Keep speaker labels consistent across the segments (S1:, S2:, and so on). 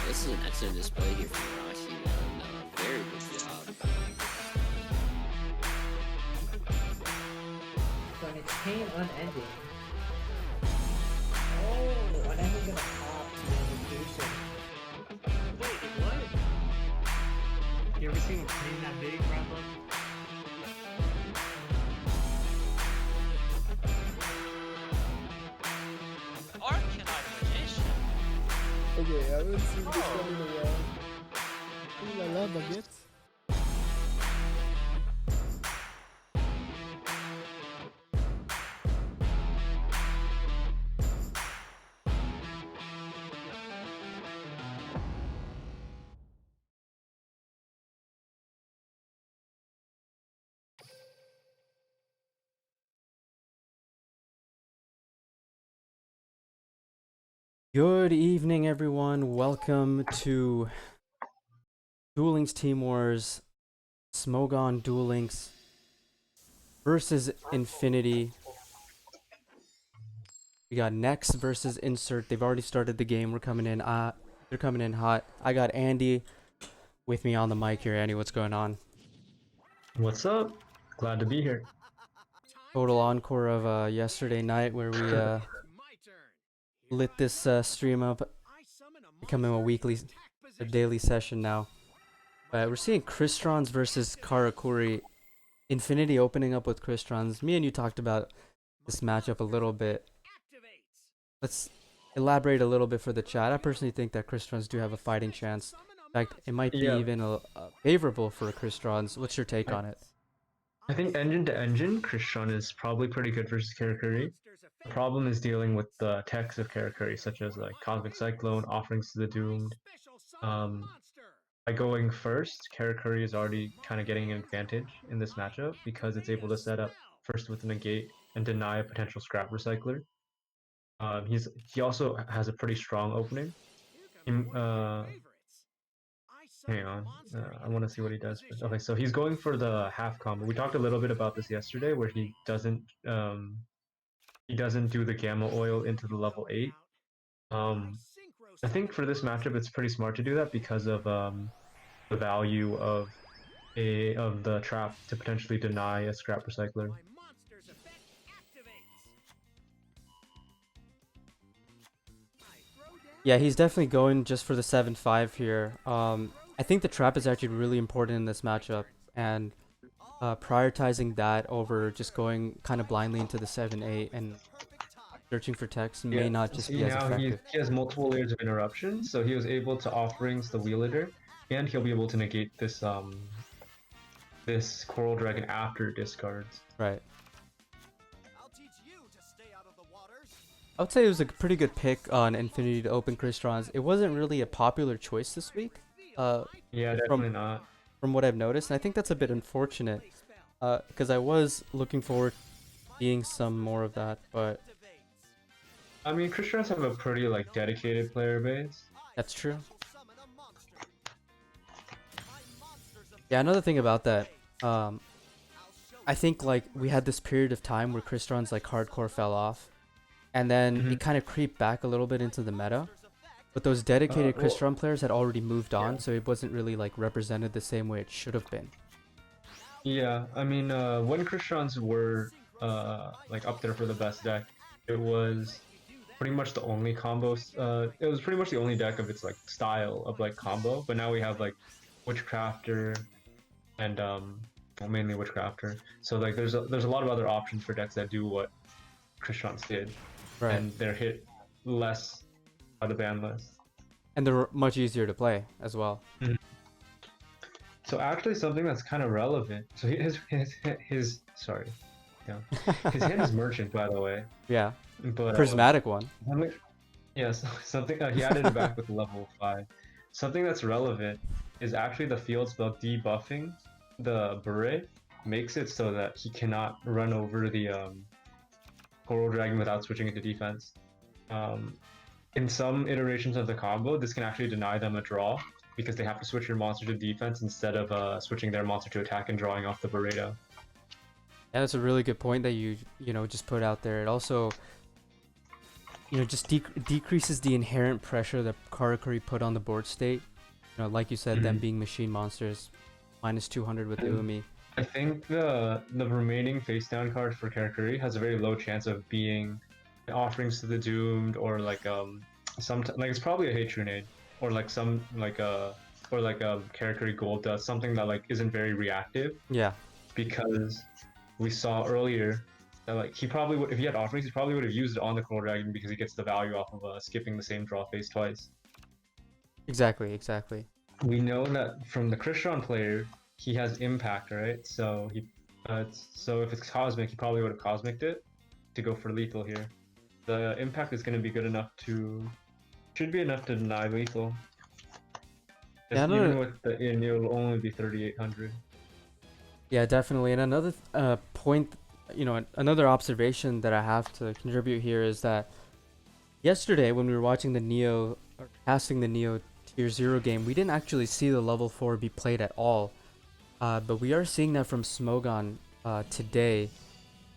S1: This is an excellent display here from Rashi. Very good job.
S2: So an chain unending. Oh, unending gonna pop notification.
S3: Wait, what? You ever seen a plane that big, Bradley?
S4: Arcanine magician.
S5: Okay, I haven't seen this one in a while. Ooh la la, baguette.
S6: Good evening, everyone. Welcome to Duel Links Team Wars, Smogon Duel Links versus Infinity. We got Nex versus Insert. They've already started the game. We're coming in. They're coming in hot. I got Andy with me on the mic here. Andy, what's going on?
S7: What's up? Glad to be here.
S6: Total encore of yesterday night where we lit this stream up, becoming a daily session now. We're seeing Kristrons versus Karakuri. Infinity opening up with Kristrons. Me and you talked about this matchup a little bit. Let's elaborate a little bit for the chat. I personally think that Kristrons do have a fighting chance. In fact, it might be even favorable for Kristrons. What's your take on it?
S7: I think engine to engine, Kristron is probably pretty good versus Karakuri. The problem is dealing with the techs of Karakuri, such as like Cosmic Cyclone, Offerings to the Doomed. By going first, Karakuri is already kind of getting an advantage in this matchup because it's able to set up first with a negate and deny a potential scrap recycler. He also has a pretty strong opening. Hang on, I want to see what he does first. Okay, so he's going for the half combo. We talked a little bit about this yesterday, where he doesn't do the gamma oil into the level 8. I think for this matchup, it's pretty smart to do that because of the value of the trap to potentially deny a scrap recycler.
S6: Yeah, he's definitely going just for the 7-5 here. I think the trap is actually really important in this matchup, and prioritizing that over just going kind of blindly into the 7-8 and searching for text may not just be as effective.
S7: He has multiple layers of interruption, so he was able to Offerings the Wheelator, and he'll be able to negate this this Coral Dragon after discards.
S6: Right. I would say it was a pretty good pick on Infinity to open Kristrons. It wasn't really a popular choice this week.
S7: Yeah, definitely not.
S6: From what I've noticed, and I think that's a bit unfortunate, because I was looking forward to seeing some more of that, but
S7: I mean, Kristrons have a pretty like dedicated player base.
S6: that's true. Yeah, another thing about that, I think like we had this period of time where Kristrons like hardcore fell off, and then it kind of creeped back a little bit into the meta. But those dedicated Kristron players had already moved on, so it wasn't really like represented the same way it should have been.
S7: Yeah, I mean, when Kristrons were like up there for the best deck, it was pretty much the only combo. It was pretty much the only deck of its like style of like combo. But now we have like Witchcrafter and well, mainly Witchcrafter. So like there's a lot of other options for decks that do what Kristrons did,
S6: Right.
S7: and they're hit less by the ban list.
S6: And they're much easier to play as well.
S7: So actually, something that's kind of relevant. So his sorry, yeah, his hand is Merchant, by the way.
S6: Yeah.
S7: But
S6: Prismatic one.
S7: Yes, something he added it back with level 5. Something that's relevant is actually the field spell debuffing the beret makes it so that he cannot run over the Coral Dragon without switching into defense. In some iterations of the combo, this can actually deny them a draw, because they have to switch your monster to defense instead of switching their monster to attack and drawing off the Burrito.
S6: Yeah, that's a really good point that you just put out there. It also just decreases the inherent pressure that Karakuri put on the board state. Like you said, them being machine monsters, minus 200 with the Umi.
S7: I think the remaining face down card for Karakuri has a very low chance of being offerings to the doomed or like it's probably a Hatronade or like some like a Karakuri Gold Dust, something that like isn't very reactive.
S6: Yeah.
S7: Because we saw earlier that like he probably would, if he had offerings, he probably would have used it on the Coral Dragon because he gets the value off of skipping the same draw phase twice.
S6: Exactly.
S7: We know that from the Krishron player, he has impact, right? So so if it's cosmic, he probably would have cosmiced it to go for lethal here. The impact is going to be good enough should be enough to deny lethal.
S6: Yeah,
S7: even with the in, it'll only be 3,800.
S6: Yeah, definitely. And another point, another observation that I have to contribute here is that yesterday when we were watching the Neo, or casting the Neo Tier 0 game, we didn't actually see the level 4 be played at all. But we are seeing that from Smogon today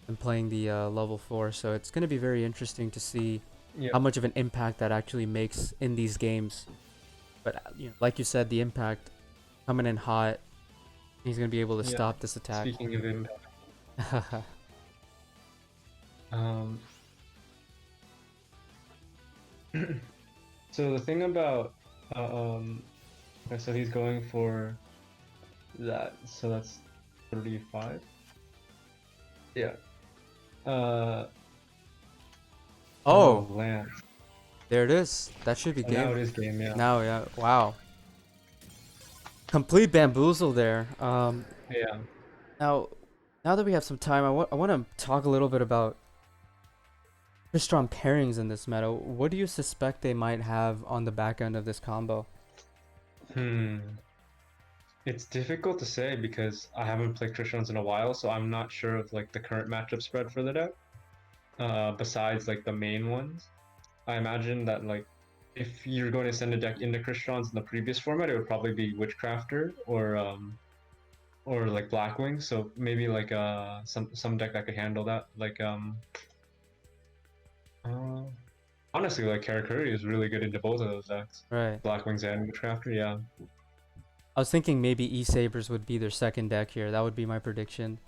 S6: and playing the level 4. So it's going to be very interesting to see how much of an impact that actually makes in these games. But like you said, the impact coming in hot, he's going to be able to stop this attack.
S7: Speaking of impact. So the thing about so he's going for that, so that's 35. Yeah.
S6: Oh,
S7: land.
S6: there it is. That should be
S7: So
S6: game.
S7: now it is game, yeah.
S6: Now, yeah. Wow. Complete bamboozle there.
S7: Yeah.
S6: Now that we have some time, I want to talk a little bit about Crystron pairings in this meta. What do you suspect they might have on the back end of this combo?
S7: It's difficult to say because I haven't played Crystron's in a while, so I'm not sure of like the current matchup spread for the deck. Besides like the main ones, I imagine that like if you're going to send a deck into Crystron's in the previous format, it would probably be Witchcrafter or like Blackwing. So maybe like some deck that could handle that. Like honestly, like Karakuri is really good into both of those decks.
S6: Right.
S7: Blackwings and Witchcrafter, yeah.
S6: I was thinking maybe E-Sabers would be their second deck here. That would be my prediction.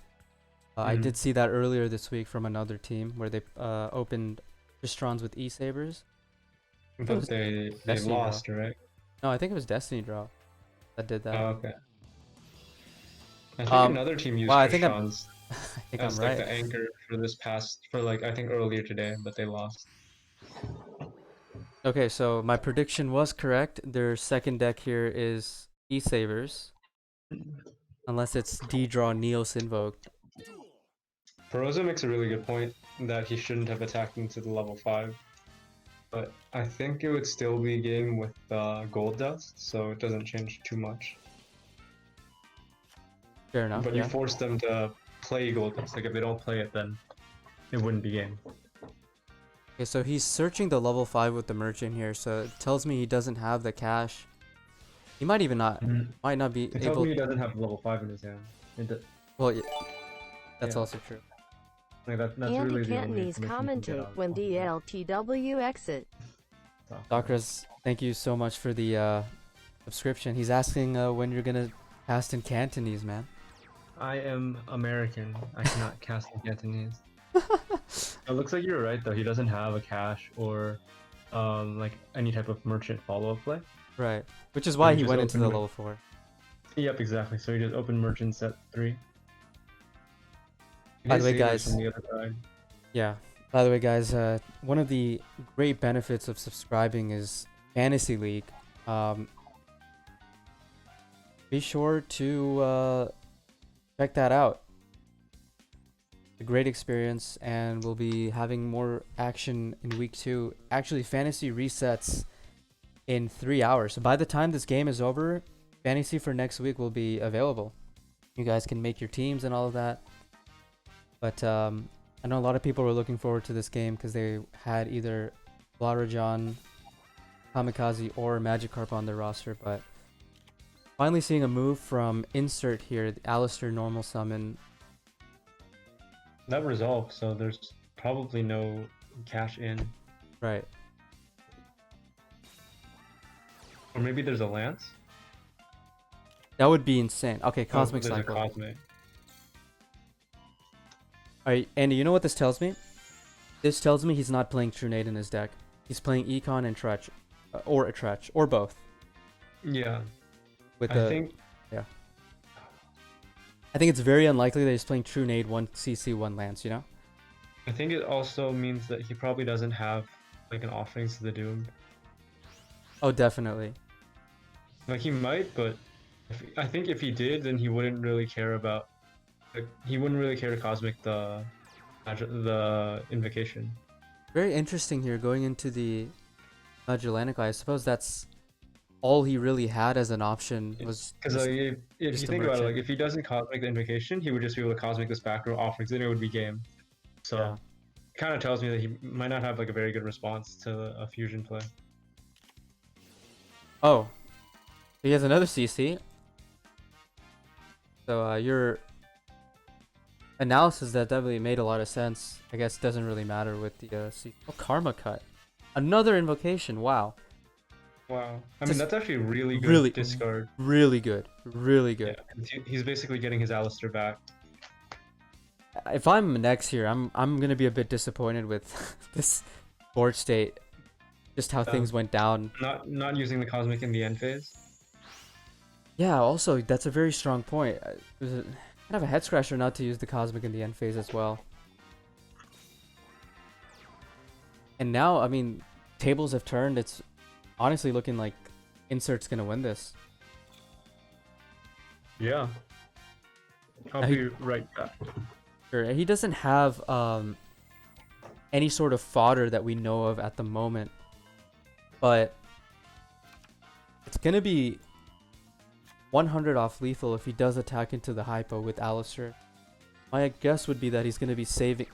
S6: I did see that earlier this week from another team where they opened Cristrons with E-Sabers.
S7: But they lost, right?
S6: No, I think it was Destiny Draw that did that.
S7: Oh, okay. I think another team used
S6: I
S7: Cristrons
S6: think
S7: as
S6: I'm
S7: like
S6: right.
S7: the anchor for like I think earlier today, but they lost.
S6: Okay, so my prediction was correct. Their second deck here is E-Sabers. Unless it's D-Draw Neos Invoke.
S7: Peroza makes a really good point that he shouldn't have attacked into the level 5. But I think it would still be a game with Gold Dust, so it doesn't change too much.
S6: Fair enough.
S7: But you force them to play Gold Dust. Like if they don't play it, then it wouldn't be game.
S6: Okay, so he's searching the level 5 with the merchant here, so it tells me he doesn't have the cash. He might even not, might not be
S7: It tells
S6: able.
S7: me he doesn't have level 5 in his hand.
S6: Well, yeah, that's also true.
S7: Like that's
S8: Andy
S7: really the only
S8: Cantonese
S7: information you can get
S8: commentate
S7: out
S8: when
S7: of it.
S8: DLTW exit.
S6: Docras, thank you so much for the subscription. He's asking when you're gonna cast in Cantonese, man.
S7: I am American. I cannot cast in Cantonese. It looks like you're right though. He doesn't have a cash or like any type of merchant follow-up play.
S6: Right, which is why
S7: he
S6: he
S7: just
S6: went into the
S7: opened
S6: level 4.
S7: Yep, exactly. So he just opened merchants at 3.
S6: By the way,
S7: His Sabers
S6: guys.
S7: from the other side.
S6: Yeah. By the way, guys, one of the great benefits of subscribing is Fantasy League. Be sure to check that out. A great experience, and we'll be having more action in week 2. Actually, fantasy resets in 3 hours. So by the time this game is over, fantasy for next week will be available. You guys can make your teams and all of that. But I know a lot of people were looking forward to this game because they had either Blarajan, Kamikaze, or Magikarp on their roster. But Finally seeing a move from insert here, the Alistair normal summon.
S7: That resolved, so there's probably no cash in.
S6: Right.
S7: Or maybe there's a lance?
S6: That would be insane. Okay, Cosmic
S7: there's
S6: Cycle.
S7: a Cosmic.
S6: Alright, Andy, you know what this tells me? This tells me he's not playing True Nade in his deck. He's playing Econ and Tretch. Or a Tretch. Or both.
S7: Yeah.
S6: With
S7: I think
S6: I think it's very unlikely that he's playing True Nade, 1 CC, 1 Lance, you know?
S7: I think it also means that he probably doesn't have like an Offerings to the Doomed.
S6: Oh, definitely.
S7: Like he might, but I think if he did, then he wouldn't really care about. Like, he wouldn't really care to Cosmic the Invocation.
S6: Very interesting here, going into the Magellanic. I suppose that's all he really had as an option was
S7: Because
S6: just-
S7: like, if
S6: just
S7: you
S6: a
S7: think about it,
S6: merchant.
S7: like if he doesn't Cosmic the Invocation, he would just be able to Cosmic this back row Offerings, then it would be game. So
S6: Yeah.
S7: it kind of tells me that he might not have like a very good response to a fusion play.
S6: Oh, he has another CC. So your analysis that definitely made a lot of sense. I guess doesn't really matter with the CC. Oh, Karma Cut. Another invocation. Wow.
S7: Wow. I
S6: Just
S7: mean, that's actually really good
S6: really-
S7: discard.
S6: Really good. Really good.
S7: Yeah, he's basically getting his Alistair back.
S6: If I'm next here, I'm gonna be a bit disappointed with this board state. Just how things went down.
S7: Not using the Cosmic in the end phase.
S6: Yeah, also, that's a very strong point. It was kind of a head scratcher not to use the Cosmic in the end phase as well. And now, I mean, tables have turned. It's honestly looking like Insert's gonna win this.
S7: Yeah. I'll
S6: I-
S7: be right back.
S6: Sure, he doesn't have any sort of fodder that we know of at the moment. But it's gonna be 100 off lethal if he does attack into the hypo with Alistair. My guess would be that he's gonna be saving.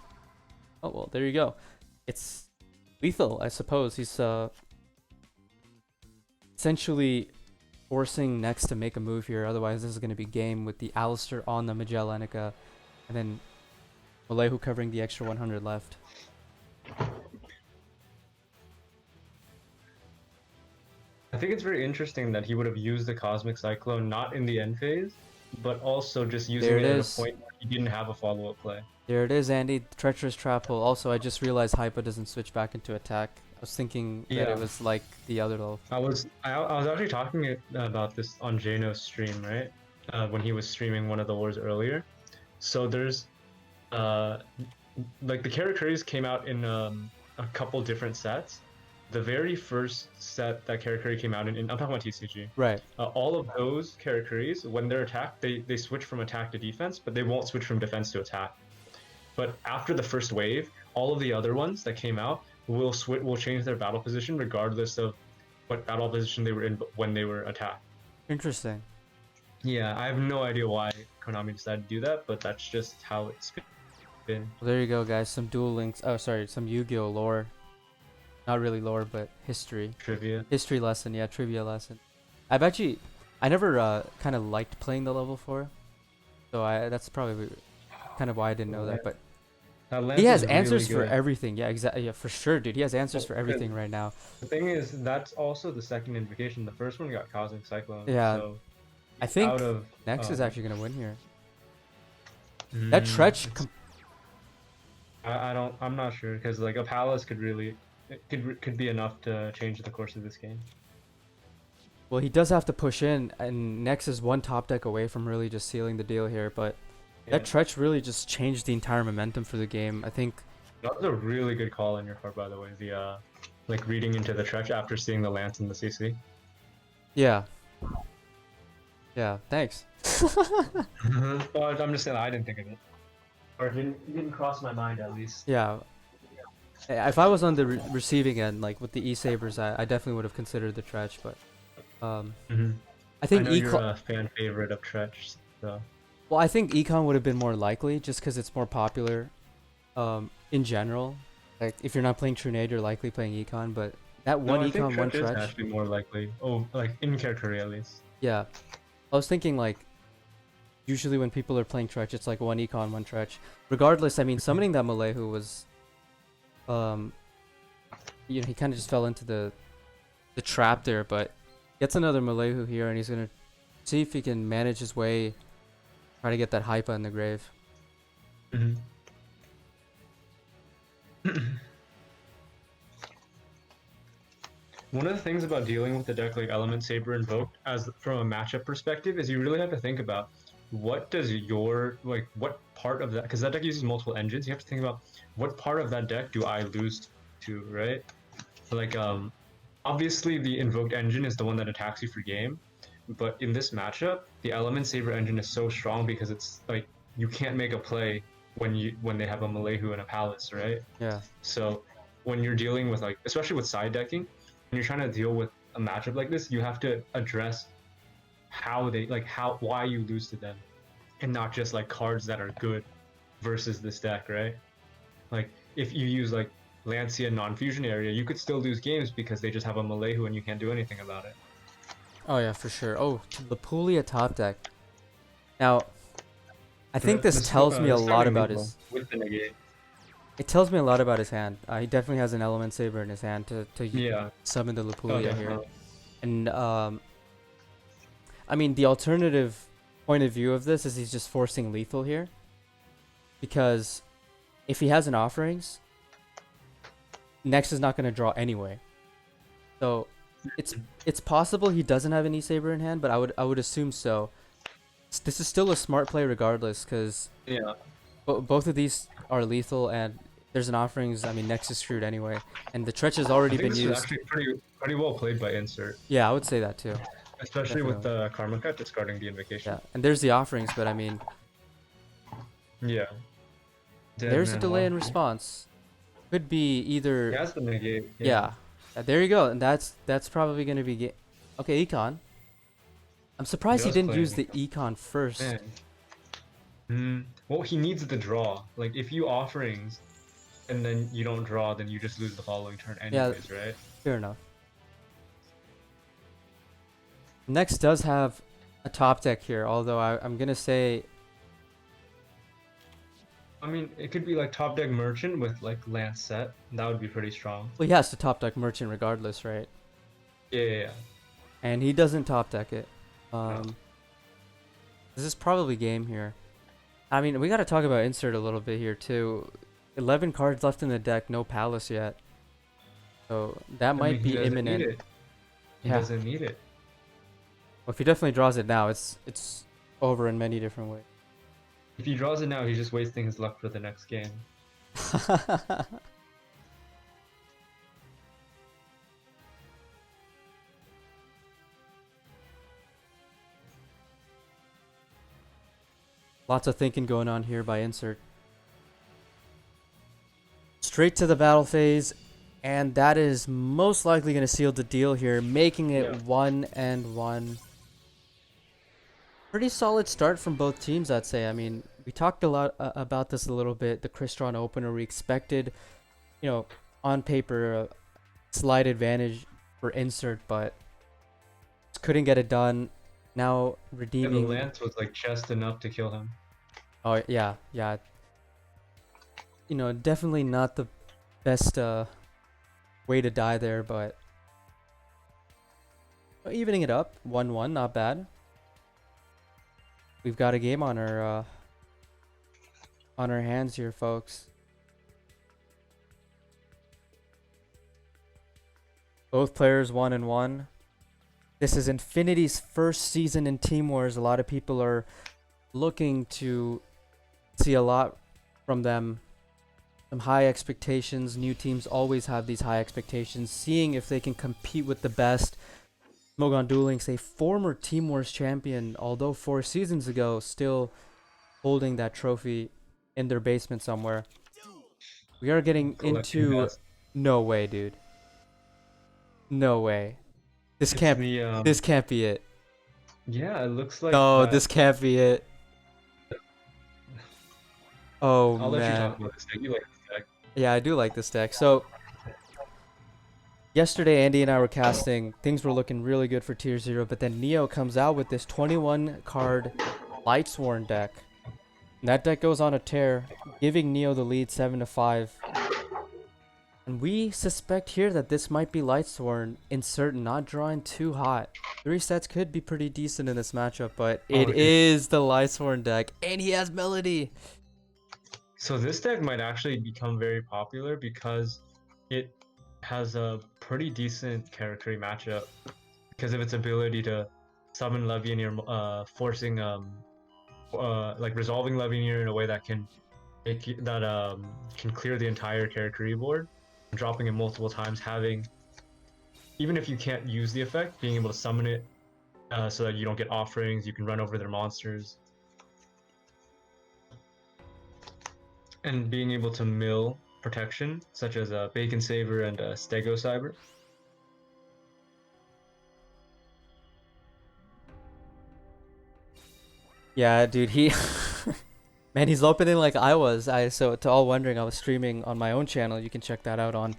S6: Oh well, there you go. It's lethal, I suppose. He's essentially forcing Nex to make a move here. Otherwise, this is gonna be game with the Alistair on the Magellanica, and then Malehu covering the extra 100 left.
S7: I think it's very interesting that he would have used the Cosmic Cyclone not in the end phase, but also just using
S6: There
S7: it
S6: it
S7: at a
S6: is.
S7: point where he didn't have a follow-up play.
S6: There it is, Andy. Treacherous trap hole. Also, I just realized Hypo doesn't switch back into attack. I was thinking that
S7: Yeah.
S6: it was like the other level.
S7: I was actually talking about this on Jano's stream, right? When he was streaming one of the wars earlier. So there's like the Karakuri's came out in a couple different sets. The very first set that Karakuri came out in I'm talking about TCG.
S6: Right.
S7: All of those Karakuris, when they're attacked, they switch from attack to defense, but they won't switch from defense to attack. But after the first wave, all of the other ones that came out will change their battle position regardless of what battle position they were in when they were attacked.
S6: Interesting.
S7: Yeah, I have no idea why Konami decided to do that, but that's just how it's been.
S6: Well, there you go, guys. Some Duel Links. Oh, sorry. Some Yu-Gi-Oh lore. Not really lore, but history.
S7: Trivia.
S6: History lesson. Yeah, trivia lesson. I never kind of liked playing the level 4. So that's probably kind of why I didn't know that. But
S7: That
S6: he
S7: lance
S6: has
S7: is
S6: answers
S7: really
S6: for
S7: good.
S6: everything. Yeah, exactly. Yeah, for sure, dude. He has answers for everything right now.
S7: The thing is, that's also the second invocation. The first one got Cosmic Cyclone.
S6: Yeah.
S7: So
S6: I think
S7: out of
S6: Nex is
S7: um,
S6: actually gonna win here. That Tretch.
S7: I'm not sure because like a Palace could be enough to change the course of this game.
S6: Well, he does have to push in, and Nex is one top deck away from really just sealing the deal here. But that Tretch really just changed the entire momentum for the game. I think.
S7: That was a really good call on your part, by the way. The like reading into the Tretch after seeing the Lance in the CC.
S6: Yeah. Yeah. Thanks.
S7: Well, I'm just saying I didn't think of it, or it didn't cross my mind at least.
S6: Yeah. If I was on the receiving end, like with the E-Sabers, I definitely would have considered the Tretch, but I think
S7: I know you're a fan favorite of Tretch, so.
S6: Well, I think Econ would have been more likely just because it's more popular in general. Like, if you're not playing True Nade, you're likely playing Econ, but that one
S7: I think
S6: Econ, one
S7: Tretch is
S6: Tretch.
S7: actually more likely. Oh, like in character at least.
S6: Yeah. I was thinking like, usually when people are playing Tretch, it's like one econ, one Tretch. Regardless, I mean, summoning that Malehu was, you know, he kind of just fell into the trap there, but gets another Malehu here, and he's gonna see if he can manage his way, try to get that Hypa in the grave.
S7: Mhm. One of the things about dealing with the deck like Element Saber Invoked as from a matchup perspective is you really have to think about what does your like what part of that, because that deck uses multiple engines, you have to think about what part of that deck do I lose to, right? Like obviously the invoked engine is the one that attacks you for game, but in this matchup the Element Saber engine is so strong because it's like you can't make a play when they have a Malehu and a Palace, right?
S6: Yeah.
S7: So when you're dealing with like, especially with side decking, when you're trying to deal with a matchup like this, you have to address how they like why you lose to them, and not just like cards that are good versus this deck, right? Like if you use like Lancia non-fusion area, you could still lose games because they just have a Malehu and you can't do anything about it.
S6: Oh yeah, for sure. Oh, Lapulia top deck. Now, I think this tells me a lot about his.
S7: With the negate.
S6: It tells me a lot about his hand. He definitely has an Element Saber in his hand to
S7: Yeah.
S6: summon the Lapulia here.
S7: Definitely.
S6: And I mean, the alternative point of view of this is he's just forcing lethal here, because if he has an offerings, Nex is not going to draw anyway. So it's possible he doesn't have an E-Saber in hand, but I would assume so. This is still a smart play regardless, because
S7: Yeah.
S6: both of these are lethal, and there's an offerings. I mean, Nex is screwed anyway, and the Tretch has already
S7: I think
S6: been
S7: this is
S6: used.
S7: actually pretty well played by Insert,
S6: Yeah, I would say that too.
S7: especially with the Karma Cut discarding the invocation.
S6: Yeah, and there's the offerings, but I mean,
S7: Yeah.
S6: there's a delay in response. Could be either.
S7: He has the negate.
S6: Yeah. There you go, and that's probably gonna be okay. Econ. I'm surprised he
S7: was
S6: didn't
S7: playing
S6: use the econ first.
S7: Man. Well, he needs the draw. Like if you offerings, and then you don't draw, then you just lose the following turn anyways, right?
S6: Fair enough. Next does have a top deck here, although I'm gonna say.
S7: I mean, it could be like top deck Merchant with like Lance set. That would be pretty strong.
S6: Well, he has to top deck Merchant regardless, right?
S7: Yeah.
S6: And he doesn't top deck it.
S7: No.
S6: This is probably game here. I mean, we gotta talk about Insert a little bit here too. 11 cards left in the deck, no Palace yet. So that might be imminent.
S7: He doesn't need it.
S6: Well, if he definitely draws it now, it's over in many different ways.
S7: If he draws it now, he's just wasting his luck for the next game.
S6: Lots of thinking going on here by Insert. Straight to the battle phase, and that is most likely going to seal the deal here, making it 1-1. Pretty solid start from both teams, I'd say. I mean, we talked a lot about this a little bit. The Crystron opener, we expected, you know, on paper, a slight advantage for Insert, but couldn't get it done. Now redeeming.
S7: Yeah, the Lance was like just enough to kill him.
S6: Oh yeah. You know, definitely not the best way to die there, but evening it up, 1-1, not bad. We've got a game on our hands here, folks. Both players 1-1. This is Infinity's first season in Team Wars. A lot of people are looking to see a lot from them. Some high expectations. New teams always have these high expectations, seeing if they can compete with the best. Smogon Duel Links, a former Team Wars champion, although 4 seasons ago, still holding that trophy in their basement somewhere. We are getting into... No way, dude. No way. This can't be it.
S7: Yeah, it looks like.
S6: No, this can't be it. Oh,
S7: I'll let you
S6: man.
S7: talk about this deck. You like this deck.
S6: Yeah, I do like this deck. So, Yesterday, Andy and I were casting. Things were looking really good for Tier 0, but then Neo comes out with this 21 card Lightsworn deck. And that deck goes on a tear, giving Neo the lead 7-5. And we suspect here that this might be Lightsworn. Insert not drawing too hot. 3 sets could be pretty decent in this matchup, but it is the Lightsworn deck, and he has Melody.
S7: So this deck might actually become very popular because it has a pretty decent character matchup because of its ability to summon Levianeer, forcing like resolving Levianeer in a way that can can clear the entire character board, dropping it multiple times, having, even if you can't use the effect, being able to summon it so that you don't get offerings, you can run over their monsters, and being able to mill protection such as a Bacon Saver and a Stego Cyber.
S6: Yeah, dude, he man, he's opening like I was. So to all wondering, I was streaming on my own channel. You can check that out on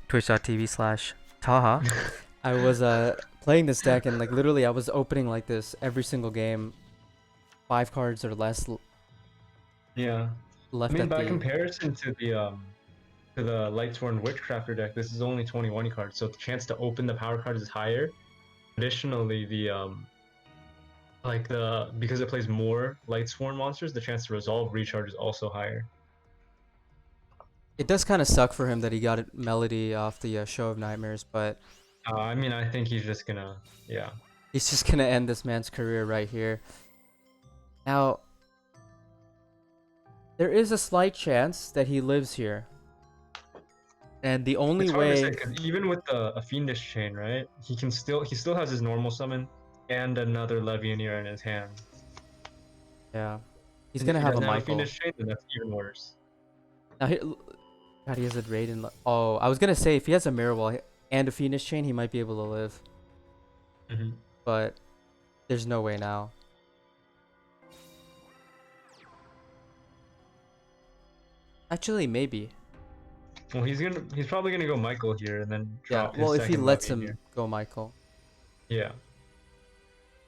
S6: twitch.tv/Taaha. I was playing this deck, and like literally I was opening like this every single game. 5 cards or less
S7: Yeah.
S6: left
S7: I mean,
S6: at
S7: by
S6: the
S7: comparison to the Lightsworn Witchcrafter deck, this is only 21 cards, so the chance to open the power cards is higher. Additionally, because it plays more Lightsworn monsters, the chance to resolve recharge is also higher.
S6: It does kind of suck for him that he got Melody off the Show of Nightmares, but
S7: I mean, I think he's just gonna, yeah.
S6: he's just gonna end this man's career right here. Now, there is a slight chance that he lives here. And the only
S7: It's hard to say,
S6: way
S7: 'cause even with a Fiendish Chain, right? He still has his normal summon and another Levianeer in his hand.
S6: yeah, he's
S7: And
S6: gonna
S7: if he
S6: have a
S7: doesn't
S6: Michael.
S7: Fiendish Chain, then that's even worse.
S6: Now, God, he has a Raiden. Oh, I was gonna say if he has a Mirror Wall and a Fiendish Chain, he might be able to live.
S7: Mm-hmm.
S6: But there's no way now. Actually, maybe.
S7: Well, he's probably gonna go Michael here and then
S6: Yeah.
S7: drop his
S6: Well, if he
S7: second
S6: lets
S7: Levianeer.
S6: him go Michael.
S7: Yeah.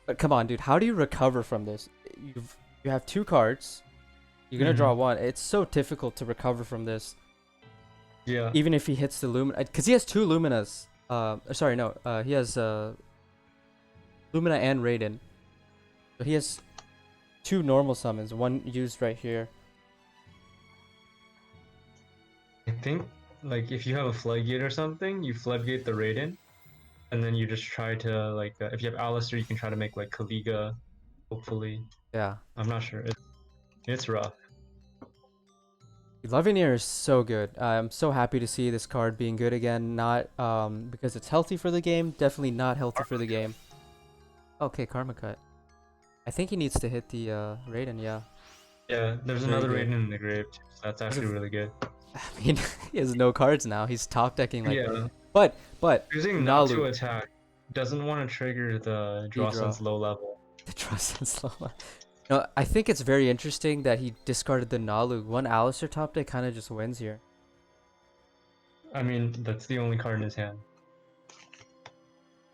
S6: But come on, dude. How do you recover from this? You have 2 cards. You're gonna draw 1. It's so difficult to recover from this.
S7: Yeah.
S6: Even if he hits the Lumina, because he has 2 Luminas. Sorry, no. He has Lumina and Raiden. So he has 2 normal summons. One used right here.
S7: I think, like, if you have a Floodgate or something, you Floodgate the Raiden, and then you just try to, like, if you have Alistair, you can try to make, like, Kaliga, hopefully.
S6: Yeah.
S7: I'm not sure. It's rough.
S6: Levianeer is so good. I'm so happy to see this card being good again. Not because it's healthy for the game. Definitely not healthy for the game. Okay, Karma Cut. I think he needs to hit the Raiden, yeah.
S7: Yeah, there's
S6: Very
S7: another
S6: good.
S7: Raiden in the grave, too, so that's actually really good.
S6: I mean, he has no cards now. He's top decking like.
S7: Yeah.
S6: But
S7: Using not to
S6: Nalu.
S7: attack doesn't want to trigger the draw
S6: Draw.
S7: sense low level.
S6: The trust and slow. No, I think it's very interesting that he discarded the Nalu. One Alistair top deck kind of just wins here.
S7: I mean, that's the only card in his hand.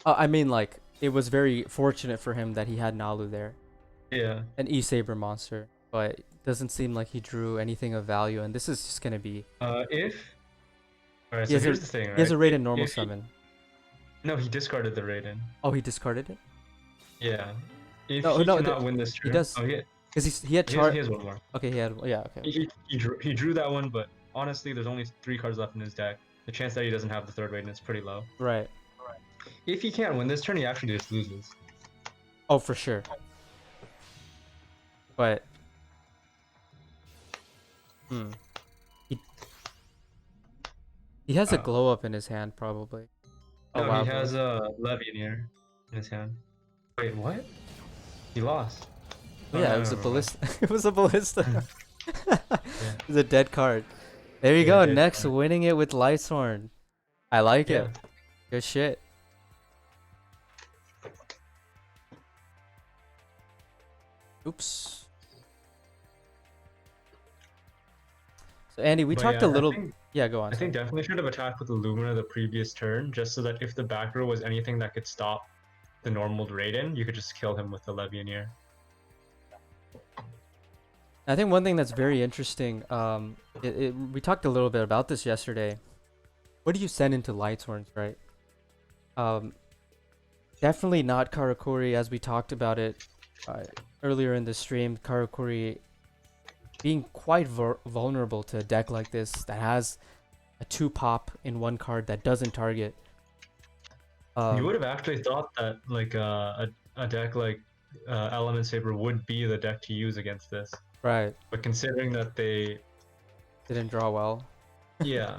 S6: I mean, like, it was very fortunate for him that he had Nalu there.
S7: Yeah.
S6: An E-Saber monster. But it doesn't seem like he drew anything of value, and this is just going to be...
S7: Alright,
S6: He
S7: so
S6: has
S7: here's the thing, right?
S6: He has a Raiden normal
S7: If he-
S6: summon.
S7: No, he discarded the Raiden.
S6: Oh, he discarded it?
S7: Yeah. If
S6: No,
S7: he
S6: no,
S7: cannot win this turn...
S6: does.
S7: Oh,
S6: Because he had
S7: he
S6: char...
S7: has one more.
S6: Okay, he had... Yeah, okay.
S7: He drew that one, but honestly, there's only 3 cards left in his deck. The chance that he doesn't have the third Raiden is pretty low.
S6: Right.
S7: If he can't win this turn, he actually just loses.
S6: Oh, for sure. But... He has a glow up in his hand, probably.
S7: No,
S6: wow,
S7: he has a Levianeer in his hand. Wait, what? He lost. Oh,
S6: Yeah,
S7: no,
S6: it was
S7: no,
S6: a
S7: no,
S6: ballista. It was a ballista.
S7: Yeah.
S6: It was a dead card. There you
S7: Yeah,
S6: go.
S7: dead
S6: Next,
S7: card.
S6: winning it with Lightsworn. I like
S7: Yeah.
S6: it. Good shit. Oops. So Andy, we
S7: But
S6: talked
S7: yeah,
S6: a little. Yeah, go on.
S7: I think
S6: sorry.
S7: definitely should have attacked with the Lumina the previous turn, just so that if the back row was anything that could stop the normal Raiden, you could just kill him with the Legionnaire.
S6: I think one thing that's very interesting, we talked a little bit about this yesterday. What do you send into Lightsworns, right? Definitely not Karakuri, as we talked about it earlier in the stream. Karakuri being quite vulnerable to a deck like this that has a 2-pop in one card that doesn't target.
S7: You would have actually thought that like a deck like Element Saber would be the deck to use against this.
S6: Right.
S7: But considering that they
S6: Didn't draw well.
S7: yeah,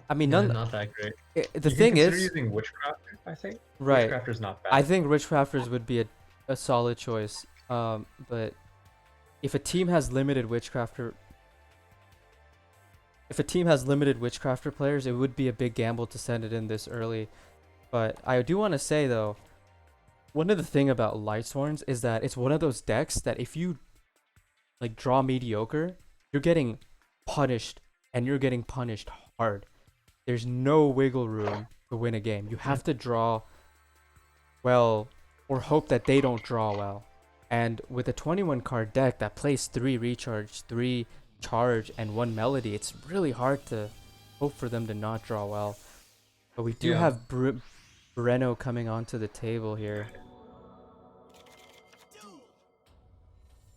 S6: I mean,
S7: not that great.
S6: The
S7: You
S6: thing
S7: can consider
S6: is,
S7: using Witchcrafter, I think.
S6: right.
S7: Witchcrafter's not bad.
S6: I think Witchcrafters would be a solid choice. But if a team has limited Witchcrafter players, it would be a big gamble to send it in this early. But I do want to say though, one of the thing about Lightsworns is that it's one of those decks that if you like draw mediocre, you're getting punished, and you're getting punished hard. There's no wiggle room to win a game. You have to draw well or hope that they don't draw well. And with a 21 card deck that plays 3 recharge, 3 charge, and 1 melody, it's really hard to hope for them to not draw well. But we do have Breno coming onto the table here.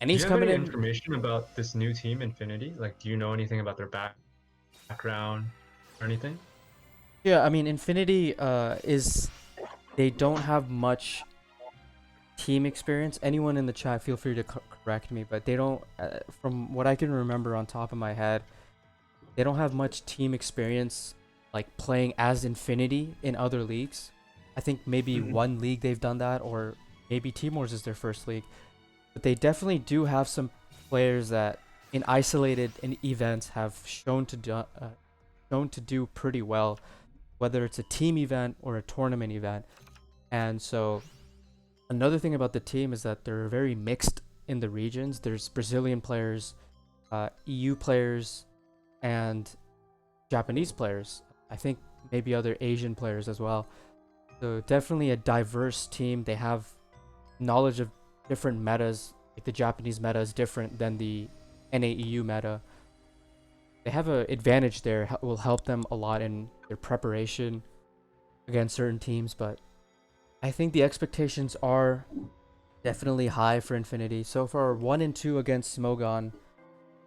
S6: And he's
S7: do you have
S6: coming
S7: any
S6: in.
S7: information about this new team, Infinity? Like, do you know anything about their background or anything?
S6: Yeah, I mean, Infinity they don't have much team experience. Anyone in the chat, feel free to correct me, but they don't, from what I can remember on top of my head, they don't have much team experience like playing as Infinity in other leagues. I think maybe one league they've done that, or maybe Team Wars is their first league. But they definitely do have some players that in isolated events have shown to do pretty well, whether it's a team event or a tournament event. And so another thing about the team is that they're very mixed in the regions. There's Brazilian players, EU players, and Japanese players. I think maybe other Asian players as well. So definitely a diverse team. They have knowledge of different metas. Like the Japanese meta is different than the NAEU meta. They have an advantage there. Will help them a lot in their preparation against certain teams. But I think the expectations are definitely high for Infinity. So far, 1-2 against Smogon,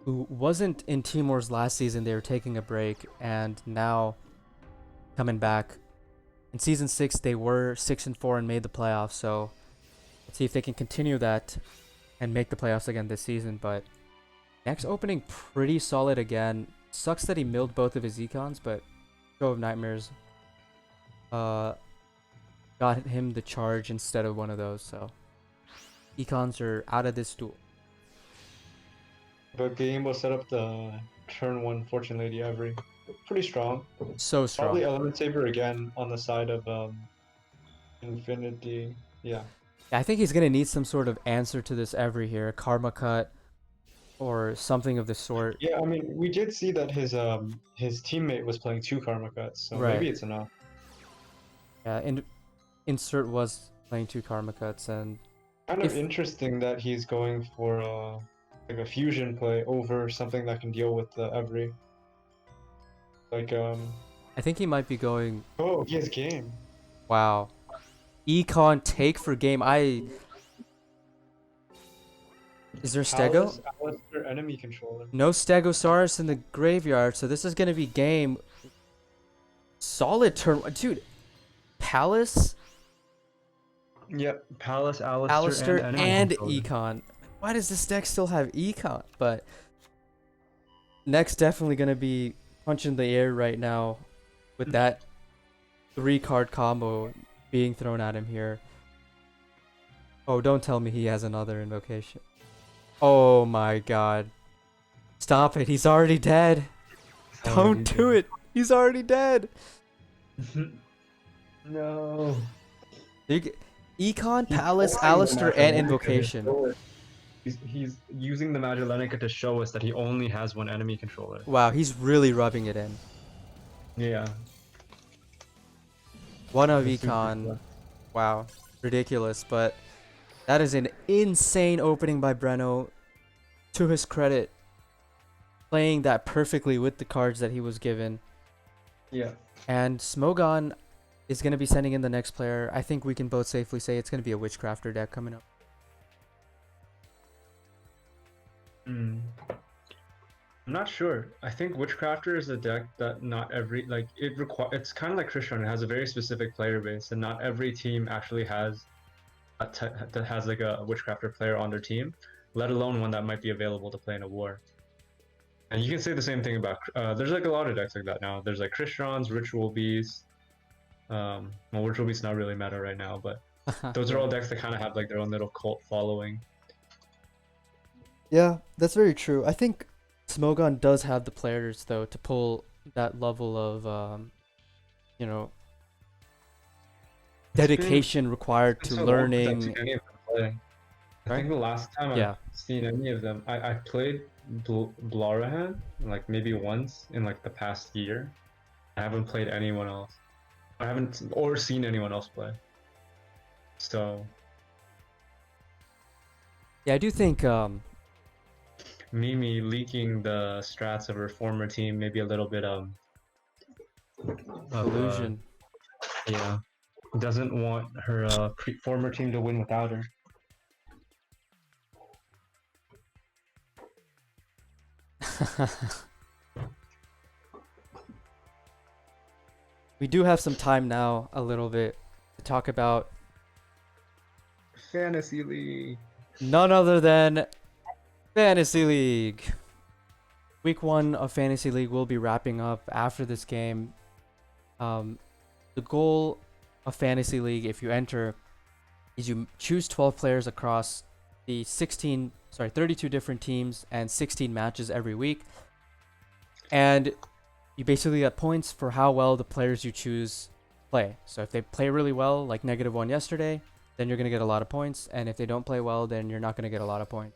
S6: who wasn't in Team Wars last season. They were taking a break, and now coming back. In Season 6, they were 6-4 and made the playoffs. So let's see if they can continue that and make the playoffs again this season. But next opening, pretty solid again. Sucks that he milled both of his econs, but Show of Nightmares got him the charge instead of one of those. So econs are out of this duel.
S7: But game will set up the turn 1 Fortune Lady Every. Pretty strong.
S6: So strong.
S7: Probably Element Saber again on the side of Infinity. Yeah.
S6: I think he's gonna need some sort of answer to this every here, Karma Cut or something of the sort.
S7: Yeah, I mean, we did see that his teammate was playing 2 Karma Cuts, so
S6: Right.
S7: maybe it's enough.
S6: Yeah, and Insert was playing 2 Karma Cuts, and
S7: Kind of interesting that he's going for like a fusion play over something that can deal with the Every. Like
S6: I think he might be going.
S7: Oh, he has game.
S6: Wow, Econ take for game. Is there Stego?
S7: Alistair enemy controller.
S6: No Stegosaurus in the graveyard, so this is gonna be game. Solid turn, dude. Palace,
S7: Yep, Palace,
S6: Alistair,
S7: and enemy
S6: and
S7: controller.
S6: Econ. Why does this deck still have Econ? But next, definitely gonna be punching the air right now with that 3-card combo being thrown at him here. Oh, don't tell me he has another invocation. Oh my god. Stop it, he's already dead. Don't do it. He's already dead.
S7: No.
S6: Econ, Palace, Alistair, and Invocation.
S7: He's using the Magellantica to show us that he only has one enemy controller.
S6: Wow, he's really rubbing it in.
S7: Yeah.
S6: One of
S7: It's super
S6: Econ.
S7: fun.
S6: Wow, ridiculous. But that is an insane opening by Breno. To his credit, playing that perfectly with the cards that he was given.
S7: Yeah.
S6: And Smogon is going to be sending in the next player. I think we can both safely say it's going to be a Witchcrafter deck coming up.
S7: I'm not sure. I think Witchcrafter is a deck that not every it's kind of like Christian. It has a very specific player base, and not every team actually has that has like a Witchcrafter player on their team, let alone one that might be available to play in a war. And you can say the same thing about there's like a lot of decks like that now. There's like Christians, Ritual Beast. Well, Ritual Beast not really meta right now, but those are all decks that kind of have like their own little cult following.
S6: Yeah, that's very true. I think Smogon does have the players though to pull that level of you know, dedication required
S7: It's
S6: to
S7: so long since I've
S6: learning.
S7: seen any of them play. I think the last time
S6: Yeah.
S7: I've seen any of them, I played Blarahan like maybe once in like the past year. I haven't played anyone else. I haven't or seen anyone else play. So
S6: Yeah, I do think
S7: Mimi leaking the strats of her former team, maybe a little bit of
S6: illusion.
S7: Yeah, doesn't want her former team to win without her.
S6: We do have some time now, a little bit, to talk about
S7: Fantasy League.
S6: none other than Fantasy League. Week 1 of Fantasy League will be wrapping up after this game. The goal of Fantasy League, if you enter, is you choose 12 players across the 32 different teams and 16 matches every week. And you basically get points for how well the players you choose play. So if they play really well, like -1 yesterday, then you're going to get a lot of points. And if they don't play well, then you're not going to get a lot of points.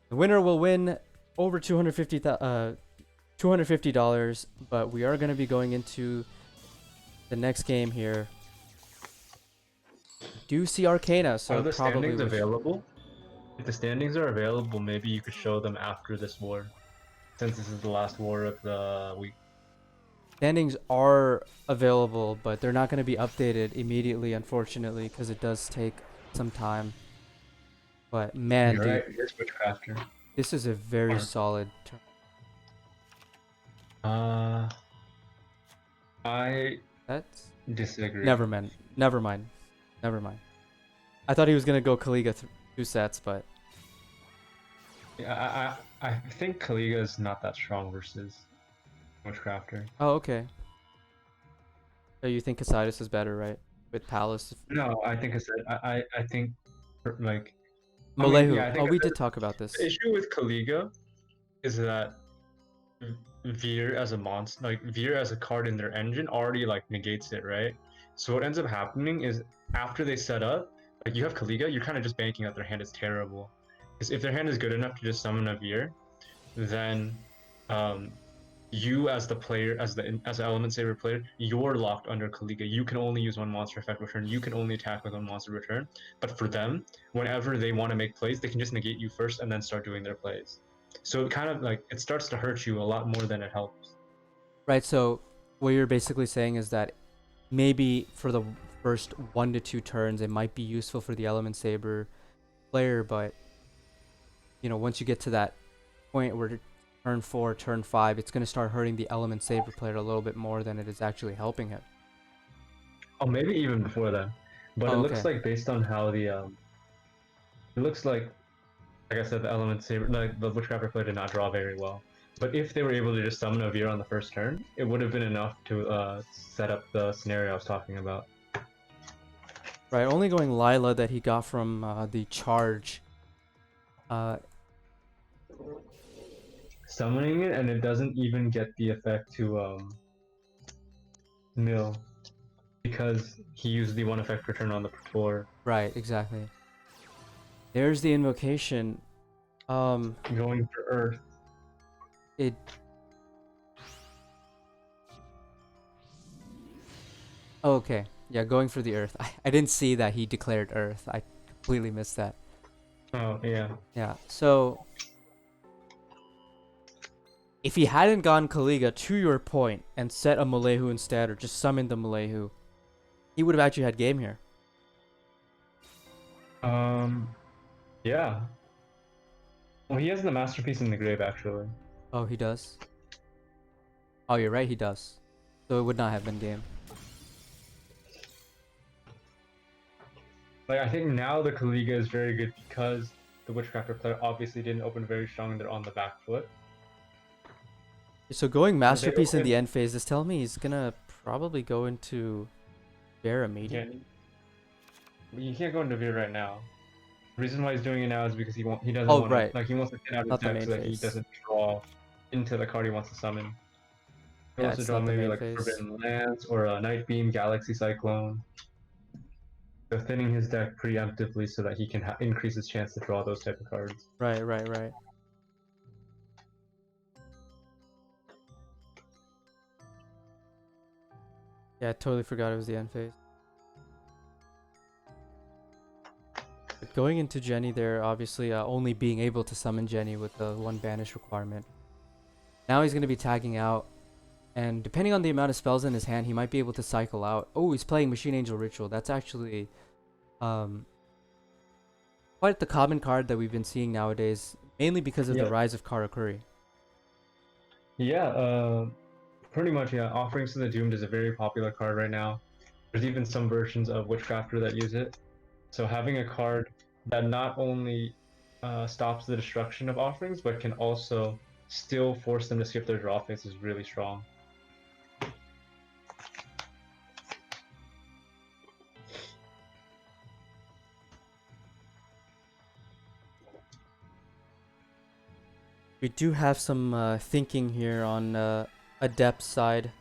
S6: The winner will win over $250, but we are going to be going into the next game here. Do see Arcana, so
S7: Are the
S6: probably
S7: standings available? If the standings are available, maybe you could show them after this war, since this is the last war of the week.
S6: standings are available, but they're not going to be updated immediately, unfortunately, because it does take some time. But man,
S7: You're
S6: dude,
S7: right, here's Witchcrafter.
S6: this is a very
S7: Or-
S6: solid turn.
S7: I
S6: That's
S7: disagree.
S6: never mind. I thought he was gonna go Kaliga 2 sets, but
S7: Yeah, I think Kaliga is not that strong versus Witchcrafter.
S6: oh, okay. So you think Cassius is better, right? With Palace.
S7: No, I think I think like
S6: Malehu.
S7: yeah, I think
S6: Oh, we
S7: the
S6: did talk about this.
S7: issue with Kaliga is that Veer as a monster, like Veer as a card in their engine, already like negates it, right? So what ends up happening is after they set up, like you have Kaliga, you're kind of just banking that their hand is terrible. Because if their hand is good enough to just summon a Veer, then you as the player, as the element saver player, you're locked under Kaliga. You can only use one monster effect return. You can only attack with one monster return. But for them, whenever they want to make plays, they can just negate you first and then start doing their plays. So it kind of like it starts to hurt you a lot more than it helps.
S6: Right, so what you're basically saying is that maybe for the first 1 to 2 turns, it might be useful for the Element Saber player, but you know, once you get to that point where turn 4, turn 5, it's going to start hurting the Element Saber player a little bit more than it is actually helping him.
S7: Oh, maybe even before that. But
S6: Oh,
S7: it looks
S6: okay.
S7: like based on how the it looks like I said, the element saber, like the Witchcrafter player did not draw very well. But if they were able to just summon a Veer on the first turn, it would have been enough to set up the scenario I was talking about.
S6: Right, only going Lila that he got from the charge.
S7: Summoning it, and it doesn't even get the effect to mill, because he used the 1 effect return on the Praetor.
S6: Right, exactly. There's the invocation.
S7: Going for Earth.
S6: It. Oh, okay. Yeah, going for the Earth. I didn't see that he declared Earth. I completely missed that.
S7: Oh yeah.
S6: Yeah. So if he hadn't gone Kaliga, to your point, and set a Malehu instead, or just summoned the Malehu, he would have actually had game here.
S7: Yeah. Well, he has the masterpiece in the grave actually.
S6: Oh, he does. Oh, you're right. He does. So it would not have been game.
S7: Like I think now the Kaliga is very good because the Witchcrafter player obviously didn't open very strong and they're on the back foot.
S6: So going
S7: They
S6: masterpiece in the
S7: open-
S6: end phase is telling me he's gonna probably go into Bear immediately.
S7: You can't go into Veer right now. The reason why he's doing it now is because he doesn't
S6: Oh,
S7: want
S6: right.
S7: to, like he wants to get out
S6: Not
S7: his
S6: the
S7: deck so
S6: main
S7: that he
S6: phase.
S7: doesn't draw into the card he wants to summon. He
S6: Yeah,
S7: wants to
S6: it's
S7: draw
S6: not the
S7: maybe
S6: main
S7: like
S6: phase.
S7: Forbidden Lance or a Night Beam, Galaxy Cyclone. So thinning his deck preemptively so that he can increase his chance to draw those type of cards.
S6: Right, right, right. Yeah, I totally forgot it was the end phase. But going into Jenny there, obviously only being able to summon Jenny with the 1 banish requirement. Now he's going to be tagging out. And depending on the amount of spells in his hand, he might be able to cycle out. Oh, he's playing Machine Angel Ritual. That's actually quite the common card that we've been seeing nowadays, mainly because of the rise of Karakuri.
S7: Yeah, pretty much, yeah. Offerings to the Doomed is a very popular card right now. There's even some versions of Witchcrafter that use it. So having a card that not only stops the destruction of offerings, but can also still force them to skip their draw phase is really strong.
S6: We do have some thinking here on Adept's side.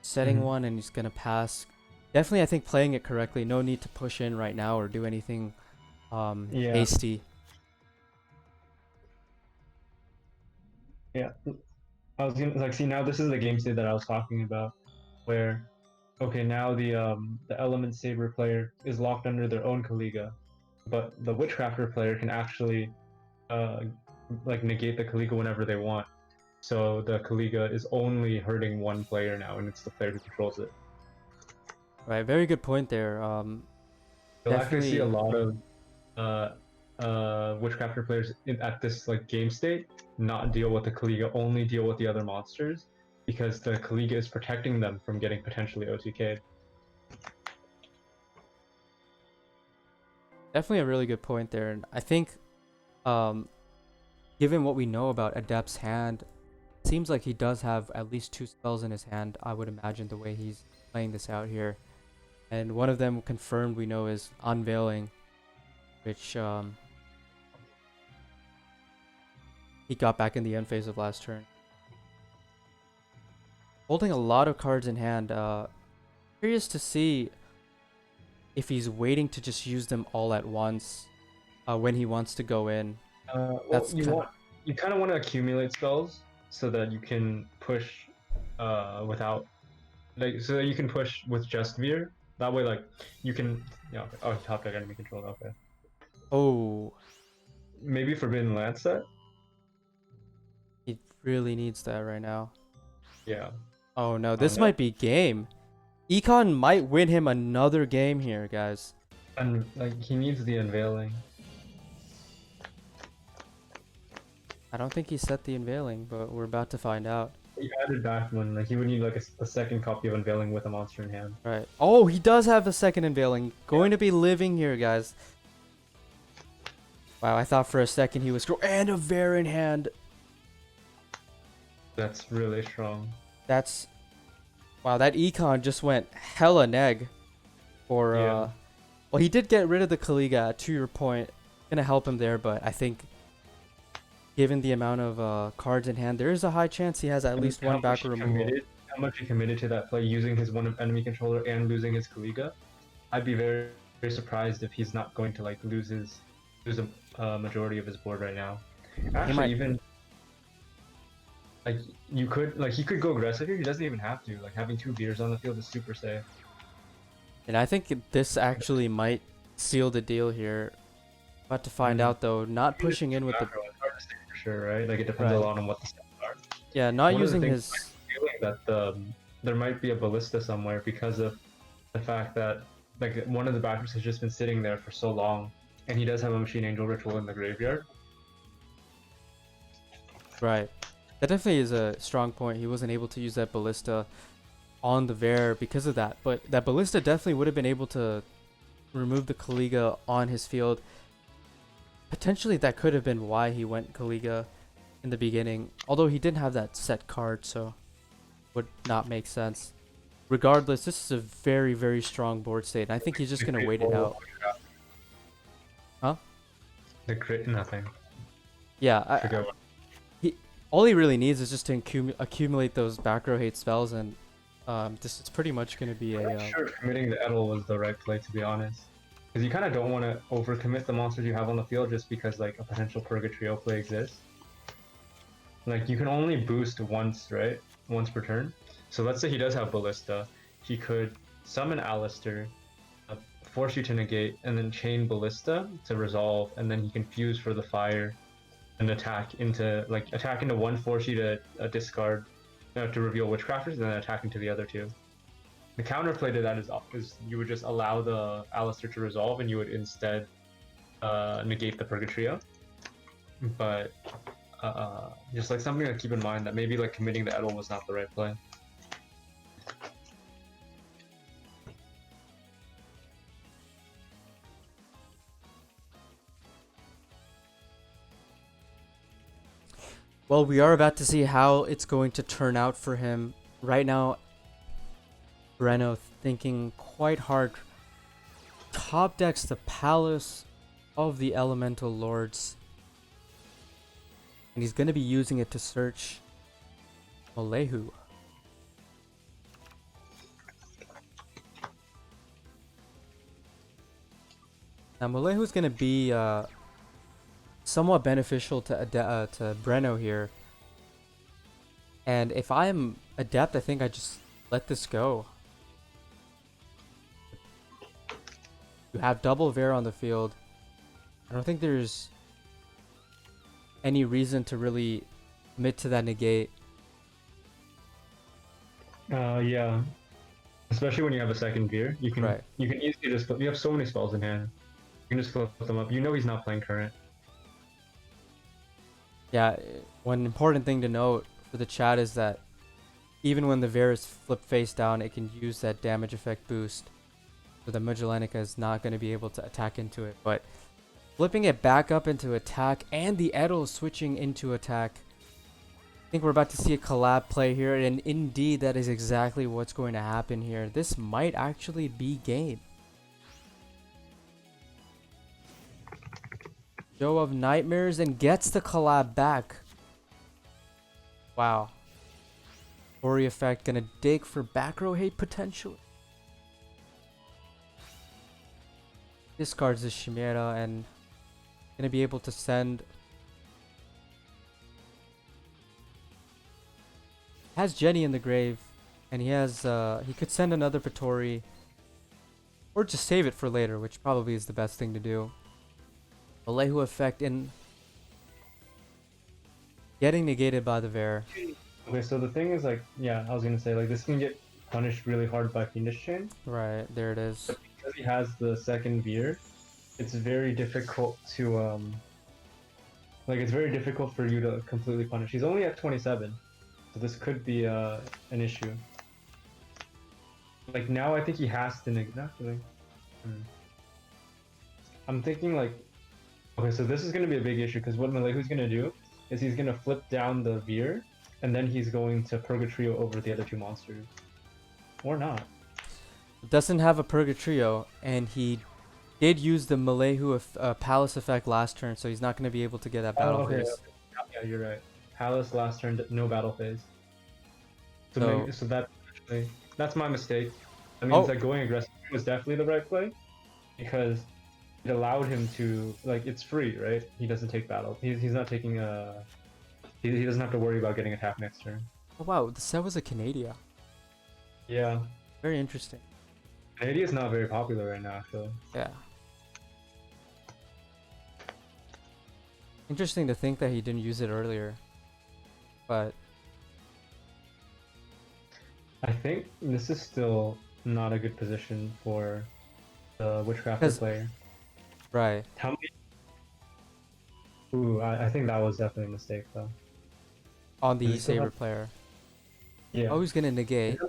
S6: Setting one and he's going to pass. Definitely, I think playing it correctly. No need to push in right now or do anything hasty.
S7: Yeah, I was gonna see now this is the game state that I was talking about, where okay now the Element Saber player is locked under their own Kaliga, but the Witchcrafter player can actually like negate the Kaliga whenever they want. So the Kaliga is only hurting one player now, and it's the player who controls it.
S6: Right, very good point there.
S7: You'll actually see a lot of Witchcrafter players at this like game state not deal with the Kaliga, only deal with the other monsters, because the Kaliga is protecting them from getting potentially OTK'd.
S6: Definitely a really good point there. And I think given what we know about Adept's hand, it seems like he does have at least 2 spells in his hand, I would imagine, the way he's playing this out here. And one of them confirmed we know is Unveiling, which he got back in the end phase of last turn. Holding a lot of cards in hand. Curious to see if he's waiting to just use them all at once when he wants to go in.
S7: Well, you kind of want to accumulate spells so that you can push without, like, so that you can push with just Veer. That way, like, you can, yeah. Oh, top deck enemy control. Okay.
S6: Oh,
S7: maybe Forbidden Lance set.
S6: he really needs that right now.
S7: Yeah.
S6: Oh no, this
S7: no.
S6: might be game. Econ might win him another game here, guys.
S7: And like he needs the Unveiling.
S6: I don't think he set the Unveiling, but we're about to find out.
S7: He added back one. Like he would need like a second copy of Unveiling with a monster in hand.
S6: Right. Oh, he does have the second Unveiling. Going to be living here, guys. Wow, I thought for a second he was and a Bear in hand.
S7: That's really strong.
S6: That's wow. That Econ just went hella neg. For well, he did get rid of the Kaliga. To your point, gonna help him there, but I think given the amount of cards in hand, there is a high chance he has at least one back removal.
S7: How much he committed to that play using his one enemy controller and losing his Kaliga, I'd be very, very surprised if he's not going to like lose his lose a majority of his board right now.
S6: He
S7: Actually,
S6: might.
S7: even like you could like he could go aggressive here. He doesn't even have to. Like having 2 beers on the field is super safe.
S6: And I think this actually might seal the deal here. About to find out though. Not pushing in with the.
S7: It's hard to say for sure, right? Like it depends a
S6: Right.
S7: lot on what the steps are.
S6: Yeah, not
S7: One of the
S6: using
S7: things
S6: his.
S7: feeling that there might be a ballista somewhere because of the fact that like one of the backers has just been sitting there for so long, and he does have a Machine Angel ritual in the graveyard.
S6: Right. That definitely is a strong point. He wasn't able to use that ballista on the Bear because of that. But that ballista definitely would have been able to remove the Kaliga on his field. Potentially that could have been why he went Kaliga in the beginning. Although he didn't have that set card, so would not make sense. Regardless, this is a very, very strong board state. And I think he's just going to wait it out. Huh?
S7: The crit, nothing.
S6: Yeah,
S7: Forget what-
S6: all he really needs is just to accumulate those back row hate spells, and this is pretty much going to be
S7: I'm
S6: a.
S7: not sure if committing the Edel was the right play, to be honest. Because you kind of don't want to overcommit the monsters you have on the field just because like a potential Purgatrio play exists. Like you can only boost once, right? Once per turn. So let's say he does have Ballista. He could summon Alistair, force you to negate, and then chain Ballista to resolve, and then he can fuse for the fire and attack into one, force you to discard to reveal Witchcrafters, and then attack into the other 2. The counterplay to that is you would just allow the Alistair to resolve, and you would instead negate the Purgatrio. But just like something to keep in mind that maybe like committing the Edel was not the right play.
S6: Well, we are about to see how it's going to turn out for him. Right now, Breno thinking quite hard. Top decks the Palace of the Elemental Lords. And he's going to be using it to search Malehu. Now, Malehu's going to be somewhat beneficial to Breno here. And if I'm Adept, I think I just let this go. You have double Bear on the field. I don't think there's any reason to really commit to that negate.
S7: Yeah. Especially when you have a second Veer. You can
S6: Right.
S7: you can easily just you have so many spells in hand. You can just flip them up. You know he's not playing current.
S6: Yeah, one important thing to note for the chat is that even when the Veer is flipped face down, it can use that damage effect boost. So the Magellanica is not going to be able to attack into it. But flipping it back up into attack and the Edel switching into attack. I think we're about to see a collab play here, and indeed that is exactly what's going to happen here. This might actually be game. Show of Nightmares and gets the collab back. Wow. Ori effect gonna dig for back row hate potential. Discards the Chimera and gonna be able to send. Has Jenny in the grave, and he has he could send another Patori, or just save it for later, which probably is the best thing to do. Malehu effect in getting negated by the Veer.
S7: Okay, so the thing is like, yeah, I was gonna say like this can get punished really hard by Fiendish Chain.
S6: Right, there it is.
S7: Because he has the second Veer, it's very difficult to like it's very difficult for you to completely punish. He's only at 27, so this could be an issue. Like now, I think he has to actually. I'm thinking like, okay, so this is gonna be a big issue because what Malehu's gonna do is he's gonna flip down the Veer, and then he's going to Purgatrio over the other 2 monsters, or not.
S6: Doesn't have a Purgatrio, and he did use the Malehu Palace effect last turn, so he's not going to be able to get that battle
S7: okay,
S6: phase.
S7: okay. Yeah, you're right. Palace last turn, no battle phase. So,
S6: So-
S7: maybe, so that actually, that's my mistake. That means
S6: Oh.
S7: that going aggressive was definitely the right play, because it allowed him to like it's free, right? He doesn't take battle. He's not taking a. He doesn't have to worry about getting attacked next turn.
S6: Oh wow, the set was a Canadian.
S7: Yeah,
S6: Very interesting.
S7: Canada is not very popular right now, actually.
S6: Yeah. Interesting to think that he didn't use it earlier. But
S7: I think this is still not a good position for the Witchcrafter player.
S6: right.
S7: How many? Ooh, I think that was definitely a mistake, though.
S6: On the
S7: Does he still
S6: Saber
S7: have-
S6: player.
S7: Yeah.
S6: Oh, he's gonna negate.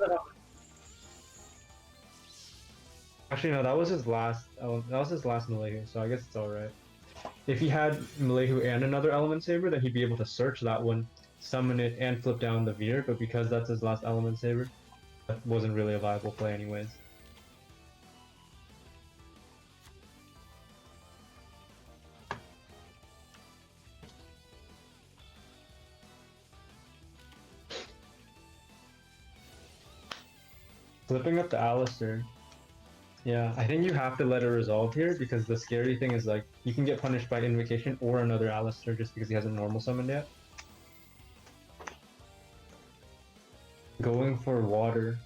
S7: Actually, no, that was his last. That was his last Malehu, so I guess it's all right. If he had Malehu and another Element Saber, then he'd be able to search that one, summon it, and flip down the Veer. But because that's his last Element Saber, that wasn't really a viable play, anyways. Flipping up to Alistair. Yeah, I think you have to let it resolve here because the scary thing is like you can get punished by Invocation or another Alistair just because he hasn't normal summoned yet. Going for water,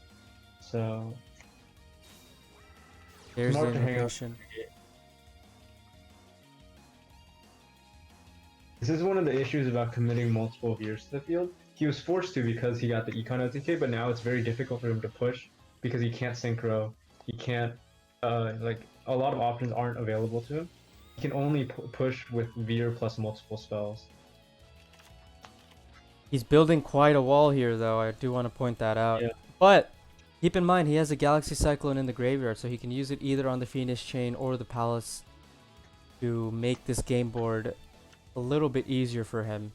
S7: so
S6: There's the
S7: smart to hang out.
S6: invocation.
S7: This is one of the issues about committing multiple Veers to the field. He was forced to because he got the Econ OTK, but now it's very difficult for him to push because he can't synchro. He can't, like, a lot of options aren't available to him. He can only push with Veer plus multiple spells.
S6: He's building quite a wall here, though. I do want to point that out.
S7: Yeah.
S6: But keep in mind, he has a Galaxy Cyclone in the graveyard, so he can use it either on the Phoenix Chain or the Palace to make this game board a little bit easier for him.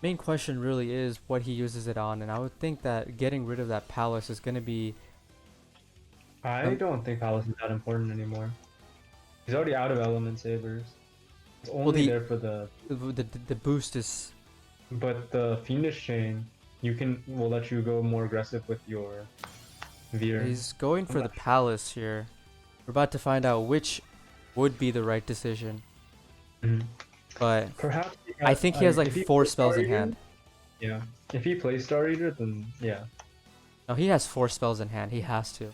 S6: Main question really is what he uses it on, and I would think that getting rid of that Palace is going to be...
S7: I don't think Palace is that important anymore. He's already out of Element Sabers. It's only there for the...
S6: The boost is...
S7: But the Fiendish Chain, will let you go more aggressive with your Veer.
S6: He's going for the Palace here. We're about to find out which would be the right decision.
S7: Mhm.
S6: But
S7: Perhaps
S6: I think he has like
S7: if he
S6: 4
S7: plays
S6: spells
S7: Star
S6: in
S7: Eater-
S6: hand.
S7: Yeah. If he plays Star Eater, then yeah.
S6: No, he has 4 spells in hand. He has to.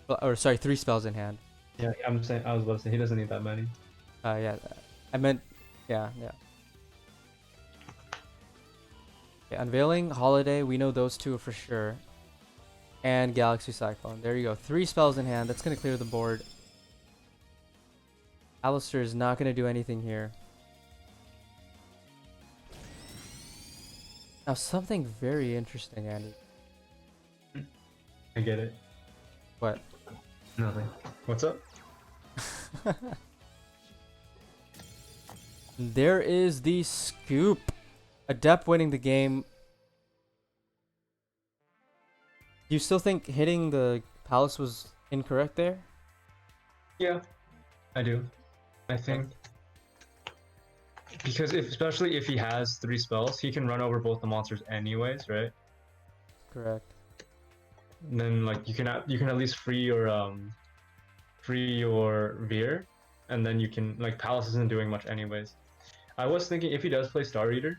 S6: Well, or sorry, 3 spells in hand.
S7: Yeah, I was about to say he doesn't need that many.
S6: Yeah. I meant, yeah. Okay, Unveiling, Holiday, we know those 2 for sure. And Galaxy Cyclone. There you go. 3 spells in hand. That's going to clear the board. Alistair is not going to do anything here. Now, something very interesting, Andy.
S7: I get it.
S6: What?
S7: Nothing. What's up?
S6: There is the scoop. Adept winning the game. You still think hitting the Palace was incorrect there?
S7: Yeah, I do. I think because especially if he has 3 spells, he can run over both the monsters anyways, right?
S6: Correct.
S7: And then like you can at least free your Veer, and then you can like Palace isn't doing much anyways. I was thinking if he does play Star Eater,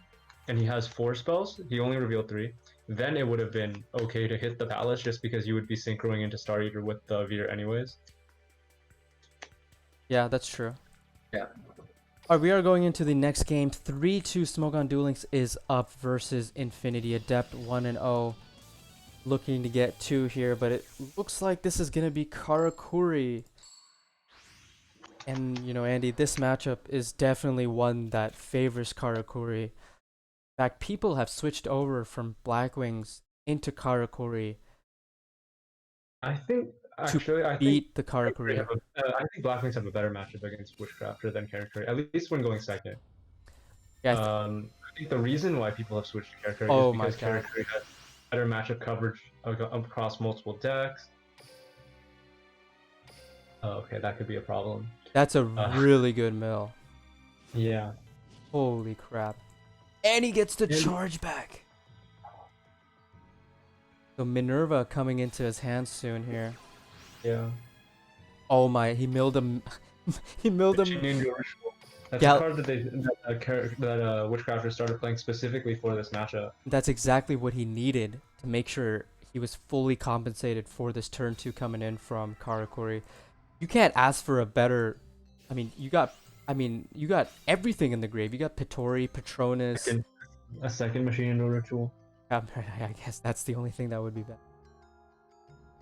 S7: and he has 4 spells, he only revealed 3. Then it would have been okay to hit the Palace just because you would be synchroing into Star Eater with the Veer anyways.
S6: Yeah, that's true.
S7: Yeah.
S6: Alright, we are going into the next game. 3-2 Smogon Duel Links is up versus Infinity Adept 1-0. Looking to get 2 here, but it looks like this is going to be Karakuri. And, you know, Andy, this matchup is definitely one that favors Karakuri. In fact, people have switched over from Blackwings into Karakuri
S7: I think
S6: to
S7: I
S6: beat the
S7: think
S6: Karakuri.
S7: I think Blackwings have a better matchup against Witchcrafter than Karakuri, at least when going second.
S6: Yeah,
S7: I think the reason why people have switched to Karakuri
S6: Oh
S7: is
S6: my
S7: because
S6: God.
S7: Karakuri has better matchup coverage across multiple decks. Oh, okay, that could be a problem.
S6: that's a really good mill.
S7: Yeah.
S6: Holy crap. And he gets the
S7: And-
S6: charge back. So Minerva coming into his hands soon here.
S7: Yeah.
S6: Oh my, he milled him. He milled
S7: Machine
S6: him.
S7: Angel Ritual. That's
S6: Gal-
S7: a card that Witchcrafters started playing specifically for this matchup.
S6: That's exactly what he needed to make sure he was fully compensated for this turn 2 coming in from Karakuri. You can't ask for a better. I mean, you got everything in the grave. You got Pittori, Patronus.
S7: A second Machine Angel Ritual.
S6: I guess that's the only thing that would be bad.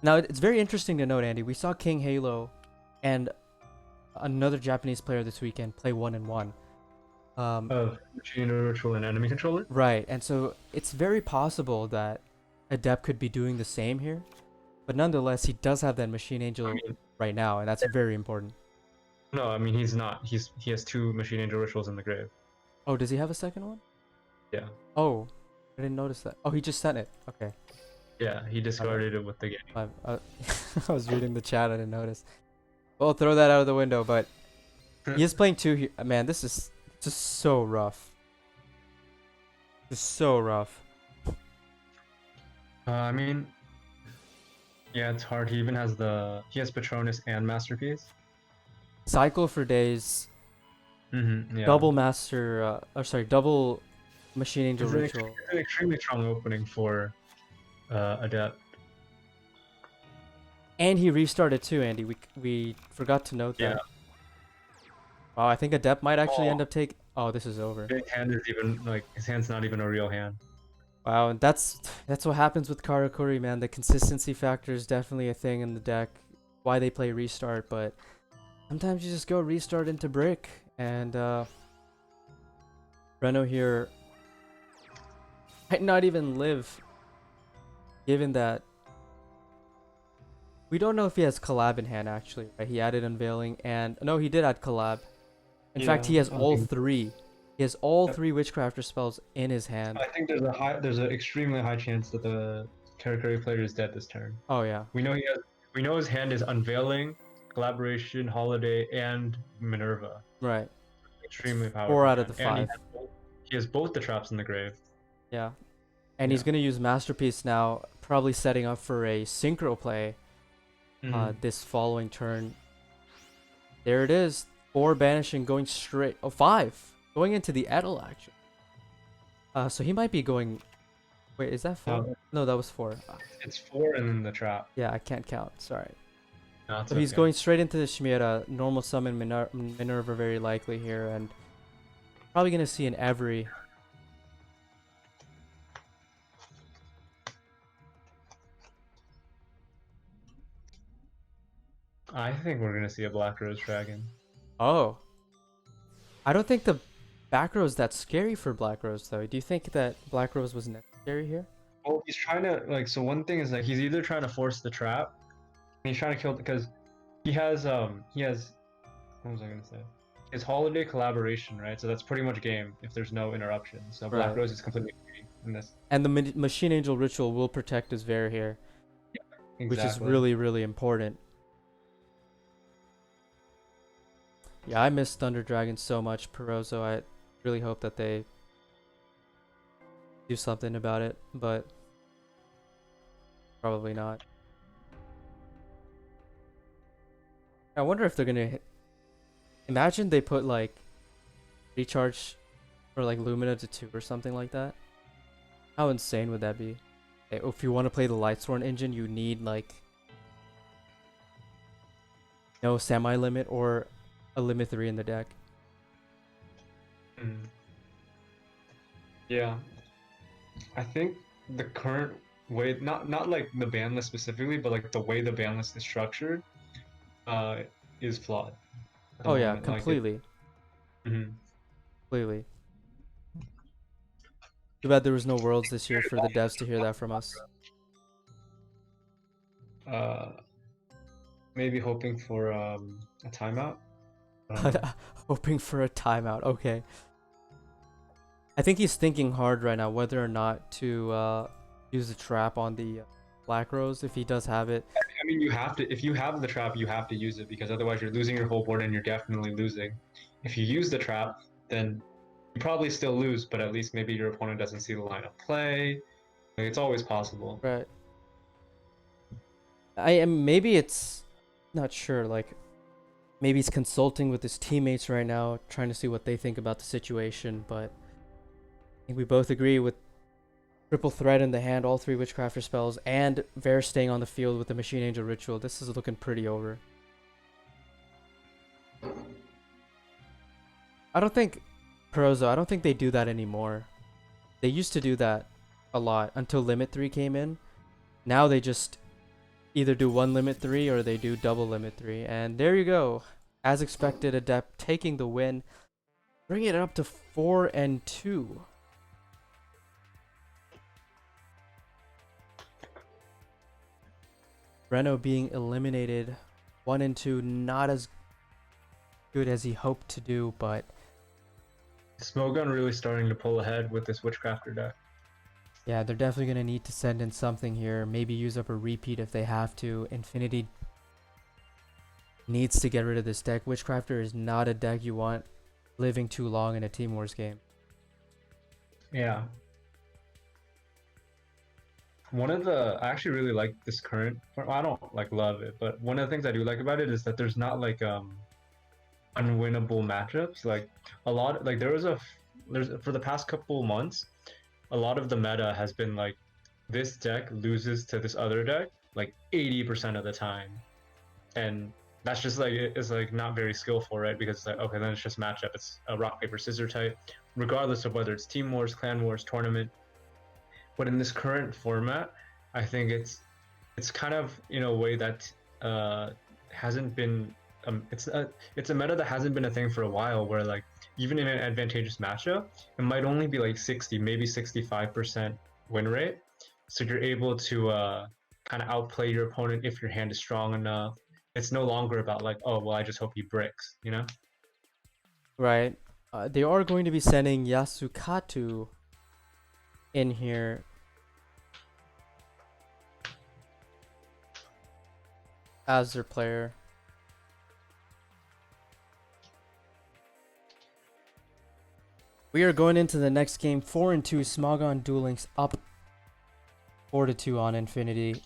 S6: Now, it's very interesting to note, Andy. We saw King Halo and another Japanese player this weekend play 1-1.
S7: Of Machine Angel Ritual and Enemy Controller?
S6: Right, and so it's very possible that Adept could be doing the same here. But nonetheless, he does have that Machine Angel right now, and that's very important.
S7: No, I mean he's not. He has 2 Machine Angel Rituals in the grave.
S6: Oh, does he have a second one?
S7: Yeah.
S6: Oh, I didn't notice that. Oh, he just sent it. Okay.
S7: Yeah, he discarded it with the game.
S6: I was reading the chat. I didn't notice. Well, throw that out of the window. But he is playing 2 here. Man, this is just so rough. Just so rough.
S7: I mean, yeah, it's hard. He even has he has Patronus and Masterpiece.
S6: Cycle for days.
S7: Yeah.
S6: Double master. Double Machine Angel Ritual.
S7: It's an extremely strong opening for Adept.
S6: And he restarted too, Andy. We forgot to note that.
S7: Yeah.
S6: Wow, I think Adept might actually end up taking. Oh, this is over.
S7: His hand is even his hand's not even a real hand.
S6: Wow, and that's what happens with Karakuri, man. The consistency factor is definitely a thing in the deck. Why they play restart, but sometimes you just go restart into brick, and Reno here might not even live, given that we don't know if he has collab in hand actually. Right? He added unveiling, and no, he did add collab. In fact, he has all 3. He has all 3 Witchcrafter spells in his hand.
S7: I think there's an extremely high chance that the Karakuri player is dead this turn.
S6: Oh yeah.
S7: We know his hand is Unveiling, Collaboration, Holiday, and Minerva.
S6: Right.
S7: Extremely powerful.
S6: 4 out of the
S7: hand.
S6: 5.
S7: He has both the traps in the grave.
S6: Yeah. And he's gonna use Masterpiece now, probably setting up for a synchro play this following turn. There it is. 4 banishing going straight. Oh, 5 going into the Edel actually. So he might be going. Wait, is that 4? No, that was 4.
S7: It's 4 and then the trap.
S6: Yeah, I can't count. Sorry.
S7: No,
S6: So he's going straight into the Shmira. Normal summon Minerva very likely here, and probably gonna see an Every.
S7: I think we're gonna see a Black Rose Dragon.
S6: Oh. I don't think the back row is that scary for Black Rose though. Do you think that Black Rose was necessary here?
S7: Well, he's trying to so one thing is he's either trying to force the trap, and he's trying to kill it because he has what was I gonna say? His Holiday Collaboration, right? So that's pretty much game if there's no interruption. So Black Rose is completely free in this.
S6: And the Machine Angel Ritual will protect his Ver here, which is really, really important. Yeah, I miss Thunder Dragon so much, Perozzo. I really hope that they do something about it, but probably not. I wonder if they're gonna imagine they put like recharge or like Lumina to 2 or something like that. How insane would that be? If you want to play the Lightsworn engine, you need like no semi-limit or a limit 3 in the deck.
S7: Yeah, I think the current way, not like the ban list specifically, but like the way the ban list is structured, is flawed.
S6: Oh yeah, completely. Completely. Too bad there was no Worlds this year for the devs to hear that from us.
S7: Maybe hoping for a timeout.
S6: Hoping for a timeout. Okay. I think he's thinking hard right now whether or not to use the trap on the Black Rose if he does have it.
S7: I mean, you have to. If you have the trap, you have to use it because otherwise you're losing your whole board and you're definitely losing. If you use the trap, then you probably still lose, but at least maybe your opponent doesn't see the line of play. Like, it's always possible.
S6: Right. Maybe it's not sure. Like, maybe he's consulting with his teammates right now, trying to see what they think about the situation. But I think we both agree with triple threat in the hand, all 3 Witchcrafter spells, and Vare staying on the field with the Machine Angel Ritual. This is looking pretty over. I don't think Perozo, I don't think they do that anymore. They used to do that a lot until Limit 3 came in. Now they just either do 1 Limit 3 or they do double Limit 3. And there you go. As expected, Adept taking the win, bringing it up to 4-2. Reno being eliminated 1-2, not as good as he hoped to do, but
S7: Smogon really starting to pull ahead with this Witchcrafter deck.
S6: yeah, they're definitely going to need to send in something here. Maybe use up a repeat if they have to. Infinity needs to get rid of this deck. Witchcrafter is not a deck you want living too long in a Team Wars game.
S7: Yeah. I actually really like this current, well, I don't like love it, but one of the things I do like about it is that there's not like unwinnable matchups. Like a lot, like there's for the past couple months, a lot of the meta has been like this deck loses to this other deck like 80% of the time, and that's just like it's like not very skillful, right? Because it's like, okay, then it's just matchup. It's a rock paper scissors type, regardless of whether it's Team Wars, Clan Wars, tournament. But in this current format, I think it's kind of in a way that hasn't been it's a meta that hasn't been a thing for a while, where like even in an advantageous matchup, it might only be like 60, maybe 65% win rate. So you're able to kind of outplay your opponent if your hand is strong enough. It's no longer about like, oh well, I just hope he bricks, you know?
S6: Right. They are going to be sending Yasukatu in here. As their player. We are going into the next game 4-2. Smogon Duel Links up 4-2 on Infinity.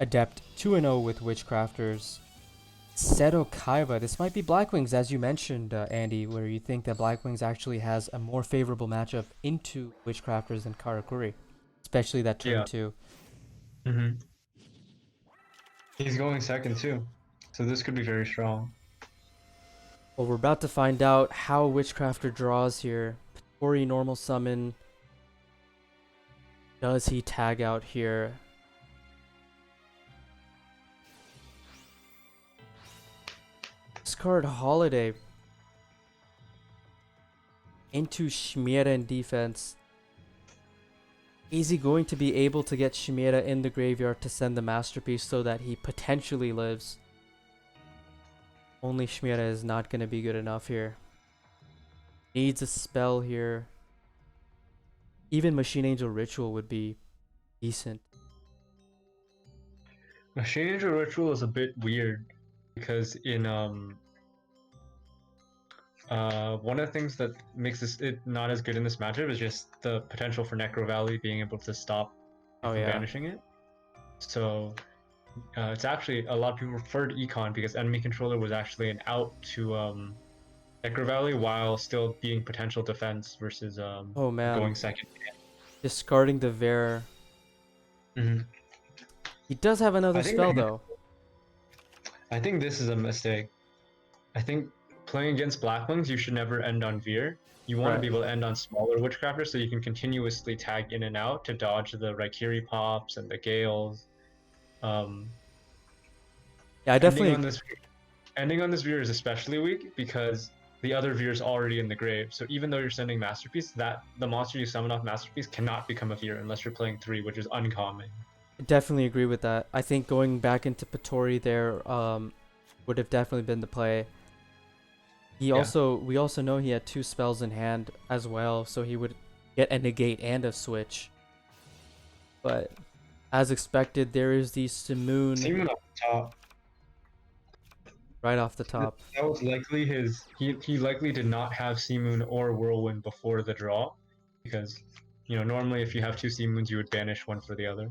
S6: Adept 2-0 with Witchcrafters. Seto Kaiba. This might be Blackwings, as you mentioned, Andy, where you think that Blackwings actually has a more favorable matchup into Witchcrafters than Karakuri, especially that turn 2.
S7: Mm-hmm. He's going second too, so this could be very strong.
S6: Well, we're about to find out how Witchcrafter draws here. Patori normal summon. Does he tag out here? Discard Holiday into Shmira in defense. Is he going to be able to get Shmira in the graveyard to send the Masterpiece so that he potentially lives? Only Shmira is not going to be good enough here. Needs a spell here. Even Machine Angel Ritual would be decent.
S7: Machine Angel Ritual is a bit weird because in one of the things that makes it not as good in this matchup is just the potential for Necro Valley being able to stop from banishing it. So it's actually, a lot of people preferred Econ because enemy controller was actually an out to Necro Valley while still being potential defense versus going second.
S6: Discarding the Vare.
S7: Mm-hmm.
S6: He does have another spell though.
S7: I think this is a mistake. I think playing against Blackwings, you should never end on Veer. You want to be able to end on smaller Witchcrafters so you can continuously tag in and out to dodge the Raikiri pops and the Gales.
S6: Yeah, I definitely.
S7: Ending on this Veer is especially weak because the other Veer is already in the grave. So even though you're sending Masterpiece, that the monster you summon off Masterpiece cannot become a Veer unless you're playing 3, which is uncommon.
S6: I definitely agree with that. I think going back into Patori there would have definitely been the play. We also know he had 2 spells in hand as well, so he would get a negate and a switch. But as expected, there is the Simoon.
S7: Simoon off the top.
S6: Right off the top.
S7: That was likely his. He likely did not have Simoon or Whirlwind before the draw, because normally if you have 2 Simoons, you would banish one for the other.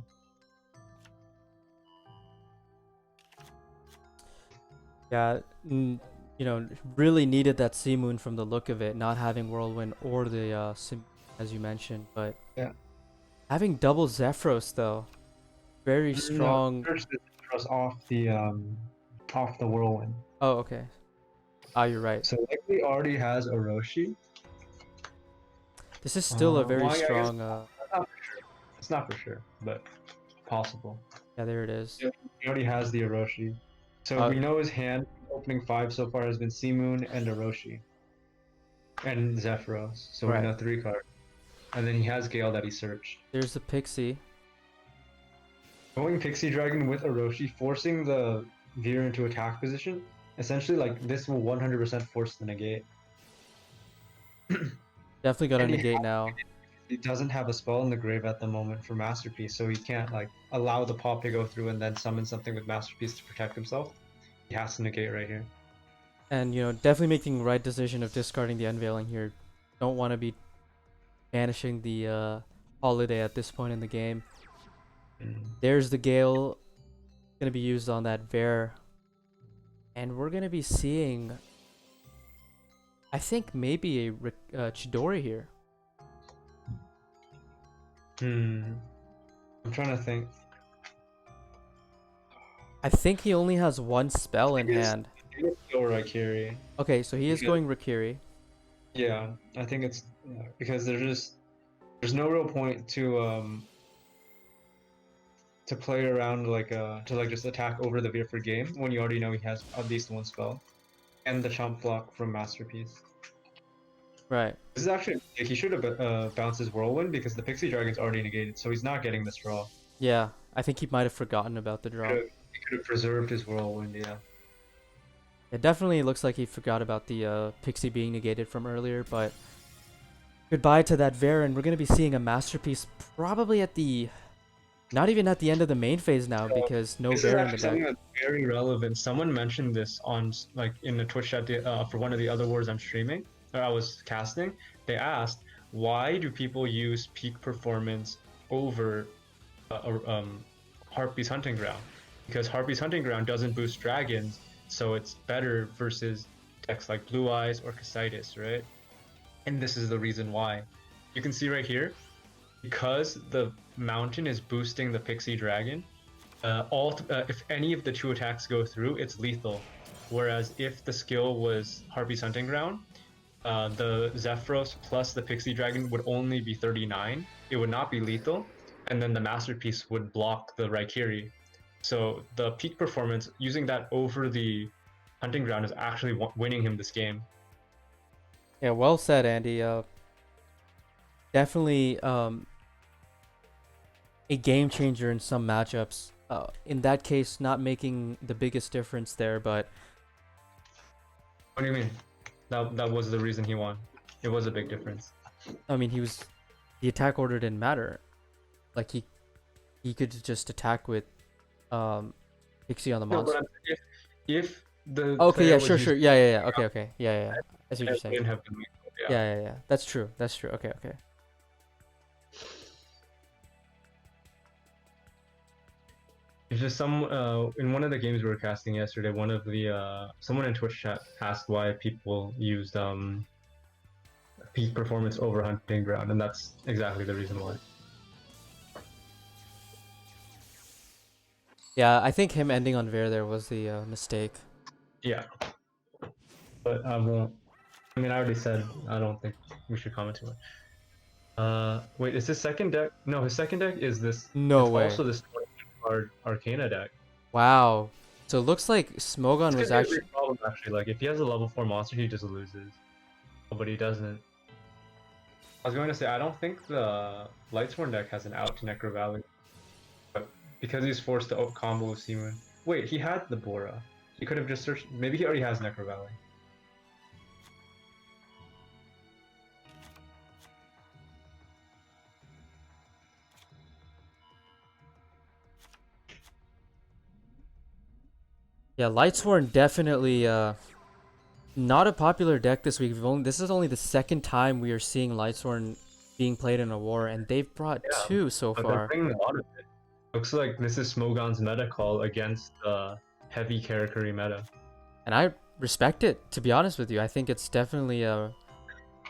S6: Yeah, you know, really needed that Sea Moon from the look of it, not having Whirlwind or the Sim, as you mentioned, but
S7: Yeah.
S6: having double Zephyros though, very strong.
S7: No, first off the whirlwind.
S6: Oh, okay. Ah, you're right.
S7: So likely already has Orochi.
S6: This is still a very
S7: Well, I guess
S6: strong.
S7: not for sure. It's not for sure, but possible.
S6: Yeah, there it is.
S7: Yeah, he already has the Orochi. So we know his hand opening 5 so far has been Sea Moon and Orochi. And Zephyros. So
S6: Right.
S7: we know 3 cards. And then he has Gale that he searched.
S6: There's the Pixie.
S7: Going Pixie Dragon with Orochi, forcing the Veer into attack position. Essentially, like, this will 100% force the negate.
S6: Definitely got a
S7: And he
S6: negate now.
S7: He doesn't have a spell in the grave at the moment for Masterpiece, so he can't like allow the pop to go through and then summon something with Masterpiece to protect himself. He has to negate right here.
S6: And you know, definitely making the right decision of discarding the Unveiling here. Don't want to be banishing the Holiday at this point in the game. There's the Gale, gonna be used on that Bear, and we're gonna be seeing, I think, maybe a Chidori here.
S7: I'm trying to think.
S6: I think he only has one spell in hand.
S7: I think it's still Raikiri.
S6: Okay, so he is going Rikiri.
S7: Yeah, I think it's because there's no real point to play around like to like just attack over the Veer for game when you already know he has at least one spell and the chomp block from Masterpiece.
S6: Right.
S7: This is actually he should have bounced his Whirlwind because the Pixie Dragon's already negated, so he's not getting this draw.
S6: Yeah, I think he might have forgotten about the draw.
S7: He could have preserved his Whirlwind, yeah.
S6: It definitely looks like he forgot about the Pixie being negated from earlier, but goodbye to that Veer, and we're going to be seeing a Masterpiece probably at the... Not even at the end of the main phase now, because no Veer in the deck.
S7: Something that's very relevant. Someone mentioned this on like in the Twitch chat for one of the other wars I'm streaming, or I was casting. They asked, why do people use peak performance over Harpy's Hunting Ground? Because Harpy's Hunting Ground doesn't boost dragons, so it's better versus decks like Blue Eyes or Casitis, right? And this is the reason why. You can see right here, because the mountain is boosting the Pixie Dragon, if any of the 2 attacks go through, it's lethal. Whereas if the skill was Harpy's Hunting Ground, the Zephyros plus the Pixie Dragon would only be 39. It would not be lethal, and then the Masterpiece would block the Raikiri. So the peak performance, using that over the Hunting Ground, is actually winning him this game.
S6: Yeah, well said, Andy. Definitely a game changer in some matchups. In that case, not making the biggest difference there, but...
S7: What do you mean? That was the reason he won. It was a big difference.
S6: I mean, the attack order didn't matter. Like, he could just attack with Pixie on the monster.
S7: No, but if the
S6: okay, yeah,
S7: player
S6: sure. Yeah. Okay. Yeah. I see what you're saying.
S7: didn't have been lethal,
S6: Yeah. That's true. Okay.
S7: It's just some in one of the games we were casting yesterday. One of the someone in Twitch chat asked why people used peak performance over Hunting Ground, and that's exactly the reason why.
S6: Yeah, I think him ending on Veer there was the mistake.
S7: Yeah, but I won't. I mean, I already said I don't think we should comment too much. Wait, is his second deck? No, his second deck is this.
S6: No way.
S7: Also, this Arcana deck.
S6: Wow. So it looks like Smogon was actually...
S7: problem, actually. Like, if he has a level 4 monster, he just loses. But he doesn't. I was going to say, I don't think the Lightsworn deck has an out to Necro Valley. But because he's forced to combo with Seamoon. Wait, he had the Bora. He could have just searched... Maybe he already has Necro Valley.
S6: Yeah, Lightsworn definitely not a popular deck this week. This is only the second time we are seeing Lightsworn being played in a war, and they've brought 2 so
S7: But
S6: far.
S7: they're bringing a lot of it. Looks like this is Smogon's meta call against heavy character meta.
S6: And I respect it, to be honest with you. I think it's definitely a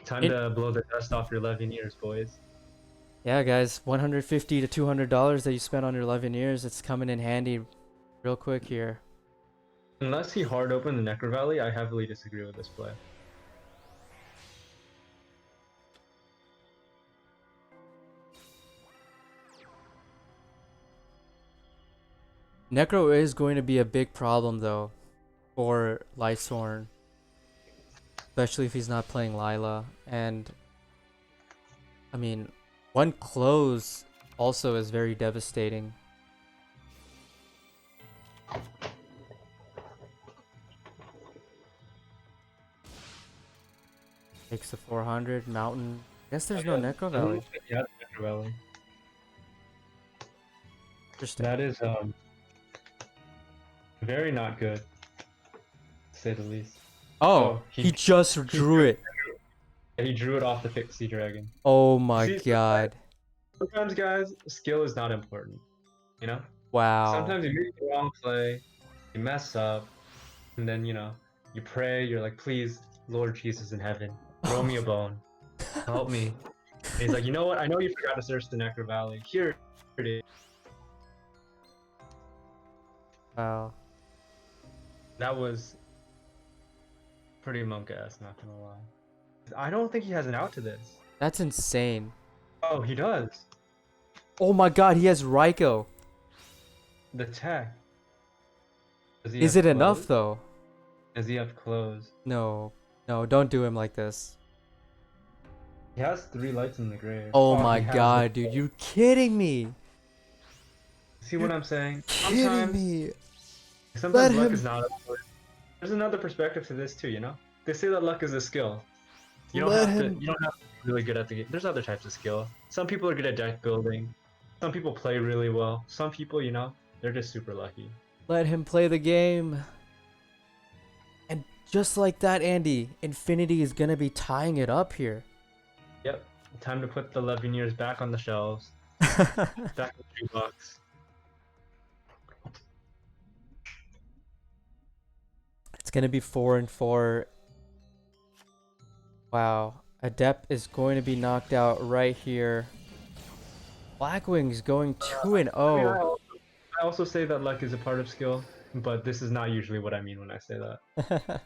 S7: Time
S6: It-
S7: to blow the dust off your Levineers, boys.
S6: yeah, guys. $150 to $200 that you spent on your 11 years. It's coming in handy, real quick here.
S7: Unless he hard opened the Necro Valley, I heavily disagree with this play.
S6: Necro is going to be a big problem though, for Lightsworn, especially if he's not playing Lila. And I mean, one close also is very devastating. Takes the 400 mountain. Guess there's no Necro Valley.
S7: Yeah, Necro Valley.
S6: Interesting.
S7: That is very not good, to say the least.
S6: Oh, he just drew it.
S7: He drew it off the Pixie Dragon.
S6: Oh my
S7: See,
S6: god.
S7: Sometimes, guys, skill is not important. You know?
S6: Wow.
S7: Sometimes you make the wrong play, you mess up, and then, you know, you pray, you're like, please, Lord Jesus in heaven, throw me a bone. Help me. And he's like, you know what? I know you forgot to search the Necro Valley. Here it is.
S6: Wow.
S7: That was pretty monk-ass, not gonna lie. I don't think he has an out to this.
S6: That's insane.
S7: Oh, he does.
S6: Oh my god, he has Raikou.
S7: The tech. Does he
S6: Is
S7: have
S6: it enough
S7: clothes?
S6: though?
S7: Does he have clothes?
S6: No. No, don't do him like this.
S7: He has 3 lights in the grave.
S6: Oh
S7: he
S6: my
S7: has
S6: god,
S7: the-
S6: dude, you kidding me?
S7: See what I'm saying?
S6: Kidding me?
S7: Sometimes
S6: Let
S7: luck
S6: him-
S7: is not. There's another perspective to this too, you know. They say that luck is a skill. You don't
S6: Let
S7: have
S6: him-
S7: to. You don't have to be really good at the game. There's other types of skill. Some people are good at deck building. Some people play really well. Some people, you know, they're just super lucky.
S6: Let him play the game. And just like that, Andy, Infinity is gonna be tying it up here.
S7: Yep. Time to put the Levineers back on the shelves. Back in the shoebox.
S6: It's gonna be 4-4. Wow. Adept is going to be knocked out right here. Blackwing's going 2-0.
S7: I also say that luck is a part of skill, but this is not usually what I mean when I say that.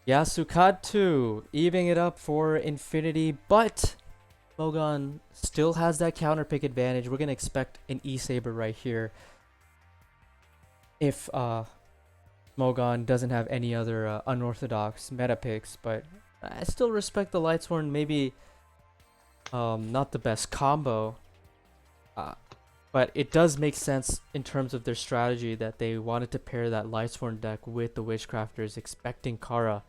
S6: Yasukatu evening it up for Infinity, but Smogon still has that counter pick advantage. We're gonna expect an E-Saber right here if Smogon doesn't have any other unorthodox meta picks, but I still respect the Lightsworn. Maybe not the best combo, but it does make sense in terms of their strategy that they wanted to pair that Lightsworn deck with the Witchcrafters, expecting Kara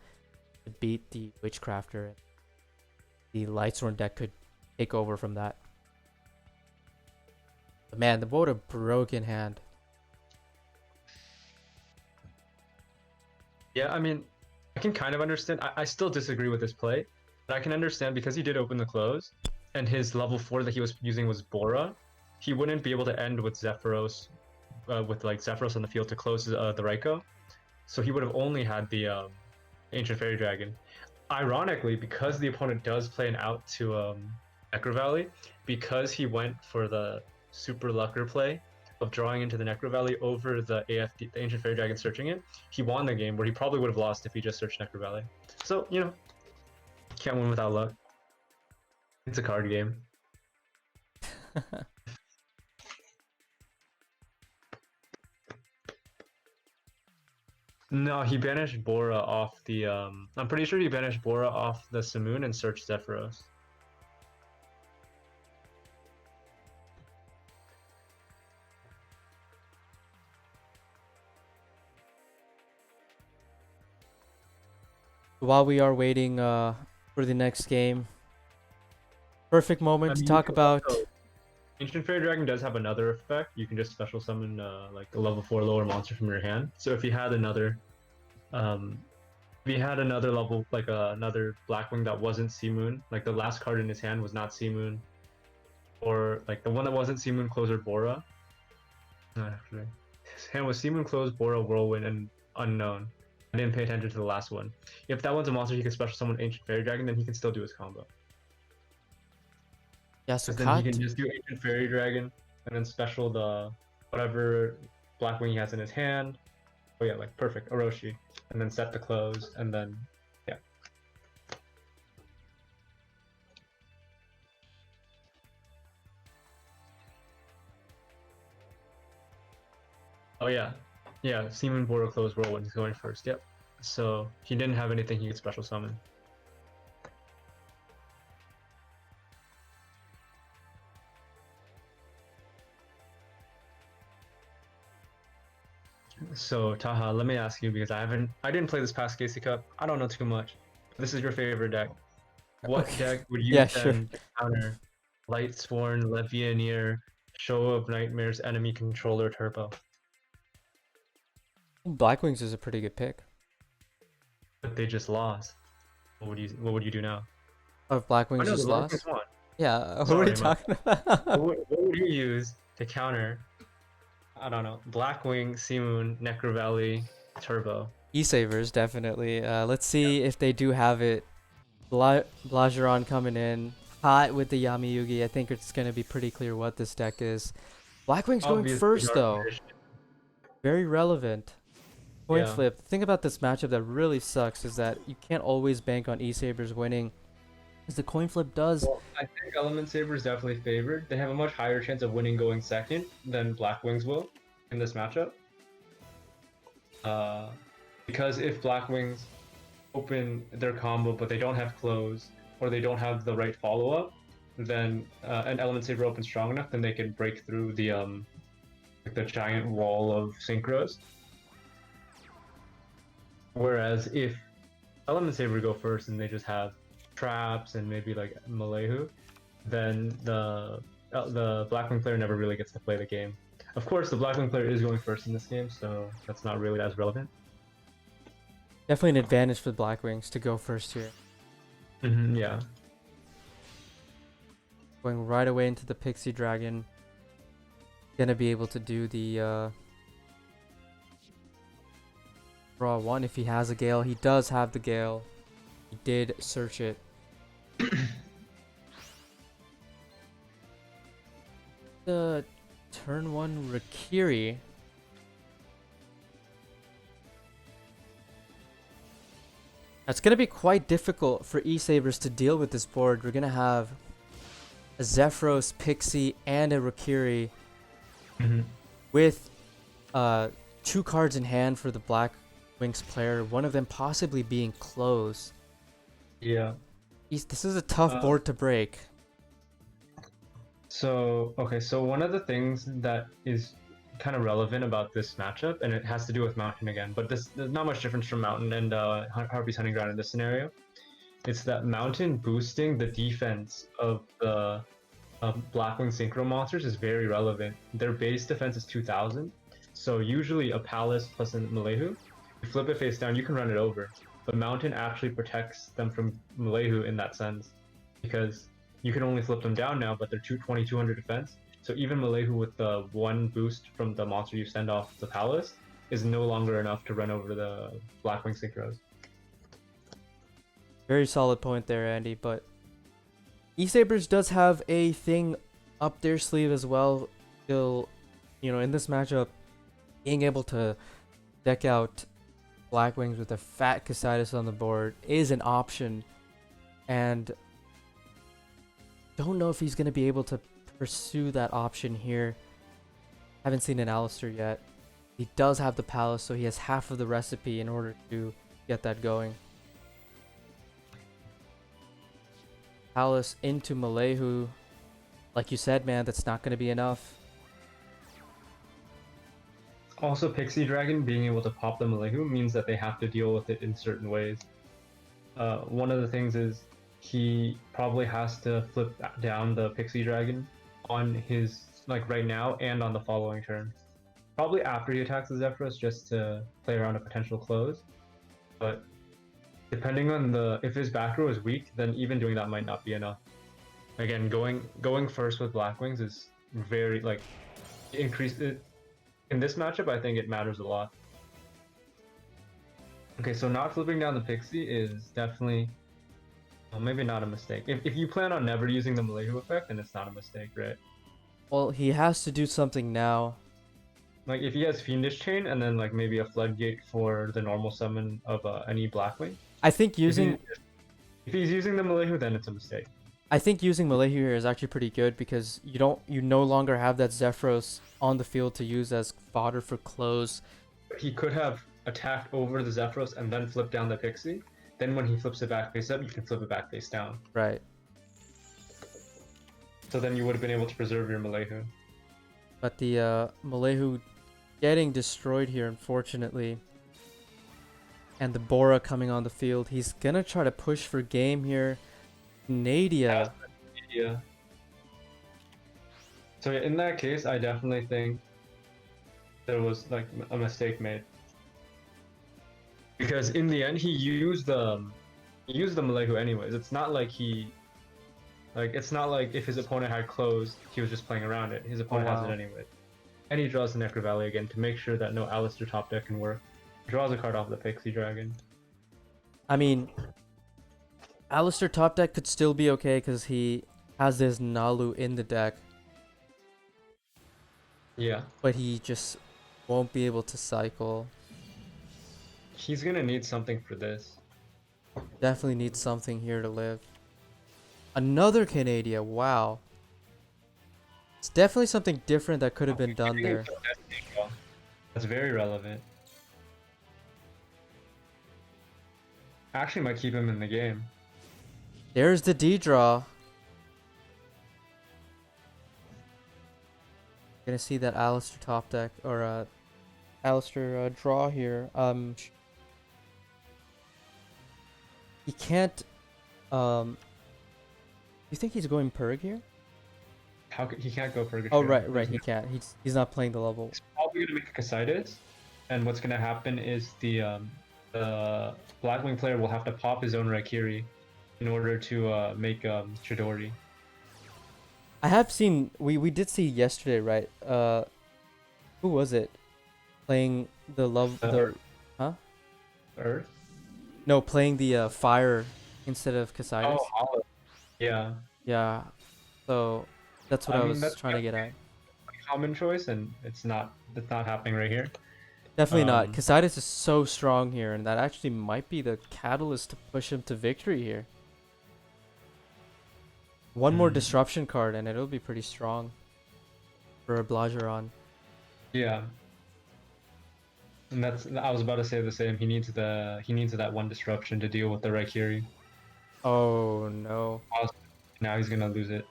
S6: to beat the Witchcrafter. The Lightsworn deck could take over from that. But man, what a broken hand.
S7: Yeah, I mean, I can kind of understand. I still disagree with this play, but I can understand because he did open the close, and his level 4 that he was using was Bora. He wouldn't be able to end with Zephyros, with like Zephyros on the field to close the Raikou. So he would have only had the Ancient Fairy Dragon. Ironically, because the opponent does play an out to Necro Valley, because he went for the Super Lucker play of drawing into the Necro Valley over the AFD, the Ancient Fairy Dragon searching it, he won the game where he probably would have lost if he just searched Necro Valley. So, you know, can't win without luck. It's a card game. No, he banished Bora off the I'm pretty sure he banished Bora off the Simoon and searched Zephyros.
S6: While we are waiting for the next game, perfect moment to talk about.
S7: Ancient Fairy Dragon does have another effect. You can just special summon like a level 4 lower monster from your hand. So if you had another level, like another Blackwing that wasn't Seamoon, like the last card in his hand was not Seamoon, or like the one that wasn't Seamoon, Closer, Bora. No, actually, his hand was Seamoon, Close, Bora, Whirlwind, and Unknown. I didn't pay attention to the last one. If that one's a monster, he can special summon Ancient Fairy Dragon, then he can still do his combo.
S6: Yeah, so
S7: Because then he
S6: Kat,
S7: can just do Ancient Fairy Dragon and then special the whatever Blackwing he has in his hand. Oh yeah, like perfect, Orochi. And then set the close, and then yeah. Oh yeah. Yeah, Seaman Border close whirlwind is going first, yep. So he didn't have anything he could special summon. So Taaha, let me ask you because I didn't play this past Casey Cup. I don't know too much. This is your favorite deck. What
S6: Okay.
S7: deck would you
S6: Yeah, sure.
S7: send to counter Lightsworn, Levianeer, Show of Nightmares, Enemy Controller, Turbo?
S6: Blackwings is a pretty good pick.
S7: But they just lost. What would you do now?
S6: Oh, if Blackwings
S7: Oh, no,
S6: just
S7: the
S6: lost?
S7: Blackwings won.
S6: Yeah, what are
S7: Sorry,
S6: you talking about?
S7: What would you use to counter? I don't know. Blackwing, Seamoon, Necro Valley, Turbo.
S6: E-Savers, definitely. Let's see if they do have it. Blageron coming in hot with the Yami Yugi. I think it's going to be pretty clear what this deck is. Blackwing's going
S7: Obviously,
S6: first,
S7: Dark
S6: though.
S7: Magician.
S6: Very relevant. Coin
S7: Yeah.
S6: flip. The thing about this matchup that really sucks is that you can't always bank on E-Sabers winning. Because the coin flip does...
S7: Well, I think Element Saber is definitely favored. They have a much higher chance of winning going second than Blackwings will in this matchup. Because if Blackwings open their combo but they don't have close or they don't have the right follow-up, then an Element Saber opens strong enough, then they can break through the like the giant wall of synchros. Whereas if Element Saber go first and they just have traps and maybe like Malehu, then the Blackwing player never really gets to play the game. Of course, the Blackwing player is going first in this game, so that's not really as relevant.
S6: Definitely an advantage for the Blackwings to go first here.
S7: Yeah.
S6: Going right away into the Pixie Dragon. Gonna be able to do the draw one if he has a Gale. He does have the Gale. He did search it. The turn one Rakiri. It's gonna be quite difficult for E-Sabers to deal with this board. We're gonna have a Zephyros, Pixie, and a Rakiri with 2 cards in hand for the Black Wings player, one of them possibly being close.
S7: Yeah.
S6: This is a tough board to break.
S7: So, okay, so one of the things that is kind of relevant about this matchup, and it has to do with Mountain again, but there's not much difference from Mountain and Harpy's Hunting Ground in this scenario. It's that Mountain boosting the defense of the Blackwing Synchro monsters is very relevant. Their base defense is 2000, so usually a Palace plus a Malehu, you flip it face down, you can run it over. But Mountain actually protects them from Malehu in that sense, because you can only flip them down now, but they're 2200 defense. So even Malehu with the 1 boost from the monster you send off the Palace is no longer enough to run over the Blackwing Synchros.
S6: Very solid point there, Andy, but E-Sabers does have a thing up their sleeve as well. Still, in this matchup, being able to deck out Blackwings with a fat Casitas on the board is an option, and don't know if he's going to be able to pursue that option here. Haven't seen an Alistair yet. He does have the Palace, so he has half of the recipe in order to get that going. Palace into Malehu. Like you said, man, that's not going to be enough.
S7: Also, Pixie Dragon being able to pop the Malehu means that they have to deal with it in certain ways. One of the things is he probably has to flip down the Pixie Dragon on his, right now and on the following turn. Probably after he attacks the Zephyros just to play around a potential close. But depending on if his back row is weak, then even doing that might not be enough. Again, going first with Blackwings is very, increased it. In this matchup, I think it matters a lot. Okay, so not flipping down the pixie is definitely, well, maybe not a mistake. If you plan on never using the Malayhu effect, then it's not a mistake, right?
S6: Well, he has to do something now.
S7: Like if he has Fiendish Chain and then like maybe a floodgate for the normal summon of any Blackwing.
S6: I think using
S7: If he's using the Malayhu, then it's a mistake.
S6: I think using Malayhu here is actually pretty good because you no longer have that Zephyros on the field to use as fodder for close.
S7: He could have attacked over the Zephyros and then flipped down the Pixie. Then when he flips it back face up, you can flip it back face down.
S6: Right.
S7: So then you would have been able to preserve your Malayhu.
S6: But the Malayhu getting destroyed here, unfortunately. And the Bora coming on the field. He's gonna try to push for game here. Nadia.
S7: Yeah. So in that case, I definitely think there was like a mistake made. Because in the end, he used the Malayhu anyways. It's not like it's not like if his opponent had closed, he was just playing around it. His opponent has it anyway. And he draws the Necro Valley again to make sure that no Alistair top deck can work. Draws a card off the Pixie Dragon.
S6: I mean, Alistair top deck could still be okay because he has this Nalu in the deck.
S7: Yeah.
S6: But he just won't be able to cycle.
S7: He's gonna need something for this.
S6: Definitely needs something here to live. Another Canada, wow. It's definitely something different that could have been done there.
S7: That's very relevant. Actually might keep him in the game.
S6: There's the D-draw. Gonna see that Alistair top deck, or Alistair draw here. He can't, you think he's going Purg here?
S7: He can't go Purgatory.
S6: Oh, right, he can't. He's not playing the level.
S7: He's probably gonna make a Casitas, and what's gonna happen is the Blackwing player will have to pop his own Raikiri in order to make Chidori.
S6: I have seen, we did see yesterday, right? Who was it? Playing the
S7: Earth?
S6: No, playing the fire instead of Casitas.
S7: Oh, Olive. Yeah.
S6: Yeah. So that's what I was
S7: that's
S6: trying to get at.
S7: a common choice, and it's not happening right here.
S6: Definitely not. Casitas is so strong here, and that actually might be the catalyst to push him to victory here. One more disruption card, and it'll be pretty strong for a Blageron.
S7: Yeah. And I was about to say the same. He needs that one disruption to deal with the Raikiri.
S6: Oh no.
S7: Now he's gonna lose it.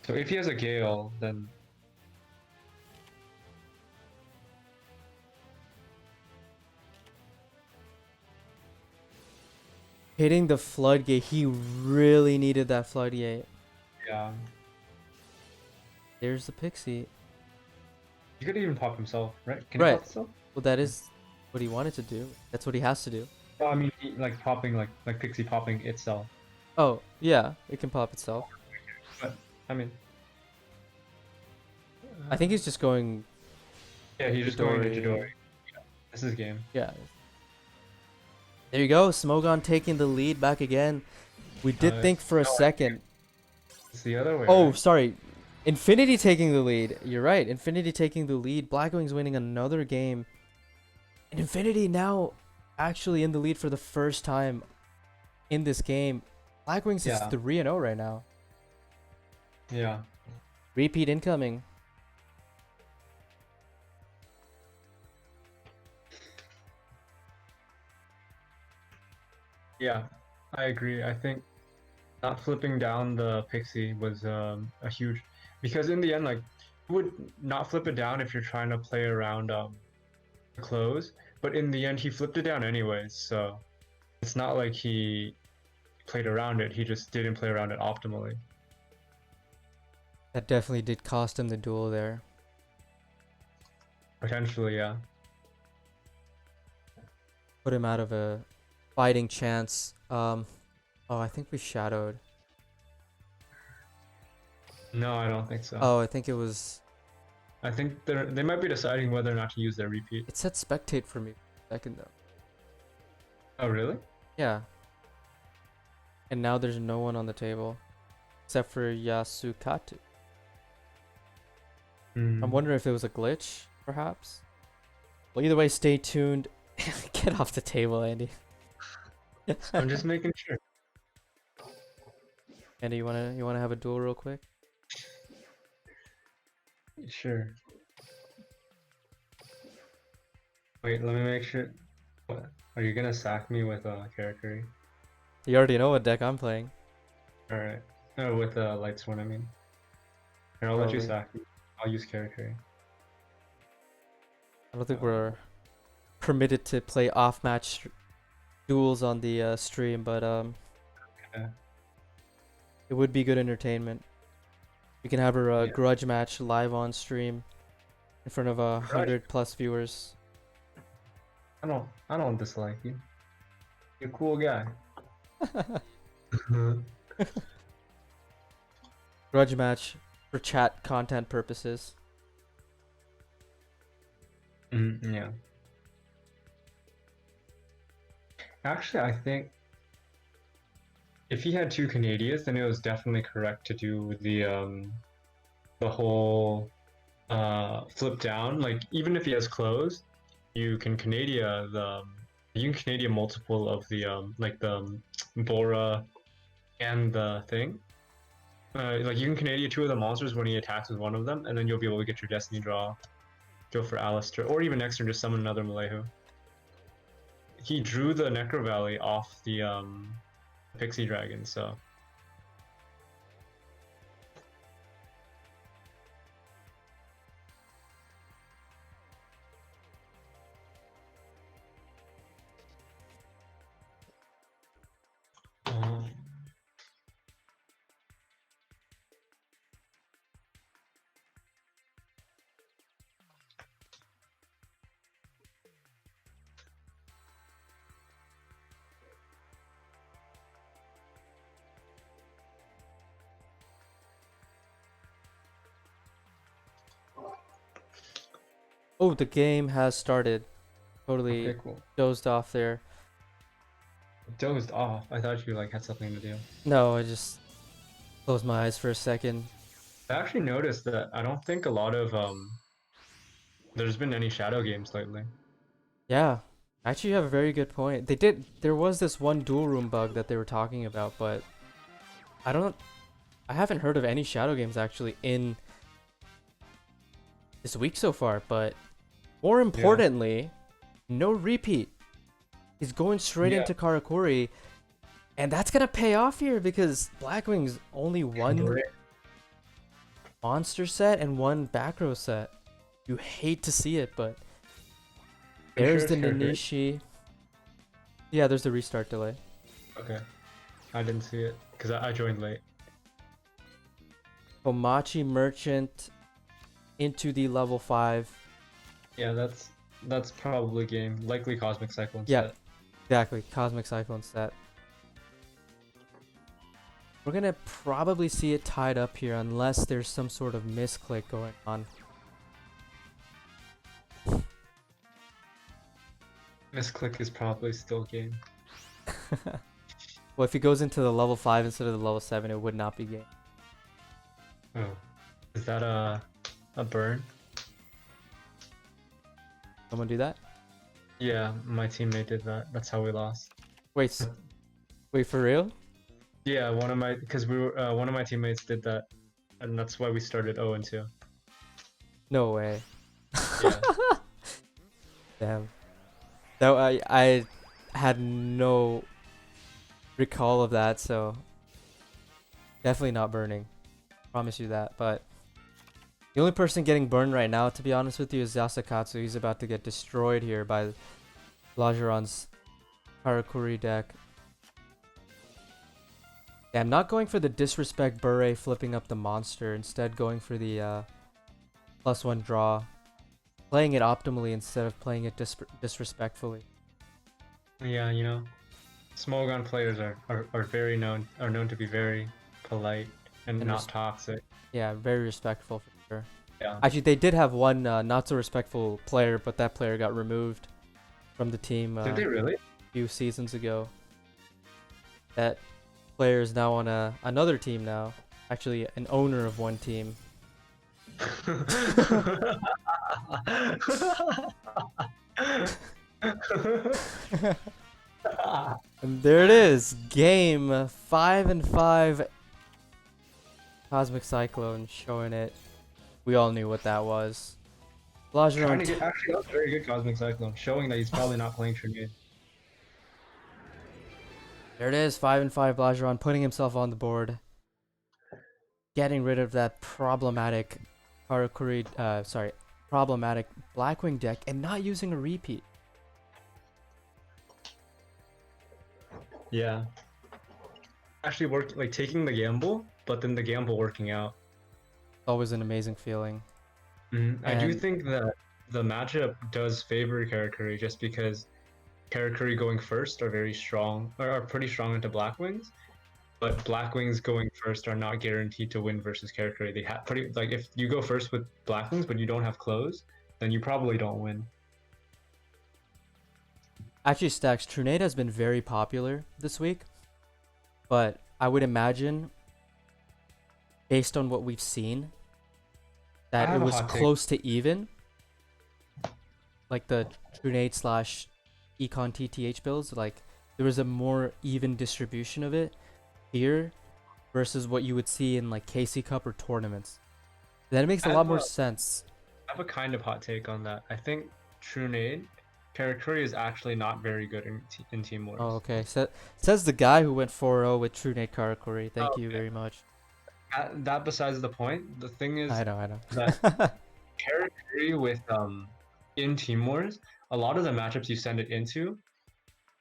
S7: So if he has a Gale, then
S6: Hitting the floodgate, he really needed that floodgate.
S7: yeah.
S6: There's the Pixie.
S7: He could even pop himself, right? Can
S6: Right.
S7: he pop himself?
S6: Well, that is what he wanted to do. That's what he has to do.
S7: Well, I mean, like popping, like Pixie popping itself.
S6: Oh, yeah, it can pop itself.
S7: But I mean,
S6: I think he's just going.
S7: yeah, he's just going to
S6: Chidori.
S7: Chidori. Yeah. This is game.
S6: Yeah. There you go. Smogon taking the lead back again. We did think for a second.
S7: It's the other way.
S6: Oh,
S7: right?
S6: sorry. Infinity taking the lead. You're right. Infinity taking the lead. Blackwing's winning another game. And Infinity now actually in the lead for the first time in this game. Blackwing's is 3-0 right now.
S7: Yeah.
S6: Repeat incoming.
S7: Yeah, I agree. I think not flipping down the Pixie was a huge, because in the end, like, you would not flip it down if you're trying to play around the close, but in the end, he flipped it down anyways, so it's not like he played around it, he just didn't play around it optimally.
S6: That definitely did cost him the duel there.
S7: Potentially, yeah.
S6: Put him out of a fighting chance. Oh, I think we shadowed.
S7: No, I don't think so.
S6: Oh, I think it was.
S7: I think they might be deciding whether or not to use their repeat.
S6: It said spectate for me for a second though.
S7: Oh, really?
S6: Yeah. And now there's no one on the table. Except for Yasukatu. I'm wondering if it was a glitch, perhaps? Well, either way, stay tuned. Get off the table, Andy.
S7: I'm just making sure.
S6: Andy, you wanna have a duel real quick?
S7: Sure. Wait, let me make sure. What? Are you gonna sack me with a character?
S6: You already know what deck I'm playing.
S7: Alright. No, with light sworn, I mean. Here, I'll let you
S6: Probably.
S7: sack me. I'll use character.
S6: I don't think we're permitted to play off-match duels on the stream, but
S7: Okay.
S6: it would be good entertainment. We can have a
S7: Yeah.
S6: grudge match live on stream in front of 100+ viewers.
S7: I don't dislike you. You're a cool guy.
S6: Grudge match for chat content purposes.
S7: Yeah. Actually, I think if he had two Canadians, then it was definitely correct to do the whole flip down. Like even if he has closed, you can Canadian multiple of the like the Bora and the thing. Like you can Canadian two of the monsters when he attacks with one of them, and then you'll be able to get your Destiny draw. Go for Alistair, or even next turn just summon another Malehu. He drew the Necro Valley off the Pixie Dragon, so.
S6: Oh, the game has started. Totally
S7: Okay, cool.
S6: dozed off there.
S7: Dozed off. I thought you like had something to do.
S6: No, I just closed my eyes for a second.
S7: I actually noticed that I don't think a lot of there's been any shadow games lately.
S6: Yeah, actually, you have a very good point. There was this one dual room bug that they were talking about, but I haven't heard of any shadow games actually in this week so far. But more importantly, no repeat. He's going straight into Karakuri, and that's gonna pay off here because Blackwing's only one monster set and one back row set. You hate to see it, but there's the Nanishi. Yeah, there's the restart delay.
S7: Okay. I didn't see it because I joined late.
S6: Komachi Merchant into the level 5.
S7: Yeah, that's probably game. Likely Cosmic Cyclone
S6: Yeah,
S7: set.
S6: exactly. Cosmic Cyclone set. We're gonna probably see it tied up here unless there's some sort of misclick going on.
S7: Misclick is probably still game.
S6: Well, if he goes into the level 5 instead of the level 7, it would not be game.
S7: Oh. Is that a burn?
S6: Someone do that?
S7: Yeah, my teammate did that. That's how we lost.
S6: Wait, wait, for real?
S7: Yeah, one of my teammates did that, and that's why we started 0-2.
S6: No way.
S7: Yeah.
S6: Damn. That I had no recall of that, so definitely not burning. Promise you that. But the only person getting burned right now, to be honest with you, is Yasukatsu. He's about to get destroyed here by Lageron's Karakuri deck. Yeah, I'm not going for the disrespect bure flipping up the monster, instead going for the +1 draw. Playing it optimally instead of playing it disrespectfully.
S7: Yeah, you know, Smogon players are known to be very polite and not toxic.
S6: Yeah, very respectful for sure.
S7: Yeah.
S6: Actually, they did have one not so respectful player, but that player got removed from the team.
S7: Did they really?
S6: few seasons ago. That player is now on another team now. Actually, an owner of one team. And there it is, game 5 and 5. Cosmic Cyclone showing it. We all knew what that was.
S7: Trying to
S6: Blageron
S7: get actually that was very good Cosmic Cyclone, showing that he's probably not playing Trinity.
S6: There it is, 5 and 5. Blageron putting himself on the board, getting rid of that problematic problematic Blackwing deck, and not using a repeat.
S7: Yeah. Actually like taking the gamble, but then the gamble working out.
S6: Always an amazing feeling.
S7: I do
S6: And-
S7: think that the matchup does favor Karakuri just because Karakuri going first are very strong, or are pretty strong into Blackwings, but Blackwings going first are not guaranteed to win versus Karakuri. They have pretty like if you go first with Blackwings but you don't have close, then you probably don't win.
S6: Actually, Stacks, Trunade has been very popular this week, but I would imagine, based on what we've seen, that
S7: I
S6: it
S7: have a
S6: was
S7: hot take.
S6: close to even. Like the Trunade / Econ TTH builds, like there was a more even distribution of it here versus what you would see in like KC Cup or tournaments. Then it makes a
S7: I
S6: lot
S7: have
S6: more
S7: a-
S6: sense.
S7: I have a kind of hot take on that. I think Trunade Karakuri is actually not very good in Team Wars.
S6: Oh, okay. Says the guy who went 4-0 with Trunade Karakuri. Thank you very much.
S7: That besides the point. The thing is
S6: I know.
S7: that Karakuri with in Team Wars, a lot of the matchups you send it into,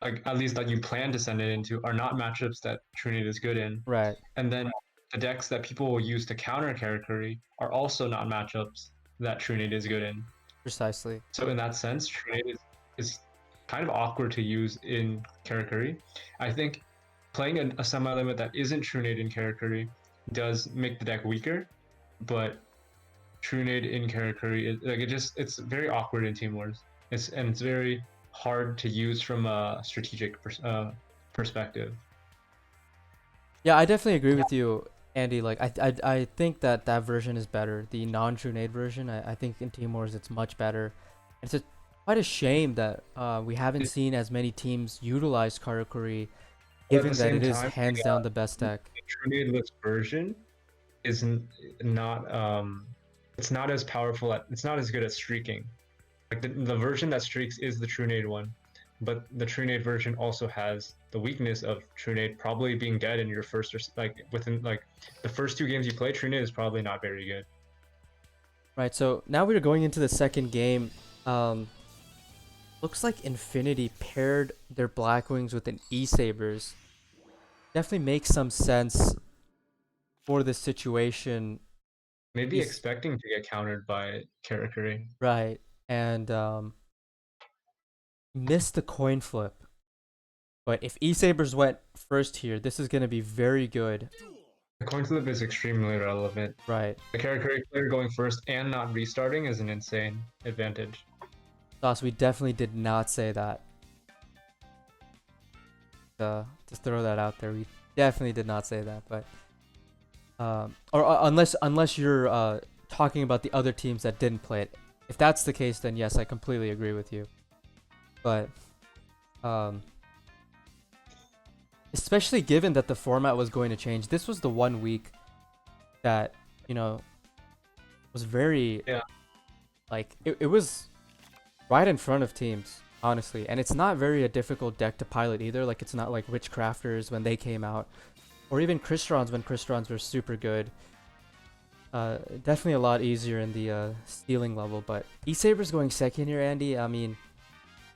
S7: like at least that you plan to send it into, are not matchups that Trunade is good in.
S6: Right.
S7: And then the decks that people will use to counter Karakuri are also not matchups that Trunade is good in.
S6: Precisely.
S7: So in that sense, Trunade is kind of awkward to use in Karakuri. I think playing a semi-limit that isn't Trunade in Karakuri does make the deck weaker, but Trunade in Karakuri is like it's very awkward in Team Wars. It's very hard to use from a strategic perspective.
S6: Yeah, I definitely agree with you, Andy. Like I think that version is better. The non-Trunade version. I think in Team Wars it's much better. It's quite a shame that we haven't seen as many teams utilize Karakuri, given that it is hands down the best deck.
S7: The Trunade-less version is not it's not as powerful it's not as good at streaking. Like the version that streaks is the Trunade one, but the Trunade version also has the weakness of Trunade probably being dead in your first or like within like the first 2 games you play. Trunade is probably not very good.
S6: Right. So now we're going into the second game. Looks like Infinity paired their Blackwings with an E-Sabers. Definitely makes some sense for this situation.
S7: Maybe expecting to get countered by Karakuri.
S6: Right. And missed the coin flip. But if E-Sabers went first here, this is going to be very good.
S7: The coin flip is extremely relevant.
S6: Right.
S7: The Karakuri player going first and not restarting is an insane advantage.
S6: Sauce, we definitely did not say that. Just throw that out there. We definitely did not say that. But unless you're talking about the other teams that didn't play it. If that's the case, then yes, I completely agree with you. But especially given that the format was going to change, this was the 1 week that, you know, was very like it was right in front of teams, honestly. And it's not very a difficult deck to pilot either. Like it's not like Witchcrafters when they came out, or even Cristrons when Cristrons were super good. Definitely a lot easier in the stealing level. But E-Saber's going second here, Andy. I mean,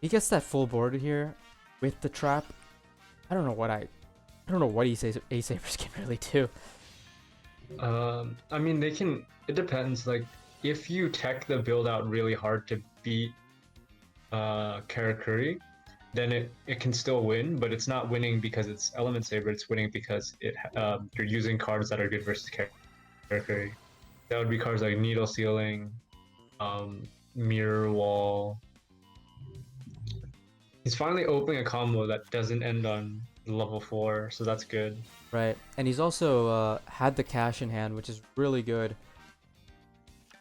S6: he gets that full board here with the trap. I don't know what E-Sabers can really do.
S7: I mean, they can. It depends. Like, if you tech the build out really hard to beat Karakuri, then it can still win. But it's not winning because it's Element Saber. It's winning because you're using cards that are good versus Karakuri. That would be cards like Needle Sealing, Mirror Wall. He's finally opening a combo that doesn't end on level 4, so that's good.
S6: Right, and he's also had the cash in hand, which is really good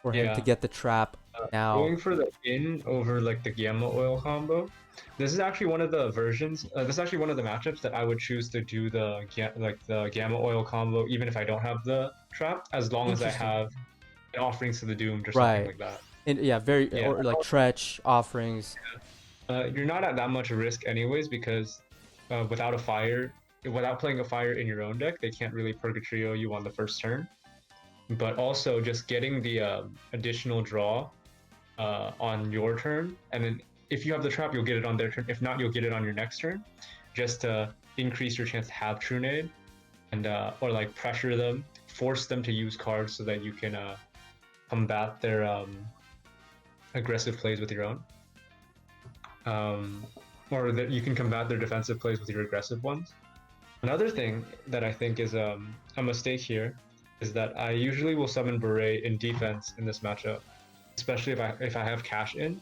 S6: for him to
S7: Yeah.
S6: get the trap now.
S7: Going for the in over like the gamma oil combo. This is actually one of the versions. This is actually one of the matchups that I would choose to do the the gamma oil combo, even if I don't have the trap, as long as I
S6: Interesting.
S7: have offerings to the doomed or something
S6: Right.
S7: like that.
S6: And yeah, very
S7: Yeah.
S6: or like Tretch offerings.
S7: You're not at that much risk anyways because without a fire, without playing a fire in your own deck, they can't really Purgatrio you on the first turn. But also just getting the additional draw on your turn, and then if you have the trap, you'll get it on their turn. If not, you'll get it on your next turn, just to increase your chance to have True Nade, and or like pressure them, force them to use cards so that you can combat their aggressive plays with your own, or that you can combat their defensive plays with your aggressive ones. Another thing that I think is a mistake here is that I usually will summon Beret in defense in this matchup, especially if I have cash in,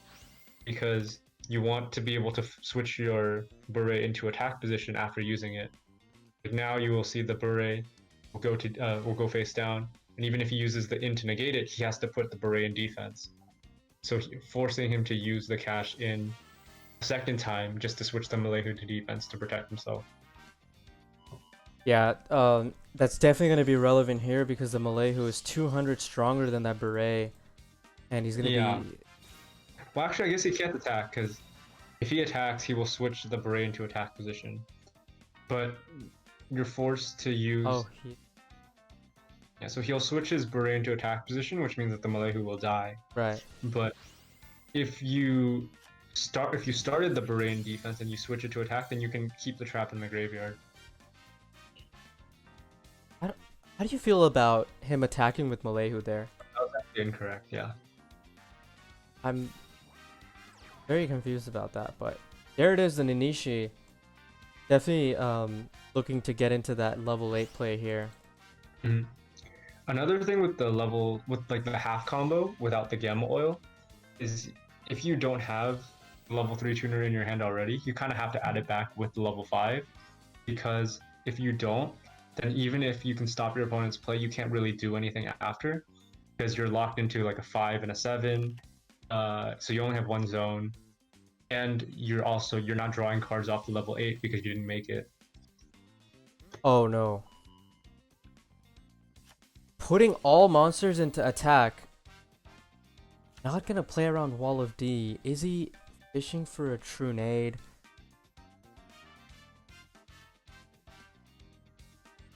S7: because you want to be able to switch your Beret into attack position after using it. But now you will see the Beret will go face down, and even if he uses the in to negate it, he has to put the Beret in defense. So forcing him to use the cash in a second time just to switch the Malehu to defense to protect himself.
S6: Yeah, that's definitely going to be relevant here because the Malehu is 200 stronger than that Beret, and he's going to be.
S7: Well, actually, I guess he can't attack because if he attacks, he will switch the Beret into attack position. But you're forced to use.
S6: Oh,
S7: Yeah, so he'll switch his Beret into attack position, which means that the Malehu will die.
S6: right.
S7: But if you started the Beret in defense and you switch it to attack, then you can keep the trap in the graveyard.
S6: How do you feel about him attacking with Malehu there?
S7: That was actually incorrect, yeah.
S6: I'm very confused about that, but there it is, the Ninishi. Definitely looking to get into that level 8 play here.
S7: Mm-hmm. Another thing with the half combo without the gamma oil is if you don't have level 3 tuner in your hand already, you kind of have to add it back with the level 5, because if you don't, then even if you can stop your opponent's play, you can't really do anything after because you're locked into like a 5 and a 7. So you only have one zone, and you're not drawing cards off the level 8 because you didn't make it.
S6: Oh no. Putting all monsters into attack. Not gonna play around Wall of D. Is he fishing for a True Nade?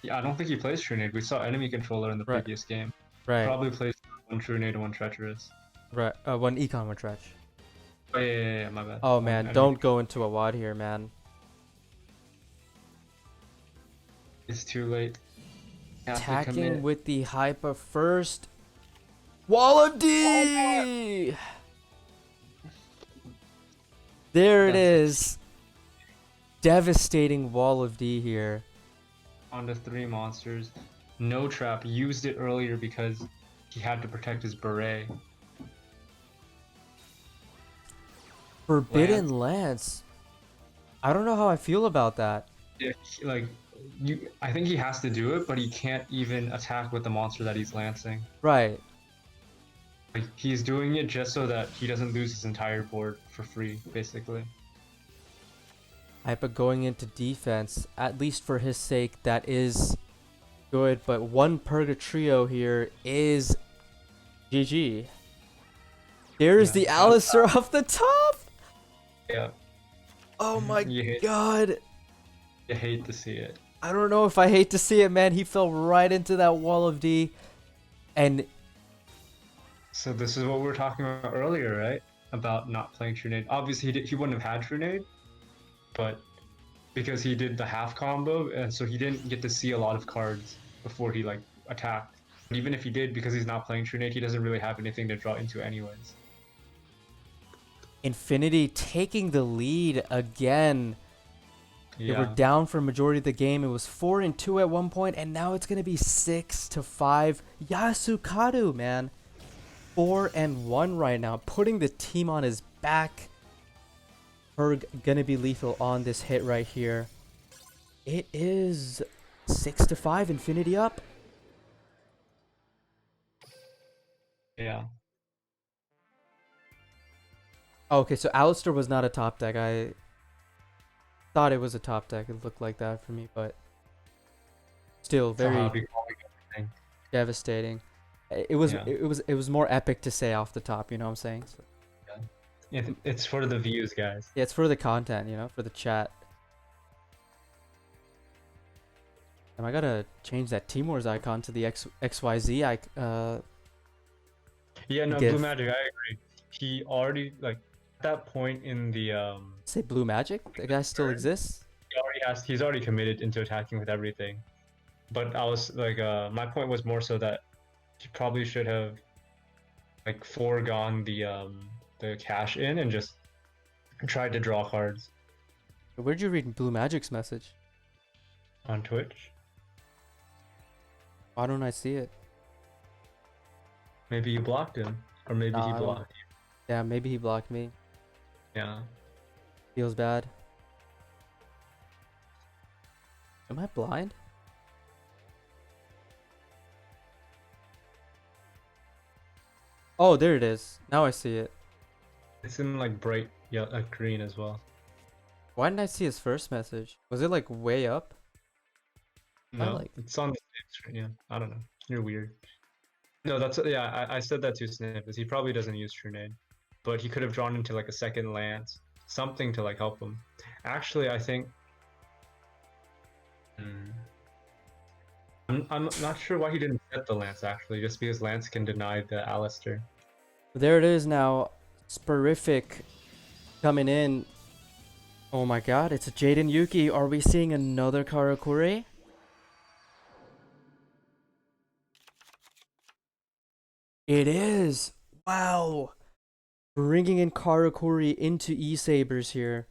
S7: Yeah, I don't think he plays True Nade. We saw enemy controller in the
S6: Right.
S7: previous game.
S6: Right.
S7: Probably plays one True Nade and one Treacherous.
S6: Right. One econ with Tretch.
S7: Oh yeah, my bad.
S6: Oh
S7: One
S6: man,
S7: enemy.
S6: don't go into a WAD here, man.
S7: It's too late. Have to
S6: Attacking
S7: commit.
S6: with the Hyper first. Wall of D! There it is. Devastating Wall of D here.
S7: Onto 3 monsters. No trap. Used it earlier because he had to protect his Beret.
S6: Forbidden Lance. I don't know how I feel about that.
S7: Yeah, I think he has to do it, but he can't even attack with the monster that he's lancing.
S6: Right.
S7: Like, he's doing it just so that he doesn't lose his entire board for free, basically.
S6: Hyper going into defense, at least for his sake, that is good. But one Purgatrio here is GG. There's the Alistair off the top.
S7: Yeah.
S6: Oh my
S7: You
S6: god.
S7: hate to see it.
S6: I don't know if I hate to see it, man. He fell right into that Wall of D. And
S7: So this is what we were talking about earlier, right? About not playing True Nade. Obviously, he wouldn't have had True Nade, but because he did the half combo, and so he didn't get to see a lot of cards before he attacked. But even if he did, because he's not playing True Nade, he doesn't really have anything to draw into anyways.
S6: Infinity taking the lead again. They were
S7: Yeah.
S6: down for a majority of the game. It was 4-2 at one point, and now it's gonna be 6-5. Yasukado, man, 4-1 right now, putting the team on his back. Ferg gonna be lethal on this hit right here. It is 6-5, infinity up.
S7: Yeah.
S6: Okay, so Alistair was not a top deck. I thought it was a top deck. It looked like that for me, but still very
S7: Taaha be calling everything.
S6: devastating. It was
S7: Yeah.
S6: it was more epic to say off the top, you know what I'm saying? So,
S7: It's for the views, guys.
S6: yeah, it's for the content, you know, for the chat. And I gotta change that Timor's icon to the XYZ
S7: Yeah, no,
S6: GIF.
S7: Blue Magic, I agree. He already like at that point in the
S6: Say Blue Magic? The guy still exists?
S7: he's already committed into attacking with everything. But I was like my point was more so that he probably should have like foregone the cash in and just tried to draw cards
S6: Where'd you read Blue Magic's message?
S7: on Twitch.
S6: Why don't I see it?
S7: Maybe you blocked him. Or maybe
S6: Nah,
S7: he
S6: I don't-
S7: blocked you.
S6: Yeah, maybe he blocked me.
S7: Yeah.
S6: Feels bad. Am I blind? Oh, there it is. Now I see it.
S7: It's in like bright green as well.
S6: Why didn't I see his first message? Was it like way up?
S7: No,
S6: like-
S7: it's on the same screen. Yeah, I don't know. You're weird. No, that's yeah. I said that to Snip. Is he probably doesn't use True Name, but he could have drawn into like a second lance, something to like help him. Actually, I think. I'm not sure why he didn't set the lance actually, just because lance can deny the Alistair.
S6: There it is now. Sporific coming in. Oh my god, it's a Jaden Yuki. Are we seeing another Karakuri? It is. Wow. Bringing in Karakuri into E-Sabers here.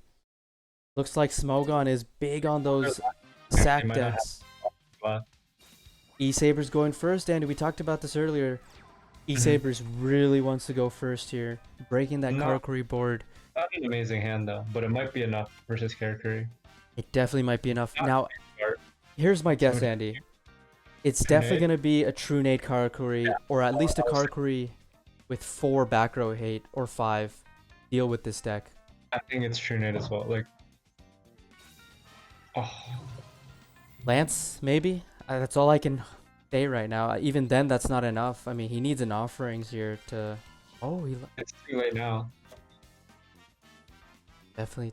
S6: Looks like Smogon is big on those sack
S7: might not
S6: decks.
S7: But
S6: E-Sabers going first, and we talked about this earlier. E-Sabers really wants to go first here. Breaking that
S7: No.
S6: Karakuri board.
S7: not an amazing hand though, but it might be enough versus Karakuri.
S6: It definitely might be enough.
S7: Not
S6: Now,
S7: smart.
S6: here's my guess,
S7: True
S6: Andy. It's definitely
S7: Nade?
S6: going to be a True Nade Karakuri,
S7: Yeah.
S6: or at least a
S7: I was-
S6: Karakuri with 4 back row hate, or 5. Deal with this deck.
S7: I think it's True Nade as well. Like, oh,
S6: Lance, maybe? That's all I can say right now. Even then, that's not enough. I mean, he needs an offerings here to... Oh, he
S7: it's too late now.
S6: definitely...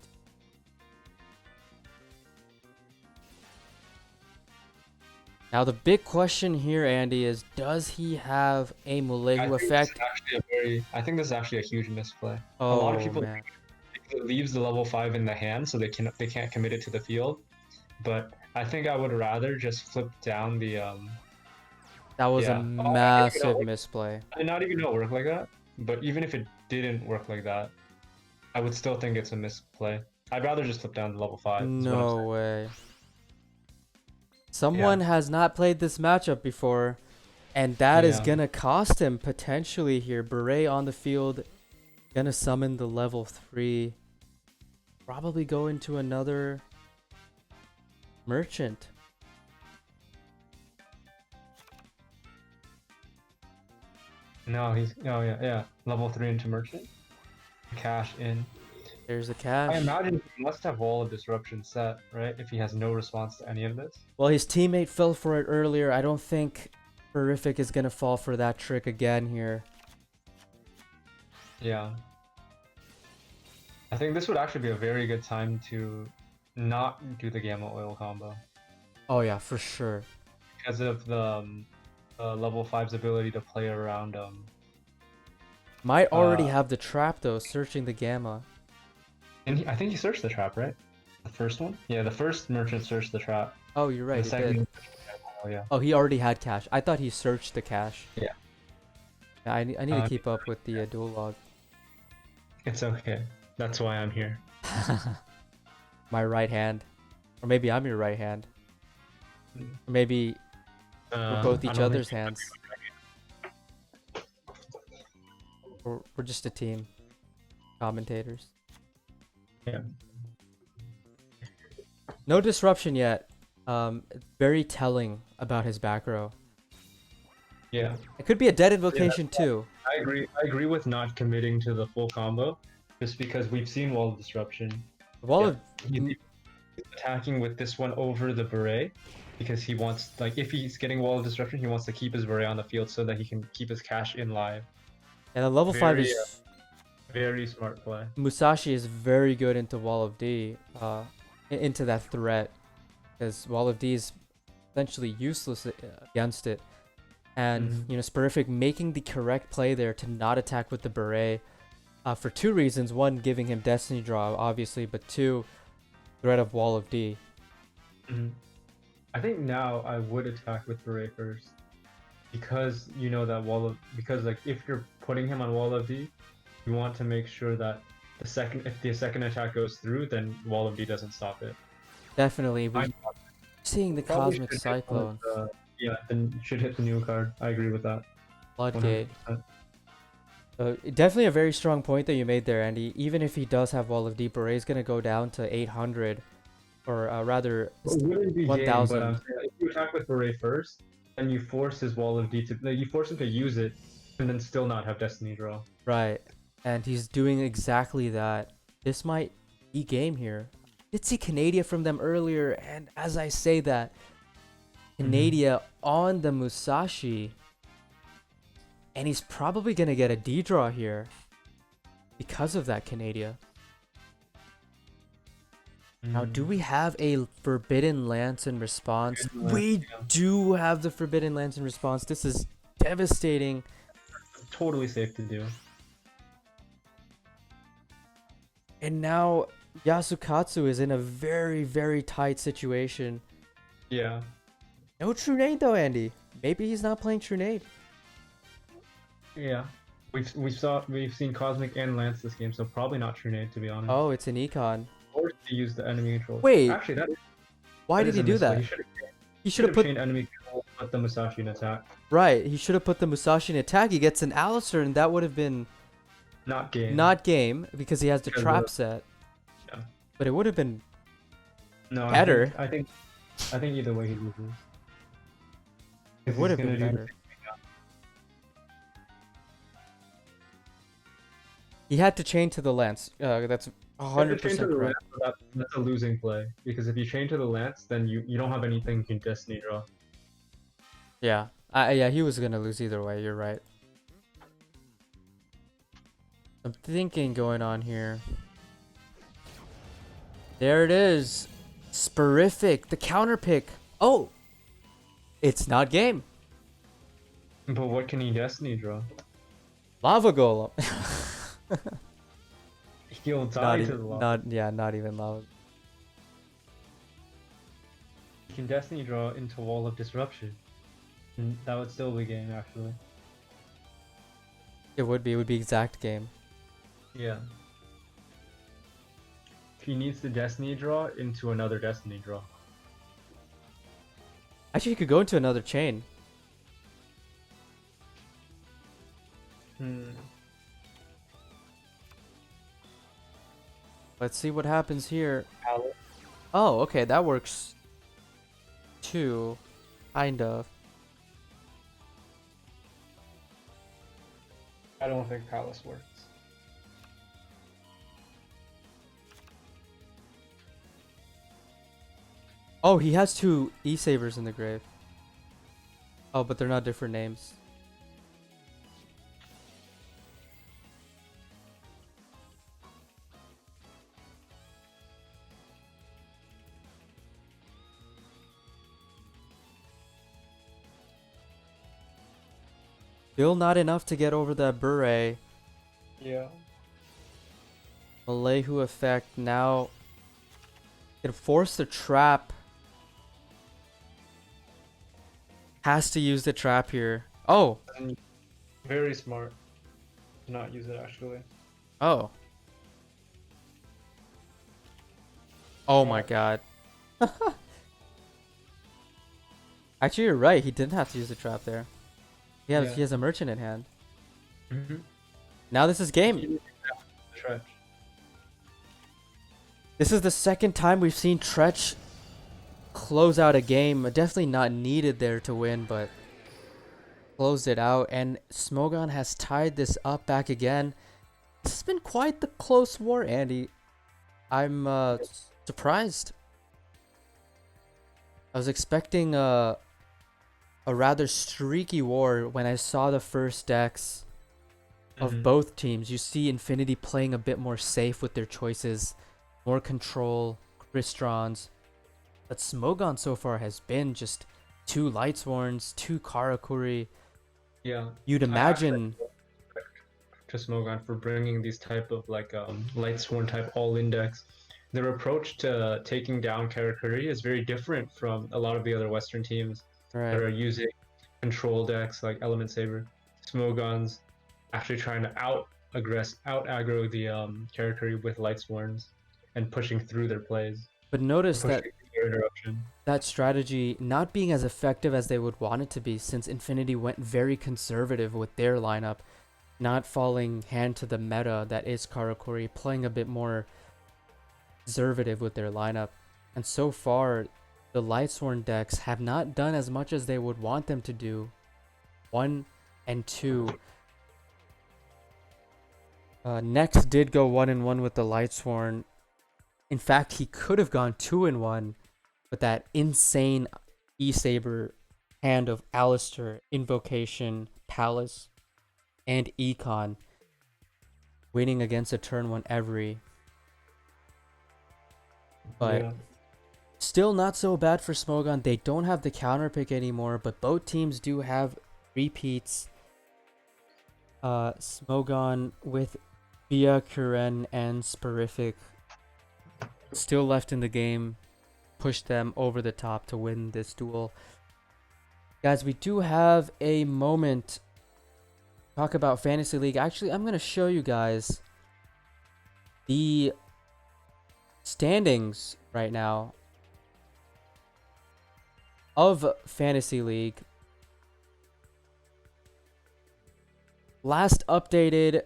S6: Now, the big question here, Andy, is does he have a Mulegu effect?
S7: I think this is actually a huge misplay.
S6: Oh,
S7: a lot of people
S6: man.
S7: it leaves the level 5 in the hand, so they can't commit it to the field. But I think I would rather just flip down the
S6: That was
S7: yeah.
S6: a
S7: Oh, I didn't even
S6: massive
S7: know-
S6: misplay.
S7: I did not even know it worked like that. But even if it didn't work like that, I would still think it's a misplay. I'd rather just flip down to level 5. is what I'm
S6: No
S7: saying.
S6: way. Someone has not played this matchup before, and that is
S7: Yeah.
S6: gonna cost him potentially here. Beret on the field, gonna summon the level 3. Probably go into another merchant.
S7: No, he's yeah. Level 3 into merchant. Cash in.
S6: There's a
S7: I
S6: cash.
S7: imagine he must have Wall of Disruption set, right? If he has no response to any of this.
S6: Well, his teammate fell for it earlier. I don't think Horrific is gonna fall for that trick again here.
S7: Yeah. I think this would actually be a very good time to not do the Gamma Oil combo.
S6: Oh yeah, for sure.
S7: Because of the level 5's ability to play around
S6: Might already
S7: Uh,
S6: have the trap though, searching the gamma.
S7: and I think he searched the trap, right? The first one? Yeah, the first merchant searched the trap.
S6: Oh, you're right.
S7: The
S6: He did.
S7: second, oh yeah.
S6: Oh, he already had cash. I thought he searched the cache.
S7: Yeah.
S6: Yeah, I need to keep up with the dual log.
S7: It's okay. That's why I'm here.
S6: My right hand. Or maybe I'm your right hand. Or maybe we're both
S7: I
S6: each
S7: don't
S6: other's
S7: think-
S6: hands. We're just a team. Commentators.
S7: Yeah.
S6: No disruption yet. Very telling about his back row.
S7: Yeah.
S6: It could be a dead invocation too.
S7: I agree. I agree with not committing to the full combo, just because we've seen Wall of Disruption.
S6: Wall
S7: Yeah,
S6: of
S7: he's attacking with this one over the beret because he wants, like, if he's getting Wall of Disruption, he wants to keep his beret on the field so that he can keep his cash in live.
S6: and the level 5
S7: Very,
S6: is
S7: Very smart play.
S6: Musashi is very good into Wall of D, into that threat, because Wall of D is essentially useless against it. And you know, Spurific making the correct play there to not attack with the beret, for two reasons: one, giving him Destiny Draw, obviously, but two, threat of Wall of D.
S7: I think now I would attack with beret first, because you know that because like if you're putting him on Wall of D, you want to make sure that if the second attack goes through, then Wall of D doesn't stop it.
S6: Definitely, we're seeing the
S7: Probably
S6: Cosmic
S7: should hit one
S6: Cyclone.
S7: of yeah, then should hit the new card. I agree with that.
S6: Floodgate.
S7: 100%.
S6: Definitely a very strong point that you made there, Andy. Even if he does have Wall of D, Beret's going to go down to 800, or rather
S7: It wouldn't be game,
S6: 1000.
S7: but I'm saying if you attack with beret first, then you force his Wall of D to, like, you force him to use it, and then still not have Destiny Draw.
S6: Right, and he's doing exactly that. This might be game here. Did see Canadia from them earlier, and as I say that, Canadia on the Musashi, and he's probably gonna get a D draw here because of that Canadia. Now, do we have a Forbidden Lance in response? We do have the Forbidden Lance in response. This is devastating.
S7: Totally safe to do.
S6: And now Yasukatsu is in a very, very tight situation.
S7: Yeah.
S6: No True Nade though, Andy. Maybe he's not playing True Nade.
S7: Yeah. We've seen Cosmic and Lance this game, so probably not True Nade, to be honest.
S6: Oh, it's an econ.
S7: Or to use the enemy control.
S6: Wait.
S7: Actually,
S6: Why did he do that? He should have put
S7: chained enemy control, put the Musashi in attack.
S6: right. He should have put the Musashi in attack. He gets an Alistair, and that would have been
S7: Not game.
S6: not game because he has the
S7: Because
S6: trap
S7: of-
S6: set.
S7: Yeah.
S6: But it would have been
S7: No,
S6: better.
S7: I think either way he loses.
S6: It would have been better. He had to chain to the lance. That's 100% correct.
S7: That's a losing play, because if you chain to the Lance, then you don't have anything you can Destiny Draw.
S6: Yeah. Yeah, he was gonna lose either way. You're right. I'm thinking going on here. There it is. Spurific, the counter pick. Oh! It's not game.
S7: But what can he Destiny Draw?
S6: Lava Golem.
S7: He'll die
S6: not,
S7: to the lava.
S6: not even lava.
S7: You can Destiny Draw into Wall of Disruption. And that would still be game, actually.
S6: It would be exact game.
S7: Yeah. He needs to Destiny Draw into another Destiny Draw.
S6: Actually, you could go into another chain. Let's see what happens here. Oh, okay, that works too. Kind of.
S7: I don't think Palace works.
S6: Oh, he has two E-Sabers in the grave. Oh, but they're not different names. Still not enough to get over that beret.
S7: Yeah.
S6: Malayhu effect now can force the trap. Has to use the trap here. Oh.
S7: Very smart to not use it, actually.
S6: Oh. Oh my god. Actually, you're right. He didn't have to use the trap there. He has a merchant in hand. Now this is game.
S7: Stretch.
S6: This is the second time we've seen Tretch close out a game. Definitely not needed there to win, but closed it out. And Smogon has tied this up back again. This has been quite the close war, Andy. I'm surprised. I was expecting a rather streaky war when I saw the first decks of both teams. You see Infinity playing a bit more safe with their choices, more control, Cristrons. But Smogon so far has been just 2 Lightsworns, 2 Karakuri.
S7: Yeah.
S6: You'd imagine
S7: To Smogon for bringing these type of like Lightsworn type all index. Their approach to taking down Karakuri is very different from a lot of the other Western teams that are using control decks like Element Saber. Smogon's actually trying to out aggro the Karakuri with Lightsworns and pushing through their plays.
S6: But notice that
S7: their direction.
S6: that strategy not being as effective as they would want it to be, since Infinity went very conservative with their lineup, not falling hand to the meta that is Karakuri, playing a bit more conservative with their lineup. And so far, the Lightsworn decks have not done as much as they would want them to do. 1 and 2. Next did go 1-1 with the Lightsworn. In fact, he could have gone 2-1 with that insane E-Saber hand of Alistair, Invocation, Palace, and Econ, winning against a turn 1 every. But still not so bad for Smogon. They don't have the counter pick anymore, but both teams do have repeats. Smogon with Bia, Kuren, and Sporific still left in the game, pushed them over the top to win this duel. Guys, we do have a moment to talk about Fantasy League. Actually, I'm going to show you guys the standings right now of Fantasy League. Last updated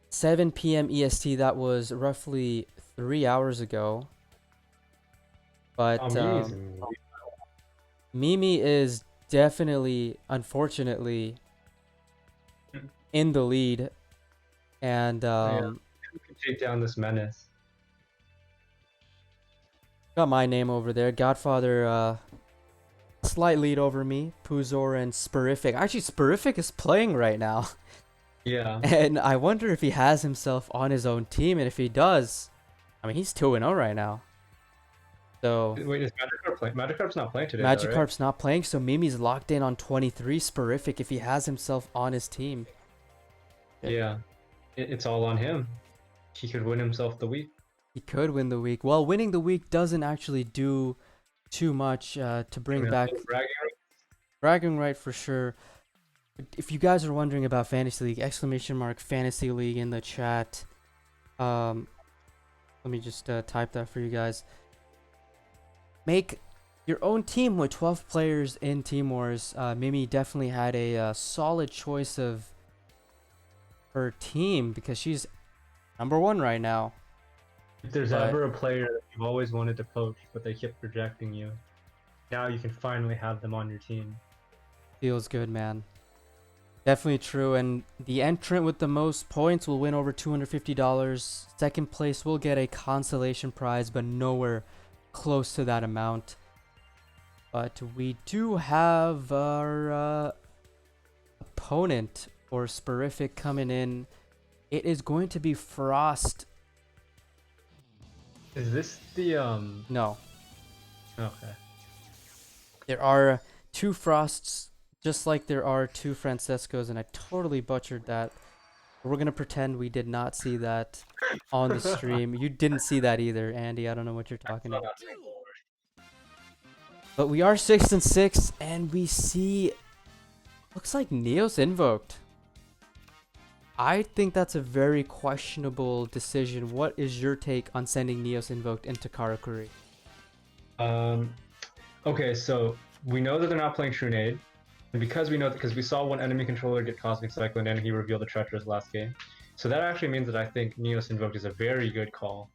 S6: 7 p.m. EST. That was roughly 3 hours ago. But Mimi is definitely, unfortunately, in the lead. And
S7: Who can take down this menace?
S6: got my name over there. Godfather, slight lead over me. Puzor and Sporific. Actually, Sporific is playing right now.
S7: Yeah.
S6: And I wonder if he has himself on his own team. And if he does, I mean, he's 2-0 right now. So
S7: Wait, is Magikarp playing? Magikarp's not playing today.
S6: Magikarp's not playing, so Mimi's locked in on 23. Sporific if he has himself on his team.
S7: Yeah. It's all on him. He could win himself the week.
S6: He could win the week. Well, winning the week doesn't actually do too much to bring back bragging right for sure. If you guys are wondering about Fantasy League, !Fantasy League in the chat. Let me just type that for you guys. Make your own team with 12 players in Team Wars. Mimi definitely had a solid choice of her team because she's #1 right now.
S7: If there's ever a player that you've always wanted to poach, but they kept rejecting you, now you can finally have them on your team.
S6: Feels good, man. Definitely true. And the entrant with the most points will win over $250. Second place will get a consolation prize, but nowhere close to that amount. But we do have our opponent or Sporific coming in. It is going to be Frost.
S7: Is this the
S6: No.
S7: Okay.
S6: There are 2 Frosts, just like there are 2 Francescos, and I totally butchered that. We're going to pretend we did not see that on the stream. You didn't see that either, Andy. I don't know what you're talking about. But we are 6-6, and we see... Looks like Neos invoked. I think that's a very questionable decision. What is your take on sending Neos invoked into Karakuri?
S7: Okay, so we know that they're not playing Shunade. And because we saw one enemy controller get Cosmic Cyclone and he revealed the Treacherous last game. So that actually means that I think Neos invoked is a very good call.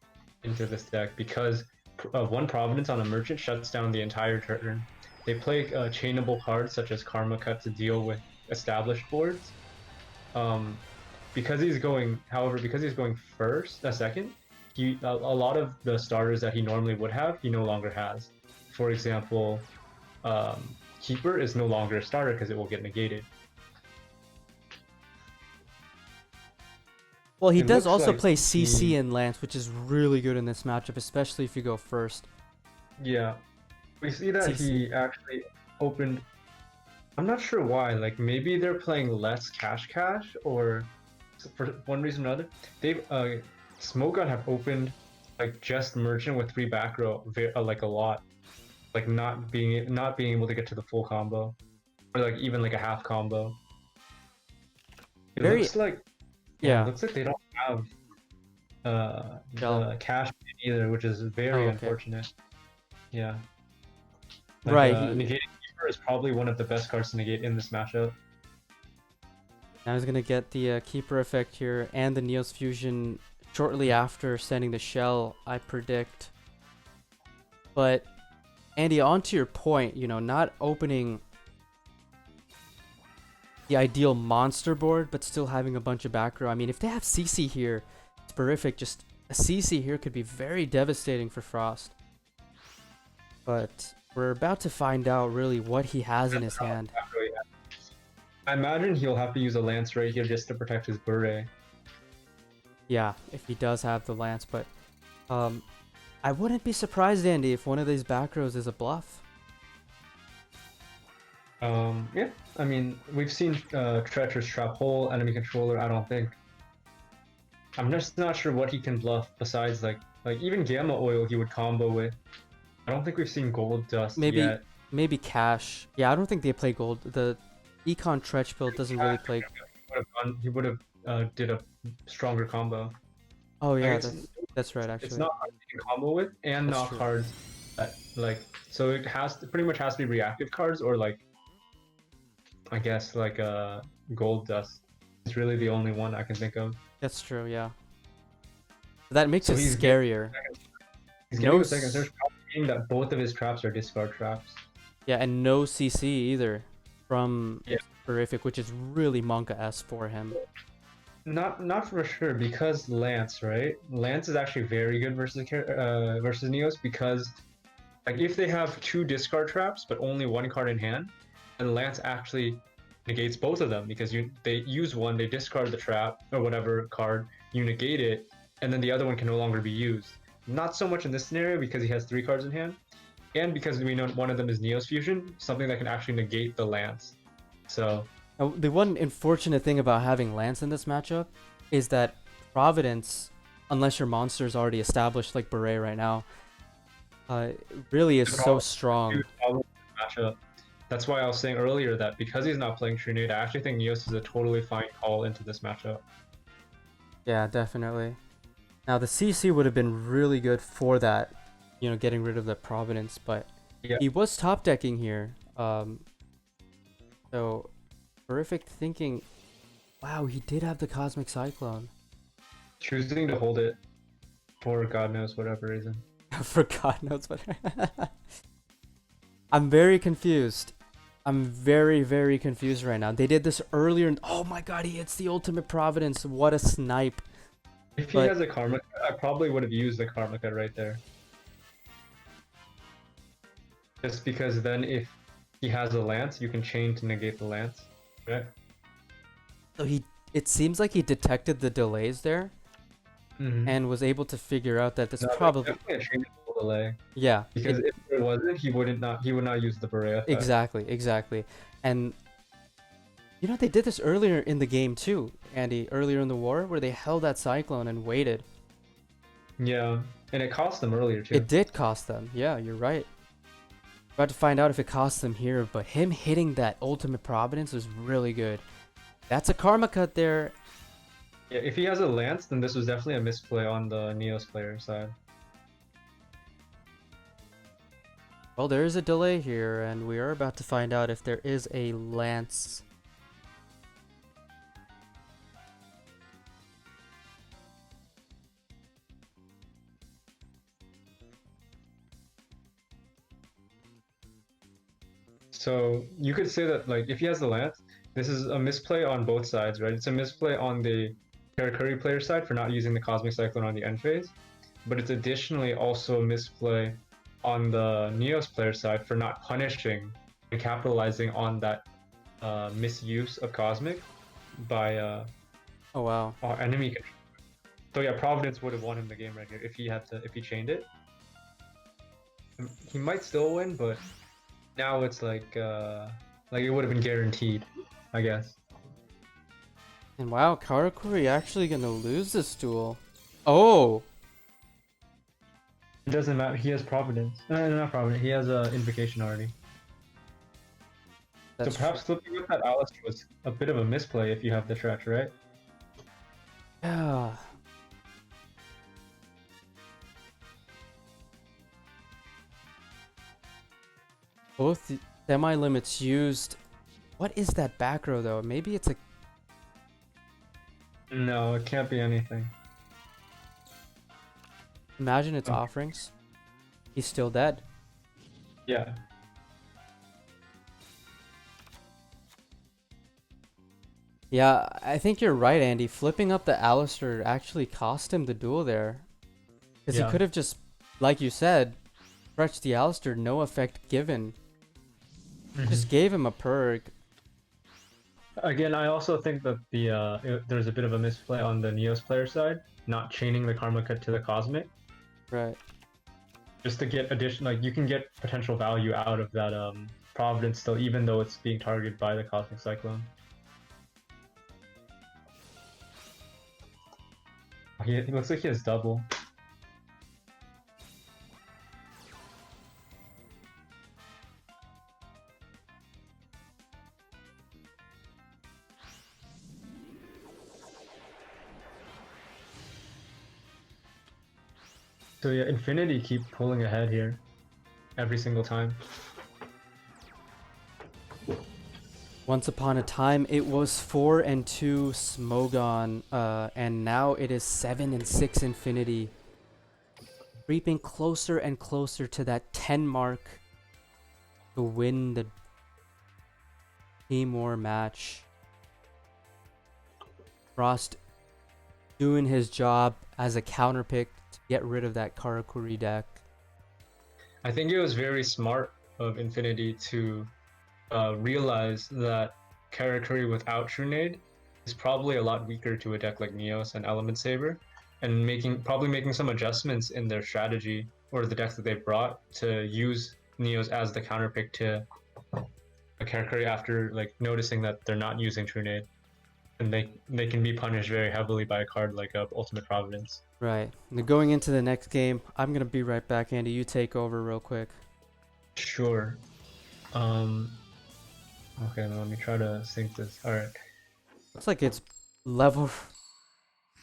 S7: into this deck because one Providence on a Merchant shuts down the entire turn. They play chainable cards such as Karma Cut to deal with established boards. Because he's going second, a lot of the starters that he normally would have, he no longer has. For example, Keeper is no longer a starter because it will get negated.
S6: Well, he
S7: It
S6: does
S7: looks
S6: also
S7: like
S6: play CC
S7: he-
S6: and Lance, which is really good in this matchup, especially if you go first.
S7: Yeah, we see that
S6: CC.
S7: he actually opened. I'm not sure why. Like maybe they're playing less cash, or for one reason or another. They've Smogon have opened like just Merchant with 3 back row, like a lot, like not being able to get to the full combo, or like even like a half combo. It
S6: Very-
S7: looks like
S6: Yeah.
S7: it looks like they don't have
S6: Shell.
S7: the cash either, which is very
S6: Oh, okay.
S7: unfortunate. Yeah.
S6: Right,
S7: Negating Keeper is probably one of the best cards to negate in this matchup.
S6: Now he's gonna get the Keeper effect here and the Neos Fusion shortly after sending the Shell, I predict. But Andy, on to your point, you know, not opening the ideal monster board, but still having a bunch of back row. I mean, if they have CC here, it's terrific. Just a CC here could be very devastating for Frost. But we're about to find out really what he has in his hand.
S7: I imagine he'll have to use a Lance right here just to protect his beret.
S6: Yeah, if he does have the Lance, but I wouldn't be surprised, Andy, if one of these back rows is a bluff.
S7: Yeah, I mean, we've seen Treacherous Trap Hole, Enemy Controller, I don't think. I'm just not sure what he can bluff besides like even Gamma Oil he would combo with. I don't think we've seen Gold Dust yet.
S6: Maybe Cash. Yeah, I don't think they play gold. The Econ Tretch build doesn't really play.
S7: He would have did a stronger combo.
S6: Oh yeah,
S7: Like,
S6: that's right actually.
S7: It's not hard to combo with, and
S6: That's
S7: not
S6: true.
S7: cards that so it pretty much has to be reactive cards or I guess Gold Dust. It's really the only one I can think of.
S6: That's true, yeah. That makes
S7: So
S6: it
S7: he's
S6: scarier.
S7: He's
S6: No
S7: getting a
S6: s-
S7: second search, probably meaning that both of his traps are discard traps.
S6: Yeah, and no CC either from
S7: Yeah.
S6: Terrific, which is really Monka-esque for him.
S7: Not for sure because Lance, right? Lance is actually very good versus Neos because if they have 2 discard traps but only 1 card in hand, then Lance actually negates both of them because they use one, they discard the trap or whatever card, you negate it, and then the other one can no longer be used. Not so much in this scenario because he has 3 cards in hand, and because we know one of them is Neos Fusion, something that can actually negate the Lance. So
S6: Now, the one unfortunate thing about having Lance in this matchup is that Providence, unless your monster is already established like Beret right now, really is so strong.
S7: matchup. That's why I was saying earlier that because he's not playing Trinade, I actually think Neos is a totally fine call into this matchup.
S6: Yeah, definitely. Now the CC would have been really good for that, you know, getting rid of the Providence, but
S7: Yeah.
S6: he was top decking here. So Terrific thinking, wow, he did have the Cosmic Cyclone.
S7: Choosing to hold it for God knows whatever reason.
S6: For God knows what. I'm very confused. I'm very, very confused right now. They did this earlier and oh my god, he hits the ultimate Providence. What a snipe.
S7: If he has a Karma Cut, I probably would have used the Karma Cut right there. Just because then if he has a Lance, you can chain to negate the Lance. Right?
S6: So it seems like he detected the delays there and was able to figure out that this probably
S7: definitely a changeable delay.
S6: yeah.
S7: Because if there wasn't, he would not use the Beret effect.
S6: Exactly. And you know they did this earlier in the game too, Andy, earlier in the war where they held that Cyclone and waited.
S7: Yeah, and it cost them earlier too.
S6: It did cost them. Yeah, you're right. About to find out if it costs them here, but him hitting that ultimate Providence was really good. That's a Karma Cut there.
S7: Yeah, if he has a Lance, then this was definitely a misplay on the Neos player side.
S6: Well, there is a delay here, and we are about to find out if there is a Lance.
S7: So you could say that like if he has the lance, this is a misplay on both sides, right? It's a misplay on the Karakuri player side for not using the Cosmic Cyclone on the end phase, but it's additionally also a misplay on the Neos player side for not punishing and capitalizing on that misuse of Cosmic by
S6: Oh wow.
S7: our enemy control. So yeah, Providence would have won him the game right here if he chained it. He might still win, but now it's like it would have been guaranteed, I guess.
S6: And wow, Karakuri actually gonna lose this duel. Oh!
S7: It doesn't matter. He has Providence. Not Providence. He has Invocation already.
S6: That's
S7: So perhaps flipping with that Alistair was a bit of a misplay if you have the Stretch, right?
S6: Yeah. Both semi-limits used. What is that back row though? Maybe it's a...
S7: No, it can't be anything.
S6: Imagine it's
S7: Okay.
S6: offerings. He's still dead.
S7: Yeah.
S6: Yeah, I think you're right, Andy. Flipping up the Alistair actually cost him the duel there. Because
S7: Yeah.
S6: he could have just, like you said, stretched the Alistair, no effect given. Just gave him a perk.
S7: Again, I also think that there's a bit of a misplay on the Neos player side, not chaining the Karma Cut to the Cosmic,
S6: Right.
S7: just to get additional. Like you can get potential value out of that Providence still, even though it's being targeted by the Cosmic Cyclone. It looks like he has double. So yeah, Infinity keep pulling ahead here every single time.
S6: Once upon a time, it was 4-2 Smogon, and now it is 7-6 Infinity. Creeping closer and closer to that 10 mark to win the Team War match. Frost doing his job as a counter pick to get rid of that Karakuri deck.
S7: I think it was very smart of Infinity to realize that Karakuri without Trunade is probably a lot weaker to a deck like Neos and Element Saber, and probably making some adjustments in their strategy or the decks that they brought to use Neos as the counter pick to a Karakuri after like noticing that they're not using Trunade, and they can be punished very heavily by a card like Ultimate Providence.
S6: Right. Now going into the next game, I'm gonna be right back, Andy. You take over real quick.
S7: Sure. Okay, then let me try to sync this. All right.
S6: Looks like it's level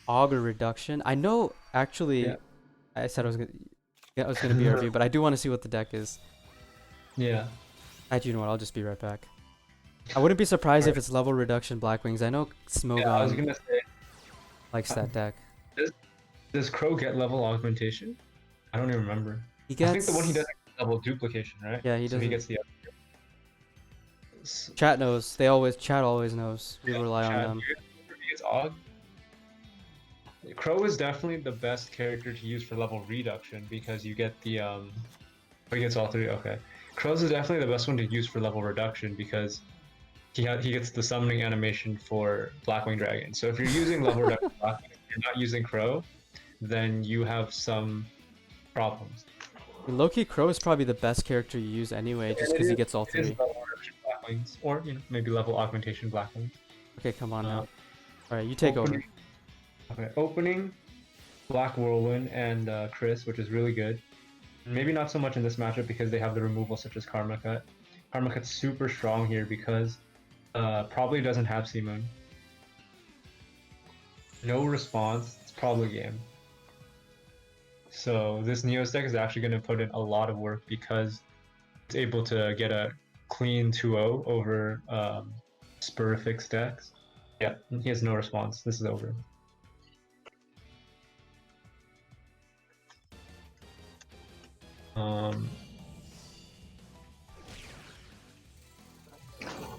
S6: auger reduction. I know actually
S7: Yeah.
S6: I said I was gonna BRB, but I do want to see what the deck is.
S7: Yeah.
S6: Actually, you know what? I'll just be right back. I wouldn't be surprised if
S7: Alright.
S6: it's level reduction Black Wings. I know Smogon
S7: Yeah, I was gonna say,
S6: likes that deck.
S7: does Crow get level augmentation? I don't even remember.
S6: He
S7: I
S6: gets.
S7: think the one he does is level duplication, right?
S6: Yeah, he
S7: So
S6: doesn't.
S7: he gets the.
S6: Chat knows. Chat always knows. We rely on them.
S7: He gets aug. Crow is definitely the best character to use for level reduction because you get the he gets all three. Okay, Crow's is definitely the best one to use for level reduction because he gets the summoning animation for Blackwing Dragon. So if you're using level reduction Blackwing, you're not using Crow, then you have some problems.
S6: Low-key Crow is probably the best character you use anyway, just because he gets all
S7: It is
S6: three.
S7: level reduction Blackwings, or maybe level augmentation Blackwings.
S6: Okay, come on
S7: Uh,
S6: now. Alright, you take over.
S7: Okay, opening Black Whirlwind and Chris, which is really good. Maybe not so much in this matchup because they have the removal such as Karma Cut. Karma Cut's super strong here because probably doesn't have Seamoon. No response, it's probably game. So this Neos deck is actually going to put in a lot of work because it's able to get a clean 2-0 over Spur fixed decks. Yeah, he has no response. This is over.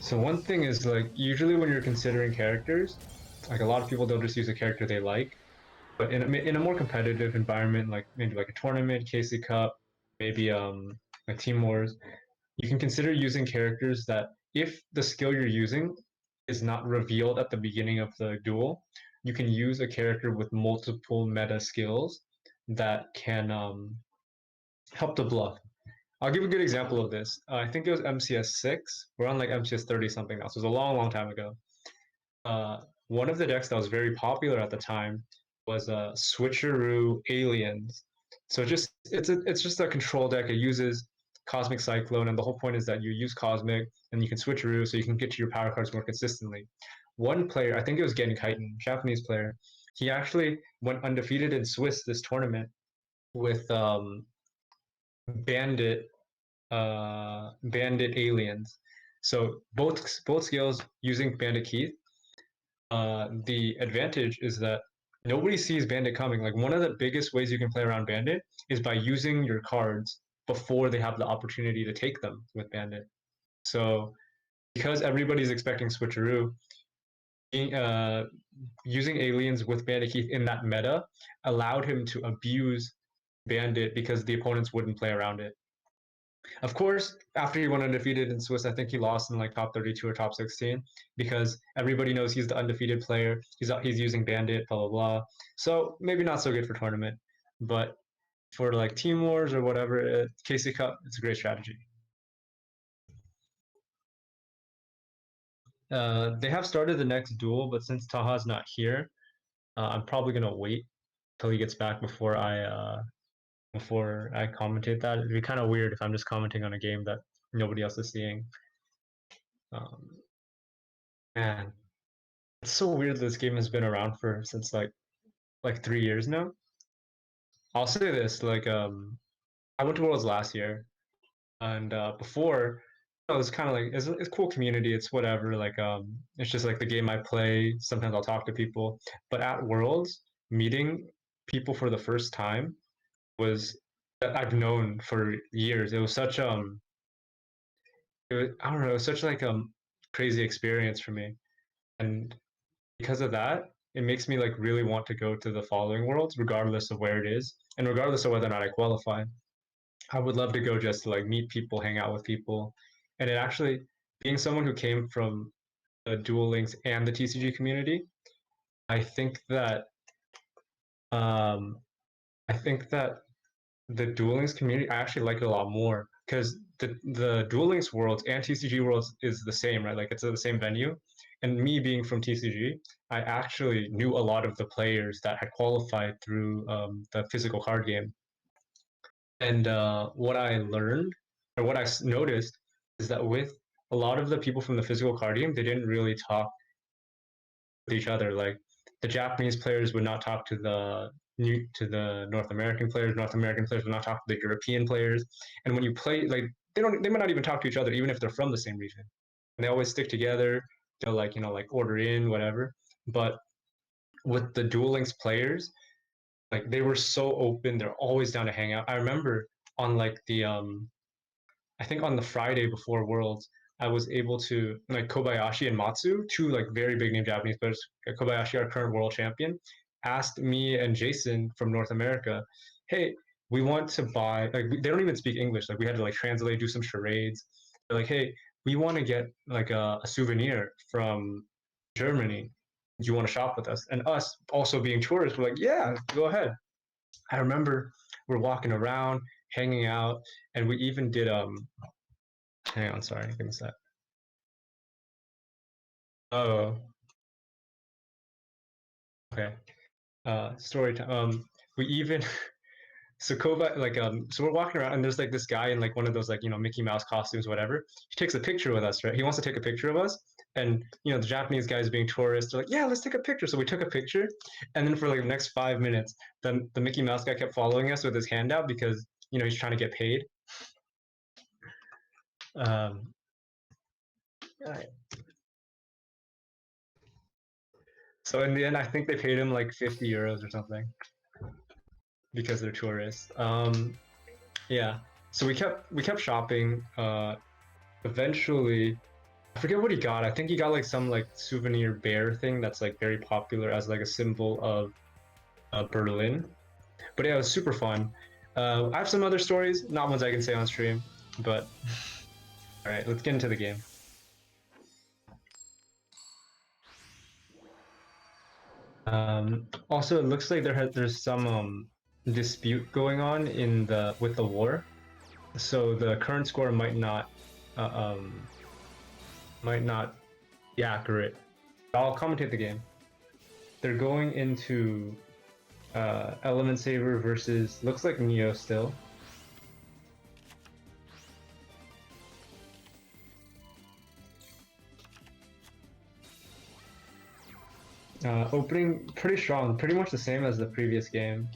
S7: So one thing is like usually when you're considering characters, like a lot of people they'll just use a character they like, but in a more competitive environment, like maybe like a tournament, KC Cup, maybe like Team Wars, you can consider using characters that if the skill you're using is not revealed at the beginning of the duel, you can use a character with multiple meta skills that can help to bluff. I'll give a good example of this. I think it was MCS 6. We're on like MCS 30 something now. So it was a long, long time ago. One of the decks that was very popular at the time was Switcheroo Aliens. So it's just a control deck. It uses Cosmic Cyclone, and the whole point is that you use Cosmic and you can Switcheroo so you can get to your power cards more consistently. One player, I think it was Genkaiten, Japanese player, he actually went undefeated in Swiss this tournament with Bandit Bandit Aliens. So both skills using Bandit Keith. The advantage is that nobody sees Bandit coming. Like one of the biggest ways you can play around Bandit is by using your cards before they have the opportunity to take them with Bandit. So because everybody's expecting Switcheroo, using aliens with Bandit Keith in that meta allowed him to abuse Bandit because the opponents wouldn't play around it. Of course, after he went undefeated in Swiss, I think he lost in like top 32 or top 16 because everybody knows he's the undefeated player. He's using Bandit, blah blah blah. So maybe not so good for tournament, but for like Team Wars or whatever, KC Cup, it's a great strategy. They have started the next duel, but since Taaha's not here, I'm probably gonna wait till he gets back before I commentate that. It'd be kind of weird if I'm just commenting on a game that nobody else is seeing. Um, Man, it's so weird this game has been around for since like 3 years now. I'll say this, like I went to Worlds last year and before it was kind of like it's a cool community, it's whatever, like it's just like the game I play, sometimes I'll talk to people. But at Worlds, meeting people for the first time was that I've known for years. It was such I don't know, it was such like crazy experience for me. And because of that, it makes me like really want to go to the following worlds, regardless of where it is, and regardless of whether or not I qualify. I would love to go just to like meet people, hang out with people, and it actually being someone who came from the Duel Links and the TCG community, I think that um, I think that the Duel Links community, I actually like it a lot more because the Duel Links worlds and TCG worlds is the same, right? Like it's the same venue. And me being from TCG, I actually knew a lot of the players that had qualified through the physical card game. And what I learned or what I noticed is that with a lot of the people from the physical card game, they didn't really talk with each other. Like the Japanese players would not talk to the North American players. North American players would not talk to the European players. And when you play, like they might not even talk to each other, even if they're from the same region. And they always stick together. They'll like like order in whatever. But with the Duel Links players, like they were so open. They're always down to hang out. I remember on like the I think on the Friday before Worlds, I was able to like Kobayashi and Matsu, two like very big name Japanese players. Kobayashi, our current world champion, asked me and Jason from North America, "Hey, we want to buy." Like they don't even speak English. Like we had to like translate, do some charades. They're like, "Hey, we want to get like a souvenir from Germany. Do you want to shop with us?" And us also being tourists, we're like, "Yeah, go ahead." I remember we're walking around, hanging out, and we even did hang on, sorry, give me a sec. Oh, okay. Story time. We even so Kova like so we're walking around and there's like this guy in like one of those like Mickey Mouse costumes, whatever. He takes a picture with us, right? He wants to take a picture of us, and the Japanese guys being tourists, they're like, yeah, let's take a picture. So we took a picture, and then for like the next 5 minutes, then the Mickey Mouse guy kept following us with his hand out because he's trying to get paid. Um, So in the end, I think they paid him like 50 euros or something because they're tourists. Yeah. So we kept shopping. Eventually, I forget what he got. I think he got like some like souvenir bear thing that's like very popular as like a symbol of Berlin. But yeah, it was super fun. I have some other stories, not ones I can say on stream, but all right, let's get into the game. Also, it looks like there's some dispute going on in the with the war, so the current score uh, um, might not be accurate. I'll commentate the game. They're going into Element Saber versus looks like Neo still. Opening pretty strong, pretty much the same as the previous game.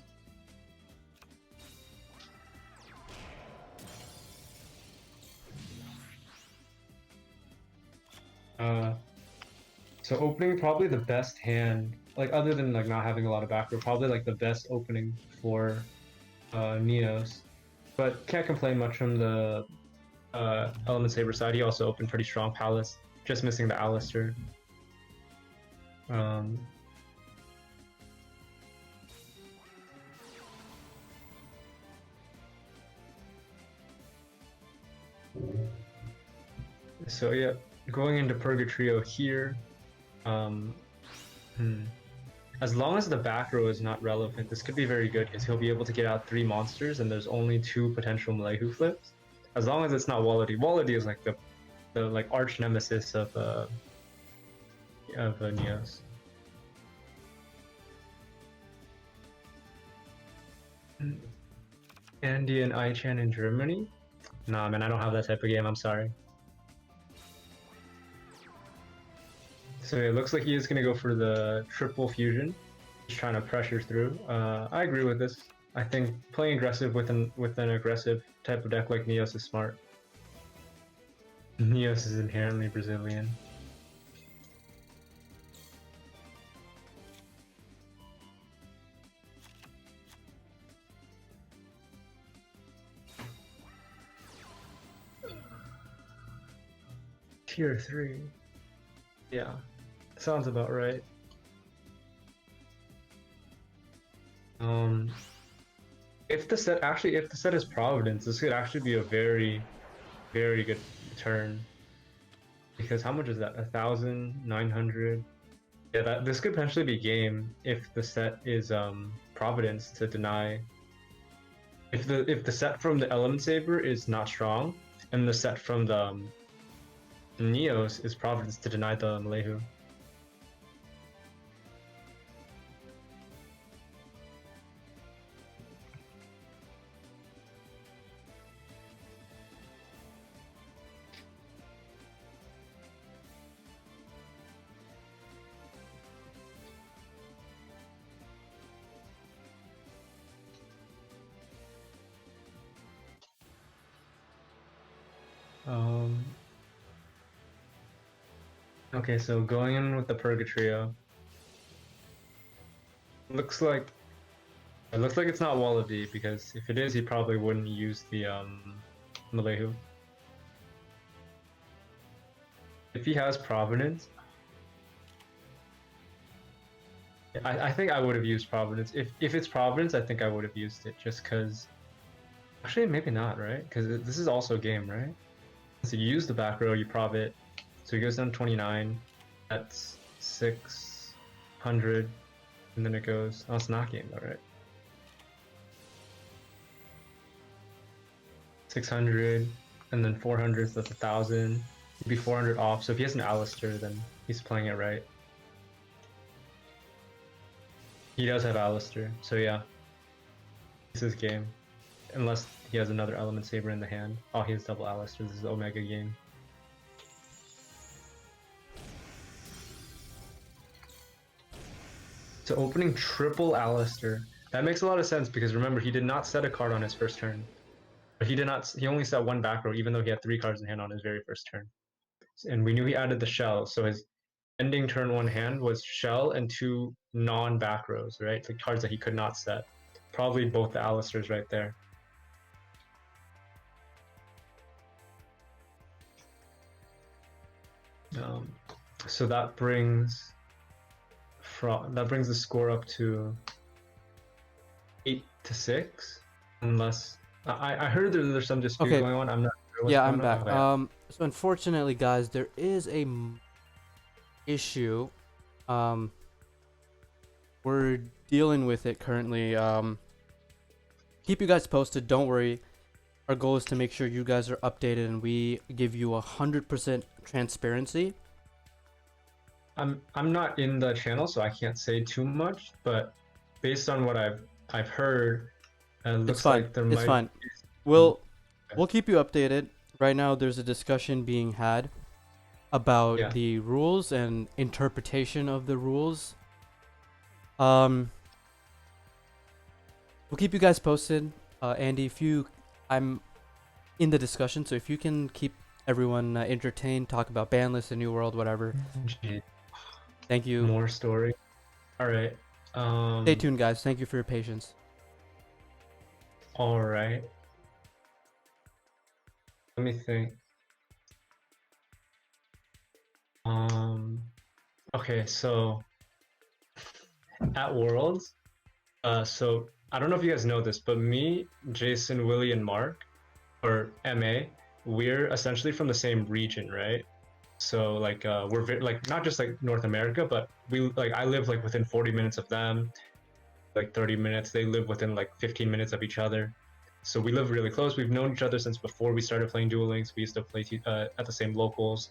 S7: So opening probably the best hand, like other than like not having a lot of back row, probably like the best opening for Neos. But can't complain much from the Element Saber side. He also opened pretty strong Palace, just missing the Alistair. So yeah, going into Purgatrio here. As long as the back row is not relevant, this could be very good because he'll be able to get out 3 monsters and there's only 2 potential Malehu flips. As long as it's not Wallady. Wallady is like the like arch nemesis of Neos. Andy and Aichan in Germany? Nah, man, I don't have that type of game. I'm sorry. So it looks like he is going to go for the triple fusion. He's trying to pressure through. I agree with this. I think playing aggressive with an aggressive type of deck like Neos is smart. Neos is inherently Brazilian. Tier 3. Yeah, sounds about right. If the set is Providence, this could actually be a very, very good turn. Because how much is that? 1,900. Yeah, this could potentially be game if the set is Providence to deny. If the set from the Element Saber is not strong, and the set from the Neos is Providence to deny the Malehu. Okay, so going in with the Purgatrio. Looks like it's not Wallaby, because if it is, he probably wouldn't use the Malehu. If he has Providence, I think I would have used Providence. If it's Providence, I think I would have used it just because. Actually, maybe not, right? Because this is also a game, right? So you use the back row, you prov it. So he goes down 29. That's 600. And then it goes. Oh, it's not game though, right? 600. And then 400, so that's 1,000. It'd be 400 off. So if he has an Alistair, then he's playing it right. He does have Alistair. So yeah. This is game. Unless he has another Element Saber in the hand. Oh, he has double Alistair. This is Omega game. So opening triple Alistair. That makes a lot of sense because remember, he did not set a card on his first turn. But he only set 1 back row, even though he had 3 cards in hand on his very first turn. And we knew he added the shell, so his ending turn 1 hand was shell and 2 non-back rows, right? The cards that he could not set. Probably both the Alistairs right there. So that brings the score up to 8-6, unless I heard there's some dispute
S6: Okay.
S7: going on. I'm not sure what's
S6: Yeah,
S7: going
S6: I'm back.
S7: on. Oh, yeah.
S6: So unfortunately, guys, there is a issue. We're dealing with it currently. Keep you guys posted. Don't worry. Our goal is to make sure you guys are updated and we give you 100% transparency.
S7: I'm not in the channel, so I can't say too much. But based on what I've heard, it
S6: It's
S7: looks
S6: fine.
S7: like there
S6: It's
S7: might.
S6: fine. We'll keep you updated. Right now, there's a discussion being had about
S7: Yeah.
S6: the rules and interpretation of the rules. We'll keep you guys posted. Andy, I'm in the discussion, so if you can keep everyone entertained, talk about ban lists, a new world, whatever.
S7: Gee,
S6: Thank you.
S7: more story. All right.
S6: Stay tuned, guys. Thank you for your patience.
S7: All right. Let me think. Okay, so at Worlds, so I don't know if you guys know this, but me, Jason, Willie, and Mark, or MA, we're essentially from the same region, right? So like we're like not just like North America, but I live like within 40 minutes of them, like 30 minutes. They live within like 15 minutes of each other. So we live really close. We've known each other since before we started playing Duel Links. We used to play at the same locals.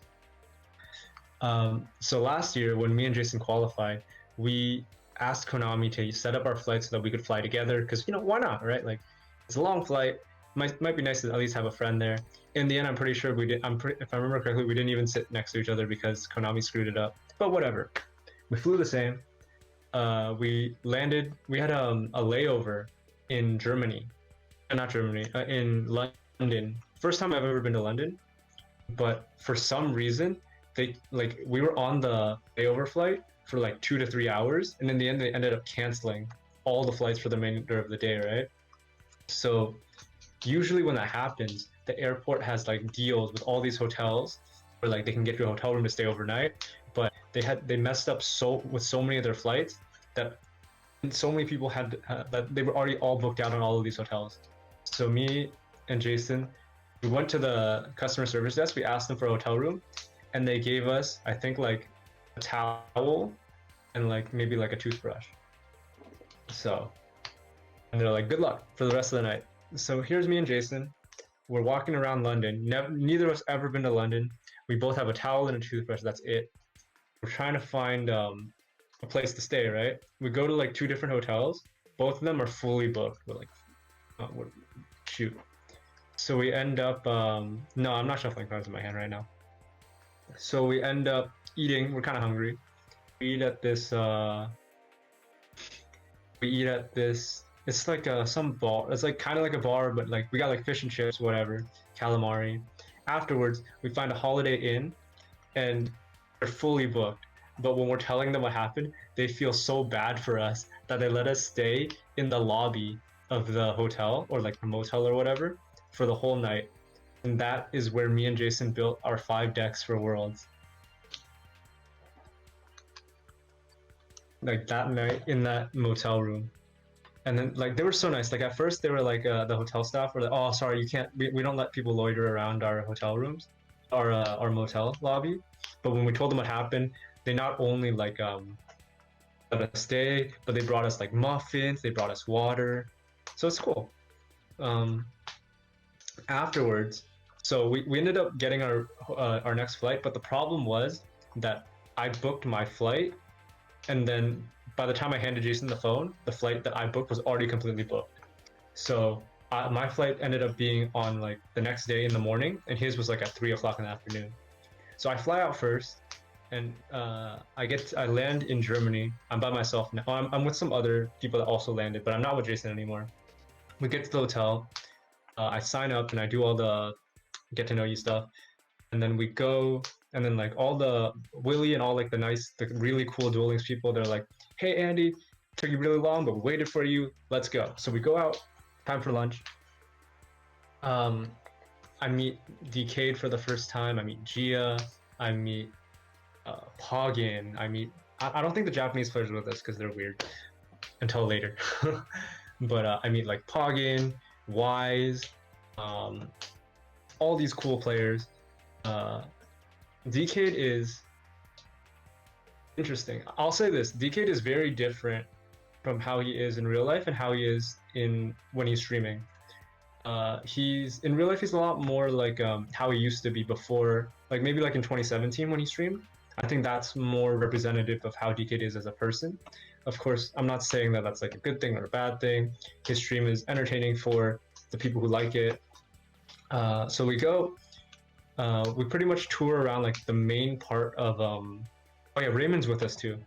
S7: So last year, when me and Jason qualified, we asked Konami to set up our flights so that we could fly together. Because why not, right? Like, it's a long flight. Might be nice to at least have a friend there. In the end, I'm pretty sure we did. If I remember correctly, we didn't even sit next to each other because Konami screwed it up. But whatever. We flew the same. We landed. We had a layover in Germany, not Germany, in London. First time I've ever been to London. But for some reason, we were on the layover flight for like 2 to 3 hours, and in the end they ended up canceling all the flights for the remainder of the day, right? So usually when that happens, the airport has like deals with all these hotels where like they can get you a hotel room to stay overnight, but they messed up with so many of their flights that so many people had that they were already all booked out on all of these hotels. So me and Jason, we went to the customer service desk, we asked them for a hotel room, and they gave us, I think, like a towel and like maybe like a toothbrush. So, and they're like, good luck for the rest of the night. So here's me and Jason. We're walking around London. Neither of us ever been to London. We both have a towel and a toothbrush. That's it. We're trying to find a place to stay, right? We go to like 2 different hotels. Both of them are fully booked. We're like, shoot. So we end up, no, I'm not shuffling cards in my hand right now. So we end up eating. We're kind of hungry. We eat at this. It's like some bar. It's like kind of like a bar, but like we got like fish and chips, whatever, calamari. Afterwards, we find a Holiday Inn, and they're fully booked. But when we're telling them what happened, they feel so bad for us that they let us stay in the lobby of the hotel or like the motel or whatever for the whole night. And that is where me and Jason built our 5 decks for Worlds. Like that night in that motel room. And then like they were so nice. Like at first they were like the hotel staff were like, oh sorry, you can't, we don't let people loiter around our hotel rooms, our motel lobby. But when we told them what happened, they not only like let us stay, but they brought us like muffins, they brought us water. So it's cool. Afterwards, so we ended up getting our next flight, but the problem was that I booked my flight, and then by the time I handed Jason the phone, the flight that I booked was already completely booked. So my flight ended up being on like the next day in the morning, and his was like at 3 o'clock in the afternoon. So I fly out first, and I land in Germany. I'm by myself now. I'm with some other people that also landed, but I'm not with Jason anymore. We get to the hotel. I sign up and I do all the get to know you stuff, and then we go, and then like all the Willie and all like the really cool Duel Links people, they're like, hey Andy, took you really long, but we waited for you, let's go. So we go out, time for lunch. I meet Decade for the first time, I meet Gia, I meet Poggin. I don't think the Japanese players are with us because they're weird until later. But I meet like Poggin, Wise, all these cool players. Decade is interesting. I'll say this: Decade is very different from how he is in real life and how he is when he's streaming. He's in real life. He's a lot more like how he used to be before, like maybe like in 2017 when he streamed. I think that's more representative of how Decade is as a person. Of course, I'm not saying that that's like a good thing or a bad thing. His stream is entertaining for the people who like it. So we go. We pretty much tour around like the main part of. Oh yeah, Raymond's with us too.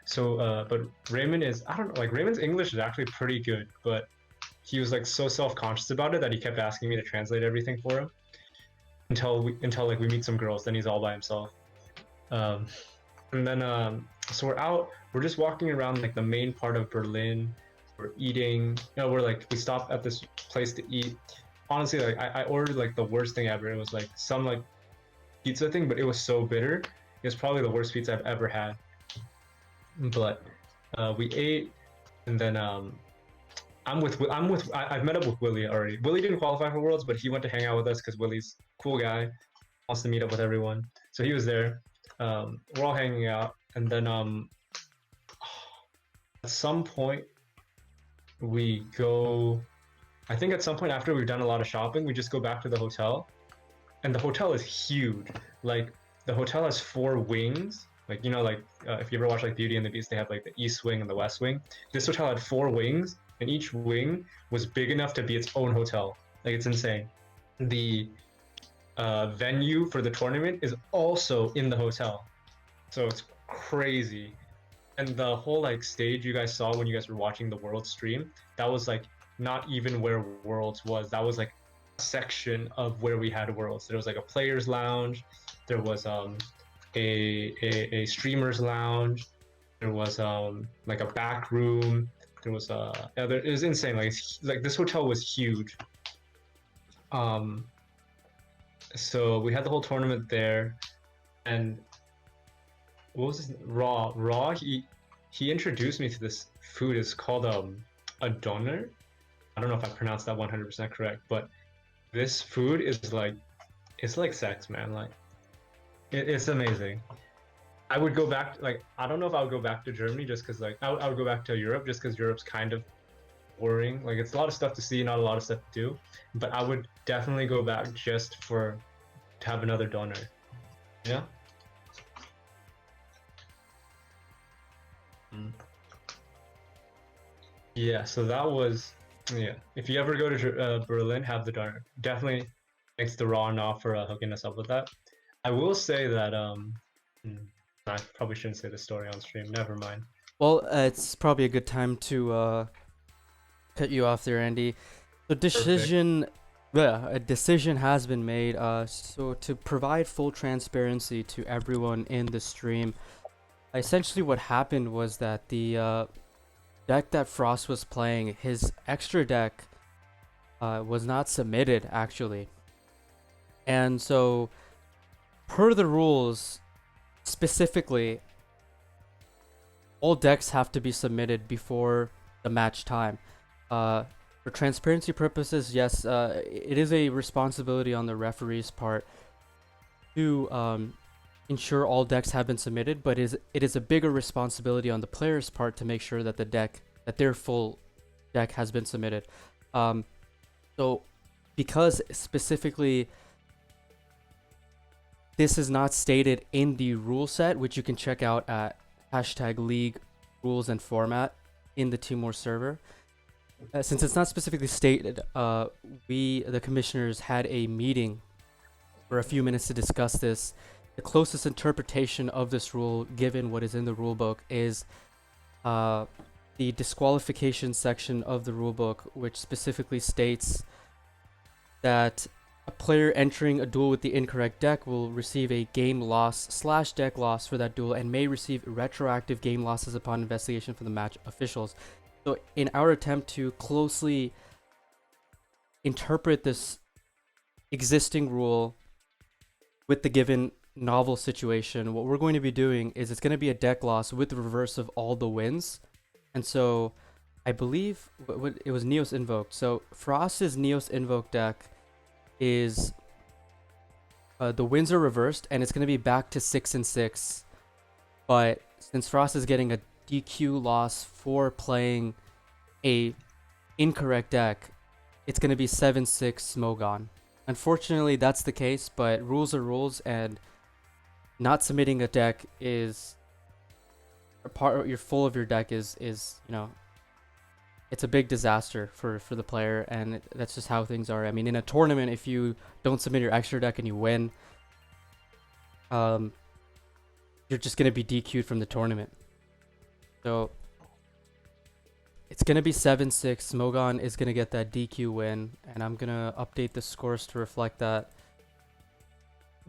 S7: So, but Raymond is, I don't know, like Raymond's English is actually pretty good, but he was like so self-conscious about it that he kept asking me to translate everything for him until like we meet some girls. Then he's all by himself. And then so we're just walking around like the main part of Berlin. We're eating, we stop at this place to eat. Honestly, like I ordered like the worst thing ever. It was like some like pizza thing, but it was so bitter. It was probably the worst pizza I've ever had. But we ate, and then I've met up with Willie already. Willie didn't qualify for Worlds, but he went to hang out with us because Willie's a cool guy, wants to meet up with everyone. So he was there. We're all hanging out, and then at some point we go. I think at some point after we've done a lot of shopping, we just go back to the hotel, and the hotel is huge. Like the hotel has 4 wings. Like if you ever watch like Beauty and the Beast, they have like the East Wing and the West Wing. This hotel had 4 wings, and each wing was big enough to be its own hotel. Like it's insane. The venue for the tournament is also in the hotel, so it's crazy. And the whole like stage you guys saw when you guys were watching the World stream, that was like not even where Worlds was. That was like a section of where we had Worlds. There was like a players lounge. There was a streamers lounge. There was like a back room. There was it was insane. Like this hotel was huge. So we had the whole tournament there, and what was his Raw? He introduced me to this food. It's called a doner. I don't know if I pronounced that 100% correct, but this food is like, it's like sex, man. Like it's amazing. I would go back, like I don't know if I would go back to Germany just because like I would go back to Europe just because Europe's kind of boring. Like it's a lot of stuff to see, not a lot of stuff to do. But I would definitely go back just to have another doner. Yeah. Yeah. So that was If you ever go to Berlin, have the doner. Definitely. Thanks to Raw now for hooking us up with that. I will say that I probably shouldn't say the story on stream. Never mind.
S6: Well, it's probably a good time to cut you off there, Andy. The decision, a decision has been made. So to provide full transparency to everyone in the stream, essentially what happened was that the deck that Frost was playing, his extra deck, was not submitted actually, and so per the rules, specifically, all decks have to be submitted before the match time. For transparency purposes, yes, it is a responsibility on the referee's part to ensure all decks have been submitted, but it is a bigger responsibility on the player's part to make sure that their full deck has been submitted. So because specifically this is not stated in the rule set, which you can check out at #league rules and format in the Timor server. Since it's not specifically stated, the commissioners had a meeting for a few minutes to discuss this. The closest interpretation of this rule, given what is in the rulebook, is the disqualification section of the rulebook, which specifically states that a player entering a duel with the incorrect deck will receive a game loss / deck loss for that duel and may receive retroactive game losses upon investigation from the match officials. So in our attempt to closely interpret this existing rule with the given novel situation, what we're going to be doing is it's going to be a deck loss with the reverse of all the wins. And so I believe it was Neos Invoked. So Frost's Neos Invoke deck is the wins are reversed and it's going to be back to 6-6. But since Frost is getting a DQ loss for playing a incorrect deck, it's going to be 7-6 Smogon. Unfortunately, that's the case, but rules are rules, and not submitting a deck is a part. Your full of your deck is it's a big disaster for the player, and that's just how things are. I mean, in a tournament, if you don't submit your extra deck and you win, you're just gonna be DQ'd from the tournament. So it's gonna be 7-6. Smogon is gonna get that DQ win, and I'm gonna update the scores to reflect that.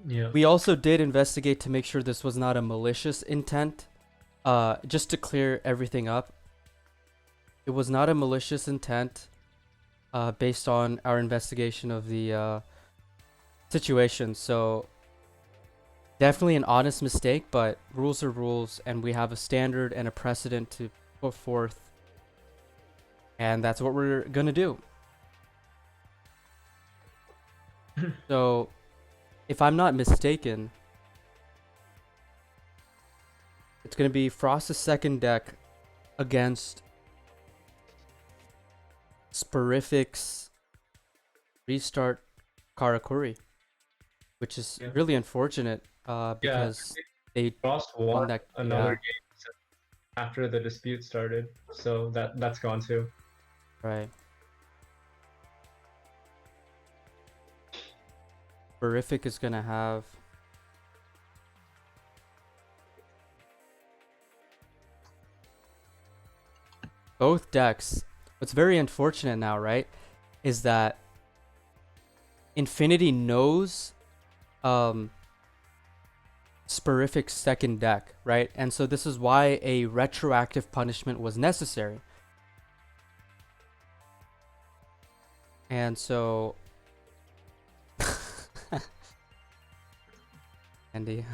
S7: Yeah.
S6: We also did investigate to make sure this was not a malicious intent. Just to clear everything up, it was not a malicious intent based on our investigation of the situation. So definitely an honest mistake, but rules are rules, and we have a standard and a precedent to put forth. And that's what we're gonna do. So, if I'm not mistaken, it's gonna be Frost's second deck against Sporific's Restart Karakuri, which is really unfortunate because they
S7: Frost
S6: won
S7: won
S6: that
S7: another game after the dispute started, so that's gone too.
S6: Right. Sporific is gonna have both decks. What's very unfortunate now, right, is that Infinity knows Sporific's second deck, right? And so this is why a retroactive punishment was necessary. And so Andy.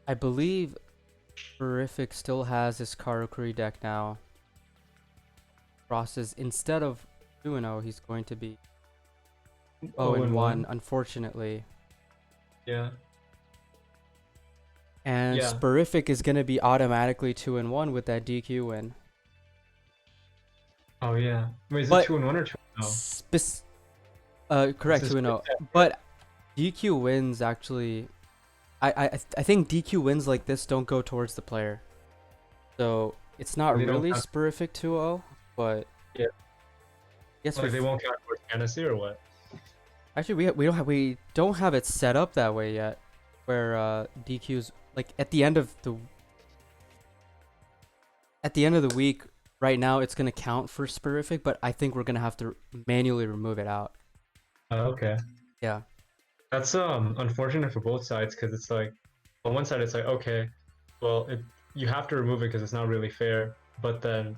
S6: I believe Sporific still has his Karakuri deck now. Frost is, instead of 2-0, he's going to be 0-1, unfortunately.
S7: Yeah.
S6: And Sporific is going to be automatically 2-1 with that DQ win.
S7: Oh yeah. Wait, is
S6: But
S7: it 2-1 or 2-0?
S6: Correct, 2-0. But DQ wins actually, I think DQ wins like this don't go towards the player. So it's not
S7: They don't
S6: really
S7: count.
S6: Sporific 2-0, but
S7: Yeah.
S6: Yes,
S7: Like they won't count towards fantasy or what?
S6: actually we don't have it set up that way yet, where DQs like at the end of the week. Right now, it's gonna count for Sporific, but I think we're gonna have to manually remove it out.
S7: Oh, okay.
S6: Yeah.
S7: That's unfortunate for both sides because it's like, on one side it's like, okay, well you have to remove it because it's not really fair, but then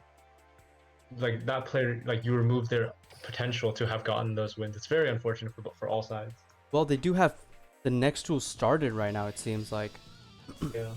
S7: like that player, like you remove their potential to have gotten those wins. It's very unfortunate for all sides.
S6: Well, they do have the next tool started right now. It seems like.
S7: Yeah.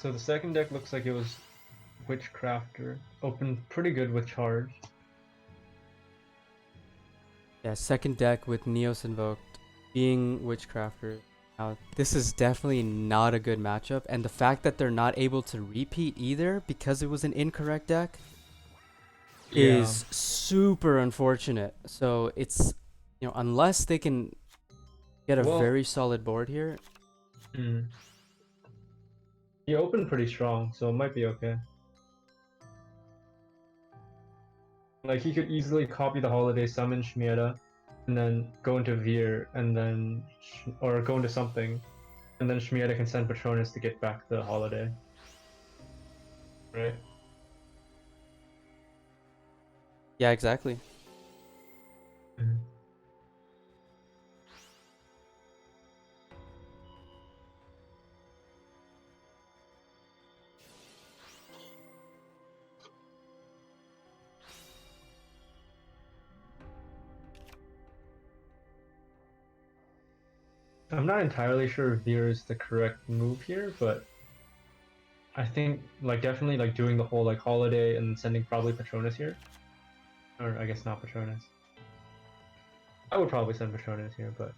S7: So the second deck looks like it was Witchcrafter. Opened pretty good with charge.
S6: Yeah, second deck with Neos invoked, being Witchcrafter. Now, this is definitely not a good matchup, and the fact that they're not able to repeat either because it was an incorrect deck is super unfortunate. So it's, unless they can get a very solid board here.
S7: He opened pretty strong, so it might be okay. Like he could easily copy the holiday, summon Shmieta, and then go into Veer, and then or go into something, and then Shmieta can send Patronus to get back the holiday. Right?
S6: Yeah, exactly.
S7: Mhm. I'm not entirely sure if Veer is the correct move here, but I think like definitely like doing the whole like holiday and sending probably Patronus here, or I guess not Patronus. I would probably send Patronus here, but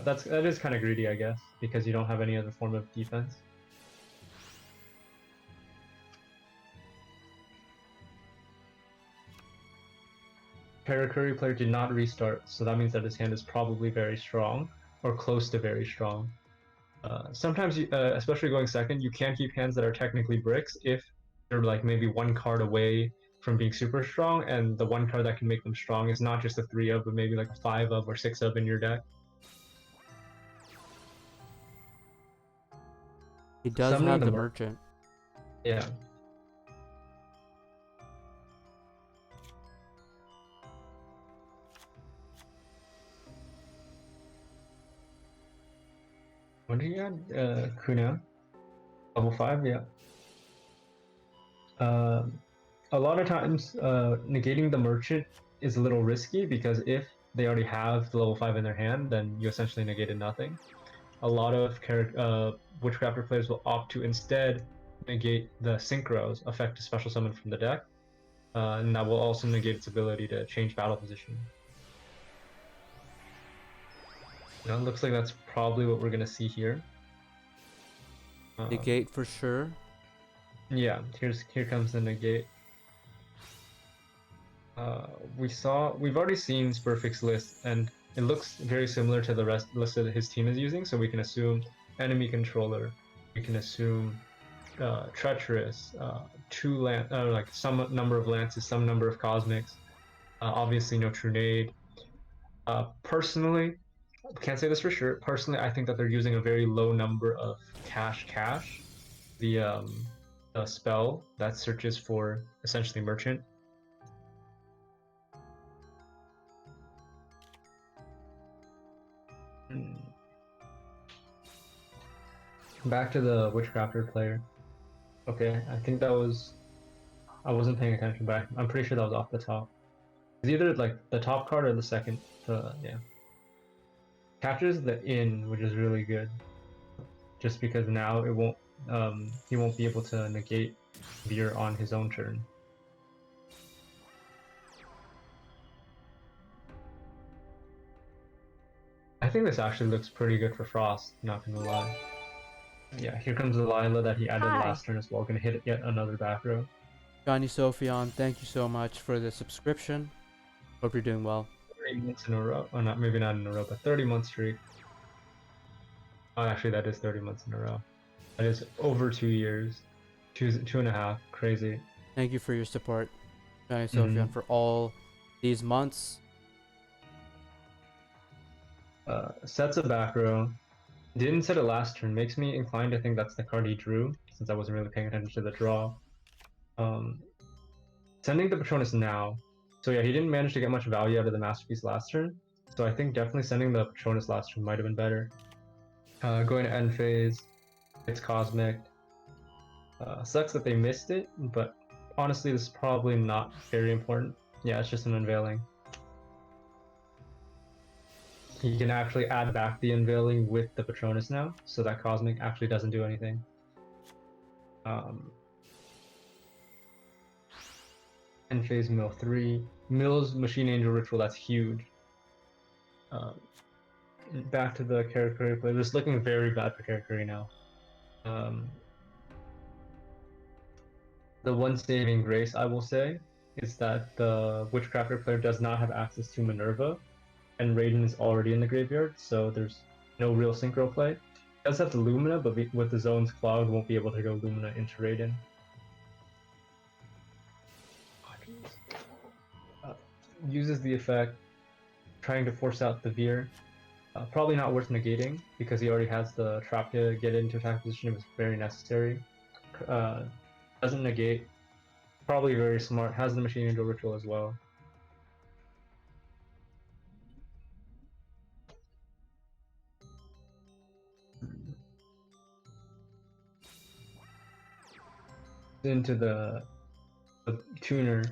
S7: that is kind of greedy, I guess, because you don't have any other form of defense. Karakuri player did not restart, so that means that his hand is probably very strong or close to very strong. Sometimes, especially going second, you can keep hands that are technically bricks if they're like maybe one card away from being super strong, and the one card that can make them strong is not just a 3 of, but maybe like a 5 of or 6 of in your deck.
S6: He does
S7: Summoning
S6: have
S7: the
S6: the merchant.
S7: Yeah. What do you got? Kuna, level 5, yeah. A lot of times, negating the merchant is a little risky because if they already have the level 5 in their hand, then you essentially negated nothing. A lot of Witchcrafter players will opt to instead negate the Synchros, affect a special summon from the deck, and that will also negate its ability to change battle position. It looks like that's probably what we're going to see here.
S6: Negate for sure.
S7: Yeah, here comes the negate. We've already seen Spurfix list, and it looks very similar to the rest list that his team is using. So we can assume enemy controller. We can assume treacherous, like some number of lances, some number of cosmics. Obviously, no true nade. Personally, can't say this for sure. Personally, I think that they're using a very low number of cash. The spell that searches for essentially merchant. Back to the Witchcrafter player. Okay, I think that was. I wasn't paying attention, but I'm pretty sure that was off the top. It's either like the top card or the second. Yeah. Captures the inn, which is really good. Just because now it won't. He won't be able to negate Veer on his own turn. I think this actually looks pretty good for Frost, not gonna lie. Yeah, here comes the Lila that he added
S8: Hi.
S7: last turn as well. Gonna hit yet another back row.
S6: Johnny Sophion, thank you so much for the subscription. Hope you're doing well.
S7: 30 months in a row. Oh, not maybe not in a row, but 30-month streak. Oh, actually, that is 30 months in a row. That is over 2 years, two and a half. Crazy.
S6: Thank you for your support, Johnny Sophion, for all these months.
S7: Sets a back row. Didn't set it last turn. Makes me inclined to think that's the card he drew, since I wasn't really paying attention to the draw. Sending the Patronus now. So yeah, he didn't manage to get much value out of the Masterpiece last turn. So I think definitely sending the Patronus last turn might have been better. Going to end phase. It's Cosmic. Sucks that they missed it, but honestly, this is probably not very important. Yeah, it's just an unveiling. You can actually add back the unveiling with the Patronus now, so that Cosmic actually doesn't do anything. End phase Mill 3. Mill's Machine Angel Ritual, that's huge. Back to the Karakuri play. This is looking very bad for Karakuri now. The one saving grace I will say is that the Witchcrafter player does not have access to Minerva, and Raiden is already in the graveyard, so there's no real synchro play. It does have the Lumina, but with the Zone's Cloud, won't be able to go Lumina into Raiden. Uses the effect, trying to force out the Veer. Probably not worth negating because he already has the trap to get into attack position if it's very necessary. Doesn't negate. Probably very smart. Has the machine into ritual as well. Into the tuner.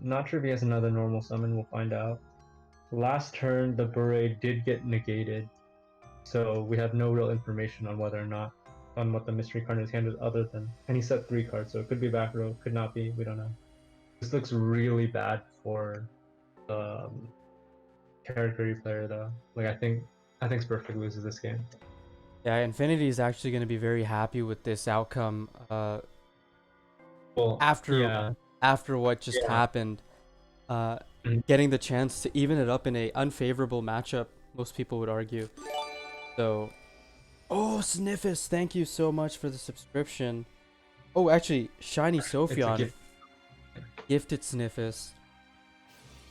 S7: Not sure if he has another normal summon. We'll find out. Last turn, the beret did get negated, so we have no real information on whether or not on what the mystery card in his hand is other than, and he set 3 cards, so it could be back row, could not be, we don't know. This looks really bad for the character player though. Like I think Spurfig loses this game.
S6: Yeah, Infinity is actually going to be very happy with this outcome.
S7: Well,
S6: after what just happened, getting the chance to even it up in a unfavorable matchup, most people would argue. So, oh, Sniffus, thank you so much for the subscription. Oh, actually, Shiny Sophion gifted Sniffus.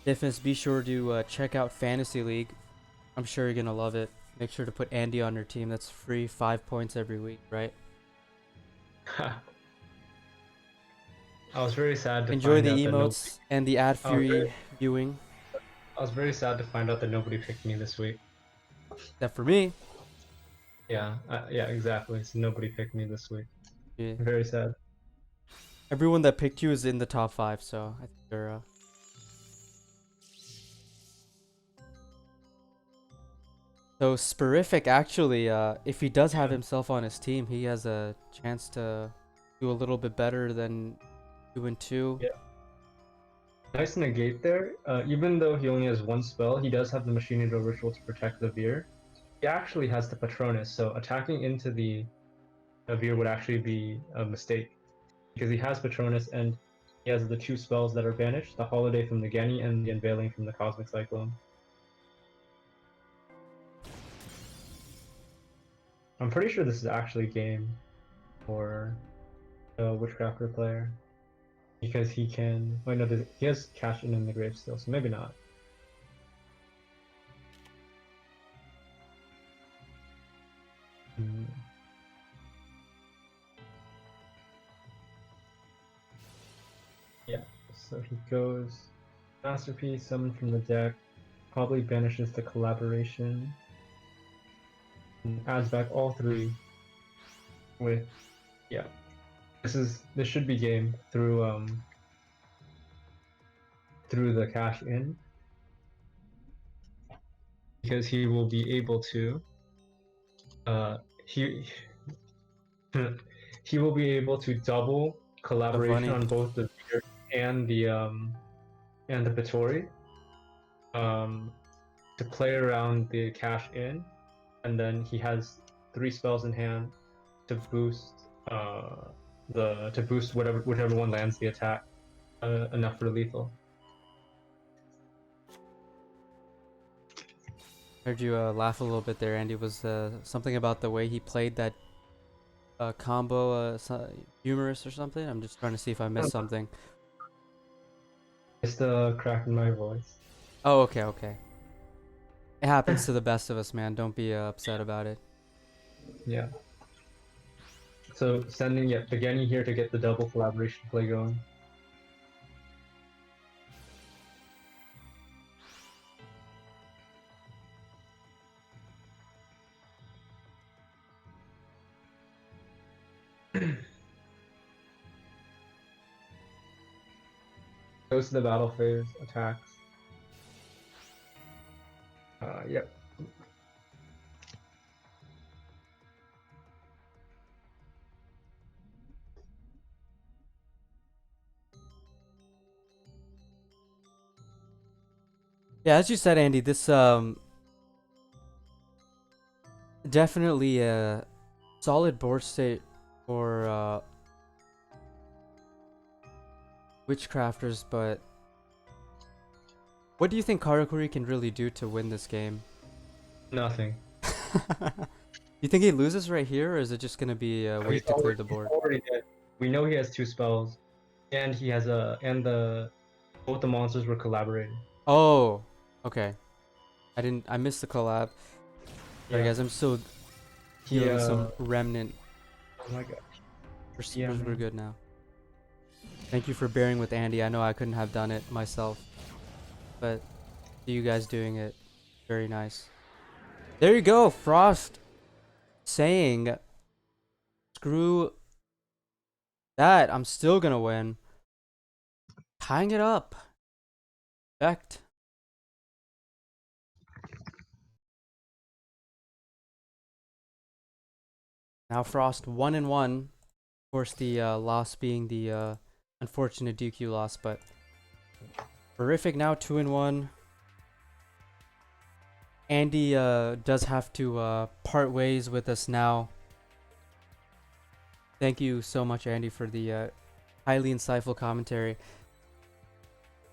S6: Sniffus, be sure to check out Fantasy League. I'm sure you're gonna love it. Make sure to put Andy on your team. That's free, 5 points every week, right?
S7: I was very sad to
S6: enjoy
S7: find
S6: the
S7: out
S6: emotes and the ad-free viewing.
S7: I was very sad to find out that nobody picked me this week.
S6: Except for me.
S7: Yeah, yeah, exactly. So nobody picked me this week.
S6: Yeah.
S7: Very sad.
S6: Everyone that picked you is in the top 5, so I think they're So Spurific actually, if he does have himself on his team, he has a chance to do a little bit better than 2-2.
S7: Yeah. Nice negate there. Even though he only has 1 spell, he does have the Machine Eater Ritual to protect the Veer. He actually has the Patronus, so attacking into the Veer would actually be a mistake. Because he has Patronus and he has the 2 spells that are banished, the Holiday from the Genny and the Unveiling from the Cosmic Cyclone. I'm pretty sure this is actually game for the Witchcrafter player. Because he can... Wait, no, he has Cash in the grave still, so maybe not. Yeah, so he goes Masterpiece, summon from the deck, probably banishes the Collaboration, and adds back all 3 with, yeah. This should be game through the cash in, because he will be able to he he will be able to double Collaboration on both the Veer and the Bittori to play around the cash in, and then he has 3 spells in hand to boost whichever one lands the attack enough for lethal.
S6: Heard you laugh a little bit there, Andy. Was something about the way he played that combo humorous or something? I'm just trying to see if I missed something.
S7: It's the crack in my voice.
S6: Oh, okay. It happens to the best of us, man. Don't be upset about it.
S7: Yeah. So sending the Genny here to get the double Collaboration play going. Goes to the battle phase, attacks. Yep.
S6: Yeah, as you said, Andy, this definitely a solid board state for Witchcrafters, but what do you think Karakuri can really do to win this game?
S7: Nothing.
S6: You think he loses right here, or is it just gonna be a way to clear the board?
S7: We know he has 2 spells, and he has both the monsters were collaborating.
S6: Oh, Okay. I missed the collab. Sorry
S7: Yeah.
S6: guys, I'm still healing
S7: Yeah.
S6: some remnant.
S7: Oh my god.
S6: We're,
S7: Yeah,
S6: we're
S7: man.
S6: good now. Thank you for bearing with Andy. I know I couldn't have done it myself, but you guys doing it, very nice. There you go, Frost saying, screw that, I'm still gonna win. Tying it up. Respect. Now Frost 1-1. Of course, the loss being the unfortunate DQ loss, but horrific now 2-1. Andy does have to part ways with us now. Thank you so much, Andy, for the highly insightful commentary.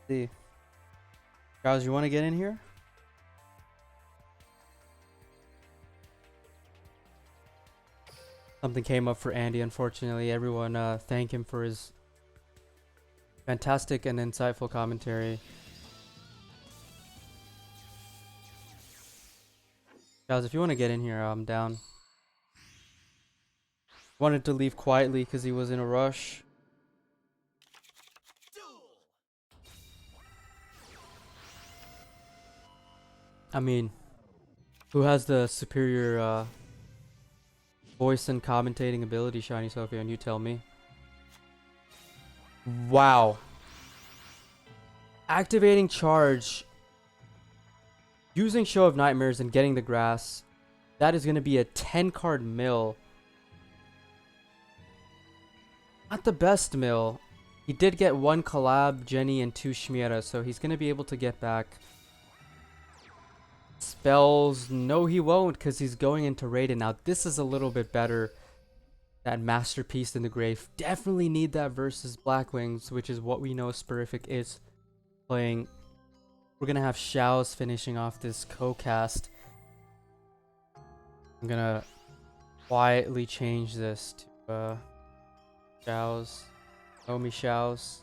S6: See, Charles, you want to get in here? Something came up for Andy, unfortunately. Everyone thank him for his fantastic and insightful commentary. Guys, if you want to get in here, I'm down. Wanted to leave quietly because he was in a rush. I mean, who has the superior voice and commentating ability, Shiny Sophia? And you tell me. Wow. Activating charge. Using Show of Nightmares and getting the grass. That is going to be a 10 card mill. Not the best mill. He did get 1 collab, Jenny, and 2 Shmira, so he's going to be able to get back. Spells, no he won't, because he's going into Raiden. Now this is a little bit better. That Masterpiece in the Grave. Definitely need that versus Blackwings, which is what we know Spurific is playing. We're going to have Xiao's finishing off this co-cast. I'm going to quietly change this to Xiao's. Omi Xiao's.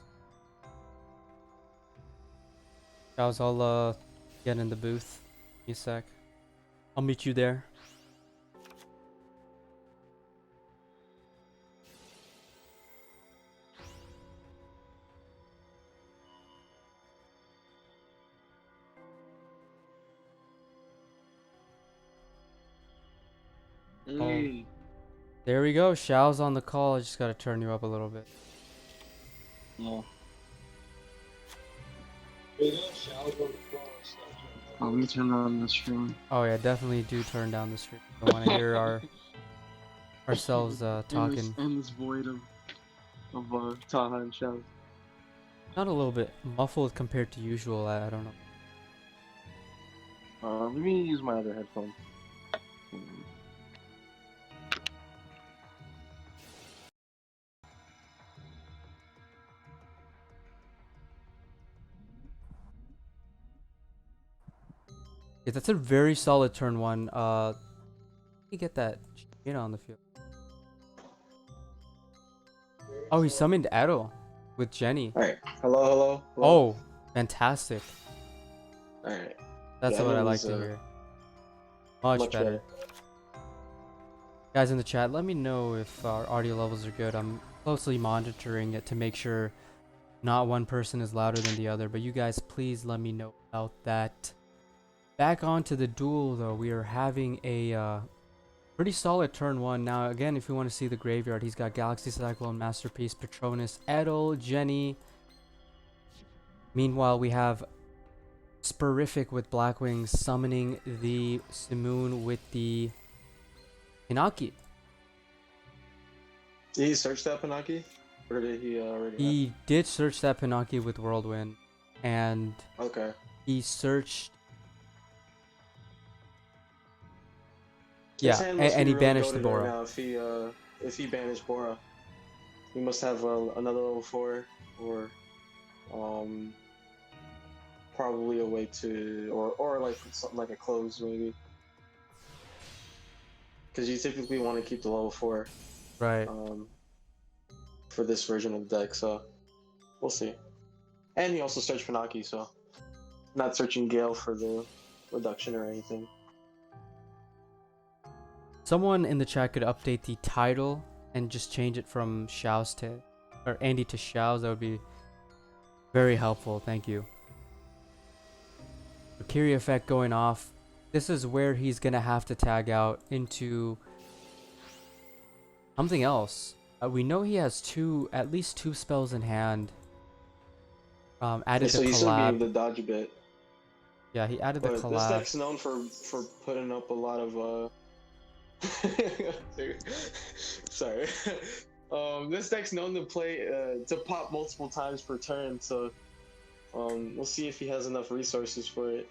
S6: Xiao's, I'll get in the booth. Give me a sec. I'll meet you there. Oh, there we go. Xiao's on the call. I just gotta turn you up a little bit.
S9: Yeah. Let me turn on the stream.
S6: Oh yeah, definitely do turn down the stream. I want to hear ourselves talking.
S9: And this void of Taaha and Shell.
S6: Not a little bit muffled compared to usual. I don't know.
S9: Let me use my other headphone.
S6: Yeah, that's a very solid turn 1. You get that on the field. Oh, he summoned Edo with Jenny.
S9: Alright. Hello.
S6: Oh, fantastic.
S9: Alright.
S6: That's
S9: Yeah,
S6: what I
S9: it
S6: like
S9: was,
S6: to hear. Much better. Guys in the chat, let me know if our audio levels are good. I'm closely monitoring it to make sure not one person is louder than the other, but you guys please let me know about that. Back onto the duel though, we are having a pretty solid turn 1. Now again, if you want to see the graveyard, he's got Galaxy Cyclone, Masterpiece, Patronus, Edel, Jenny. Meanwhile, we have Spurific with Blackwings summoning the Simoon with the Hinaki.
S9: Did he search that Panaki? Or did he already
S6: He did search that Pinocchio with Whirlwind, and
S9: Okay.
S6: he searched.
S9: His
S6: Yeah,
S9: hand must
S6: and
S9: be
S6: he
S9: really
S6: banished the
S9: goated right
S6: Bora.
S9: now if he banished Bora. He must have another level 4 or probably a way to or like something like a close maybe. Because you typically want to keep the level 4
S6: Right.
S9: for this version of the deck, so we'll see. And he also searched Panaki, so not searching Gale for the reduction or anything.
S6: Someone in the chat could update the title and just change it from Xiao's to, or Andy to Xiao's. That would be very helpful. Thank you. Kiri effect going off. This is where he's gonna have to tag out into something else. We know he has at least two spells in hand. Added
S9: So
S6: the
S9: he's still being
S6: collab.
S9: able to dodge a bit.
S6: Yeah, he added the
S9: But this
S6: collab.
S9: deck's known for putting up a lot of sorry. This deck's known to play to pop multiple times per turn, so we'll see if he has enough resources for it.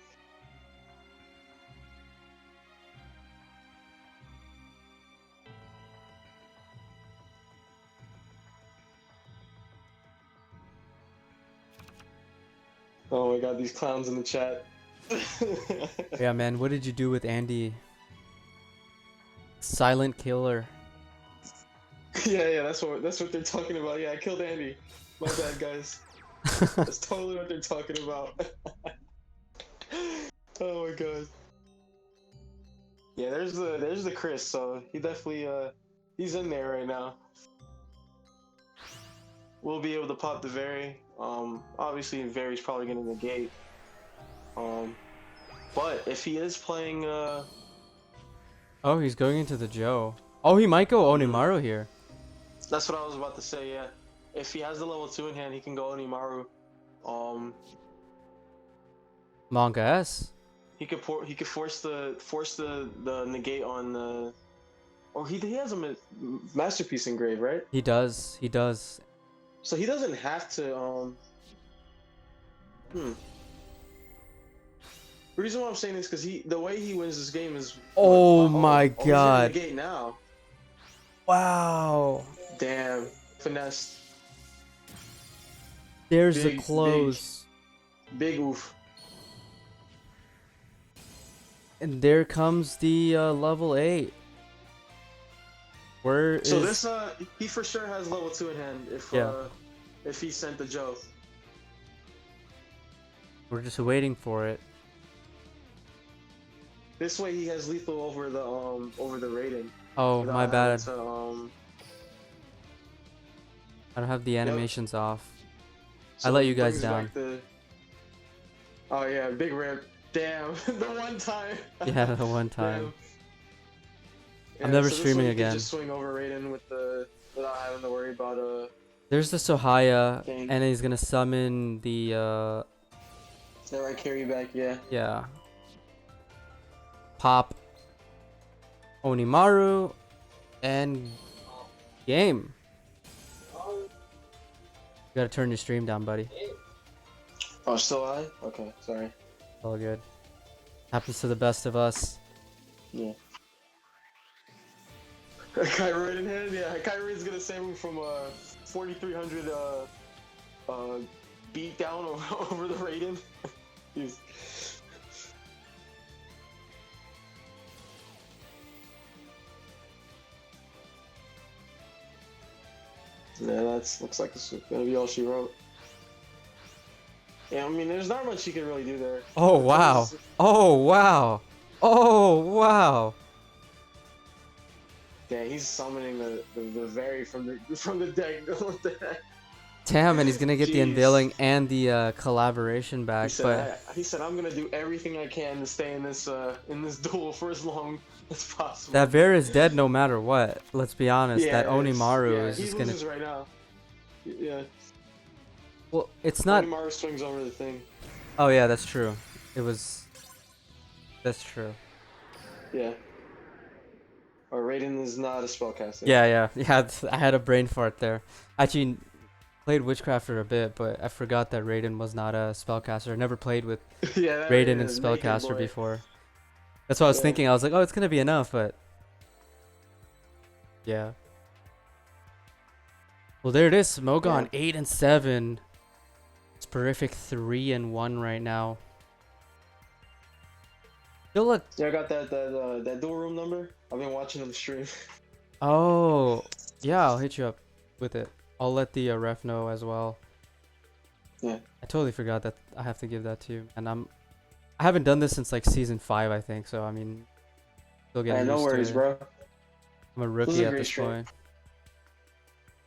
S9: Oh my god, these clowns in the chat.
S6: Yeah, man, what did you do with Andy? Silent killer.
S9: Yeah, that's what they're talking about. Yeah, I killed Andy. My bad, guys. That's totally what they're talking about. Oh my god. Yeah, there's the Chris. So he definitely he's in there right now. We'll be able to pop the Very. Obviously Very's probably gonna negate. But if he is playing
S6: Oh, he's going into the Joe. Oh, he might go Onimaru here.
S9: That's what I was about to say, yeah. If he has the level 2 in hand, he can go Onimaru.
S6: Manga S.
S9: He could force the negate on the. Or he has a masterpiece engraved, right?
S6: He does. He does.
S9: So he doesn't have to. The reason why I'm saying this because the way he wins this game is.
S6: Oh my god.
S9: He's gonna negate now.
S6: Wow.
S9: Damn. Finesse.
S6: There's the close.
S9: Big oof.
S6: And there comes the level 8. Where
S9: So
S6: is...
S9: this he for sure has level 2 in hand if he sent the Joe.
S6: We're just waiting for it.
S9: This way he has lethal over the rating.
S6: Oh, my bad.
S9: To,
S6: I don't have the animations off.
S9: so
S6: I let you
S9: it
S6: guys
S9: brings
S6: down.
S9: back Oh yeah, big rip. Damn, the one time.
S6: Yeah, the one time.
S9: Damn.
S6: I'm never
S9: so
S6: streaming
S9: this way
S6: again.
S9: You can just swing over Raiden without having to worry about
S6: There's the Sohaya,
S9: King.
S6: and he's gonna summon the
S9: That right carry back, yeah.
S6: yeah. Pop Onimaru and game. You gotta turn your stream down, buddy.
S9: Oh, still I? Okay, sorry.
S6: All good. Happens to the best of us.
S9: Yeah. Kyrie in hand? Yeah, Kyrie's gonna save him from 4,300 beat down over the Raiden. He's... Yeah, looks like this is gonna be all she wrote. Yeah, I mean, there's not much you can really do there.
S6: Oh wow! Oh wow! Oh wow!
S9: Yeah, he's summoning the Very from the deck. What the heck?
S6: Damn, and he's gonna get the
S9: Jeez.
S6: unveiling and the collaboration back.
S9: He said, I'm gonna do everything I can to stay in this duel for as long as possible.
S6: That Bear is dead no matter what. Let's be honest.
S9: Yeah,
S6: that Onimaru is just
S9: he
S6: gonna.
S9: loses right now. Yeah.
S6: Well, it's not.
S9: Onimaru swings over the thing.
S6: Oh yeah, that's true. It was. That's true.
S9: Yeah. Or Raiden is not a spellcaster.
S6: Yeah. I had a brain fart there. Actually, played Witchcraft for a bit, but I forgot that Raiden was not a spellcaster. I never played with
S9: Yeah,
S6: Raiden and spellcaster before. That's what I was thinking. I was like, oh, it's gonna be enough, but yeah. Well, there it is. Smogon 8 and 7. It's Terrific 3 and 1 right now. Still look.
S9: Yeah, I got that dual room number. I've been watching them stream.
S6: Oh, yeah. I'll hit you up with it. I'll let the ref know as well.
S9: Yeah.
S6: I totally forgot that I have to give that to you. And I haven't done this since like season 5, I think. So I mean, still getting
S9: no
S6: used
S9: worries,
S6: to it.
S9: bro.
S6: I'm a
S9: This is
S6: rookie
S9: a
S6: at
S9: great
S6: this
S9: stream.
S6: point.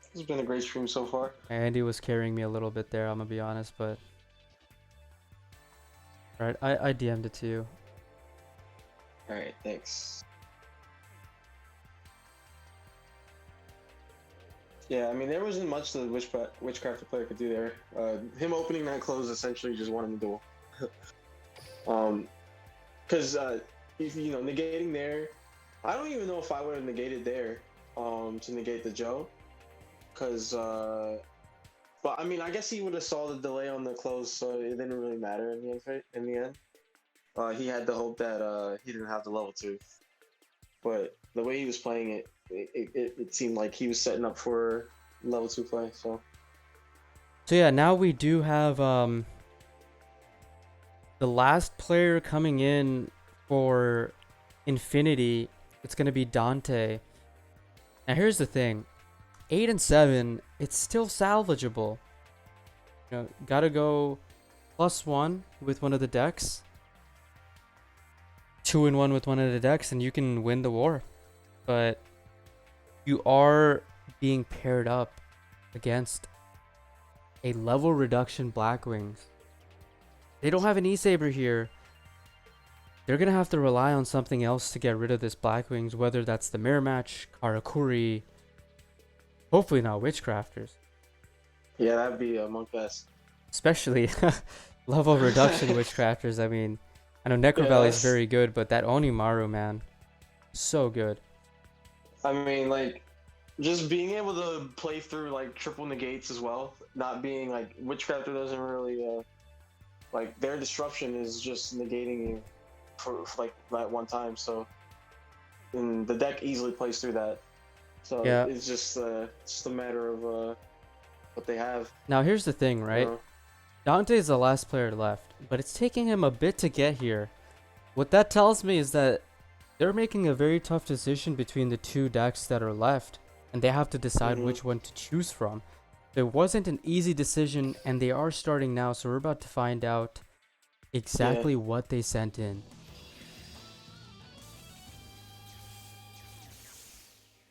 S9: This has been a great stream so far.
S6: Andy was carrying me a little bit there, I'm gonna be honest, but alright, I DM'd it to you.
S9: Alright, thanks. Yeah, I mean, there wasn't much the Witchcraft player could do there. Him opening that close essentially just won him the duel. Because, if, you know, negating there, I don't even know if I would have negated there to negate the Joe. Because, but I mean, I guess he would have saw the delay on the close, so it didn't really matter in the end. In the end. He had the hope that he didn't have the level 2. But the way he was playing it, it seemed like he was setting up for level 2 play. So
S6: yeah, now we do have the last player coming in for Infinity. It's gonna be Dante. Now here's the thing, 8 and 7, it's still salvageable. You know, gotta go +1 with one of the decks, 2 and 1 with one of the decks, and you can win the war. But you are being paired up against a level reduction Blackwings. They don't have an E-Saber here. They're gonna have to rely on something else to get rid of this Blackwings, whether that's the Mirror Match, Karakuri, hopefully not Witchcrafters.
S9: yeah, that'd be a Monk Best.
S6: Especially level reduction Witchcrafters. I mean, I know Necro Valley is very good, but that Onimaru, man, so good.
S9: I mean, like, just being able to play through like triple negates as well, not being like Witchcrafter doesn't really like their disruption is just negating you for like that one time. So, and the deck easily plays through that. So
S6: Yeah.
S9: it's just a matter of what they have.
S6: Now here's the thing,
S9: you
S6: right?
S9: know?
S6: Dante is the last player left, but it's taking him a bit to get here. What that tells me is that they're making a very tough decision between the 2 decks that are left, and they have to decide which one to choose from. It wasn't an easy decision, and they are starting now, so we're about to find out exactly what they sent in.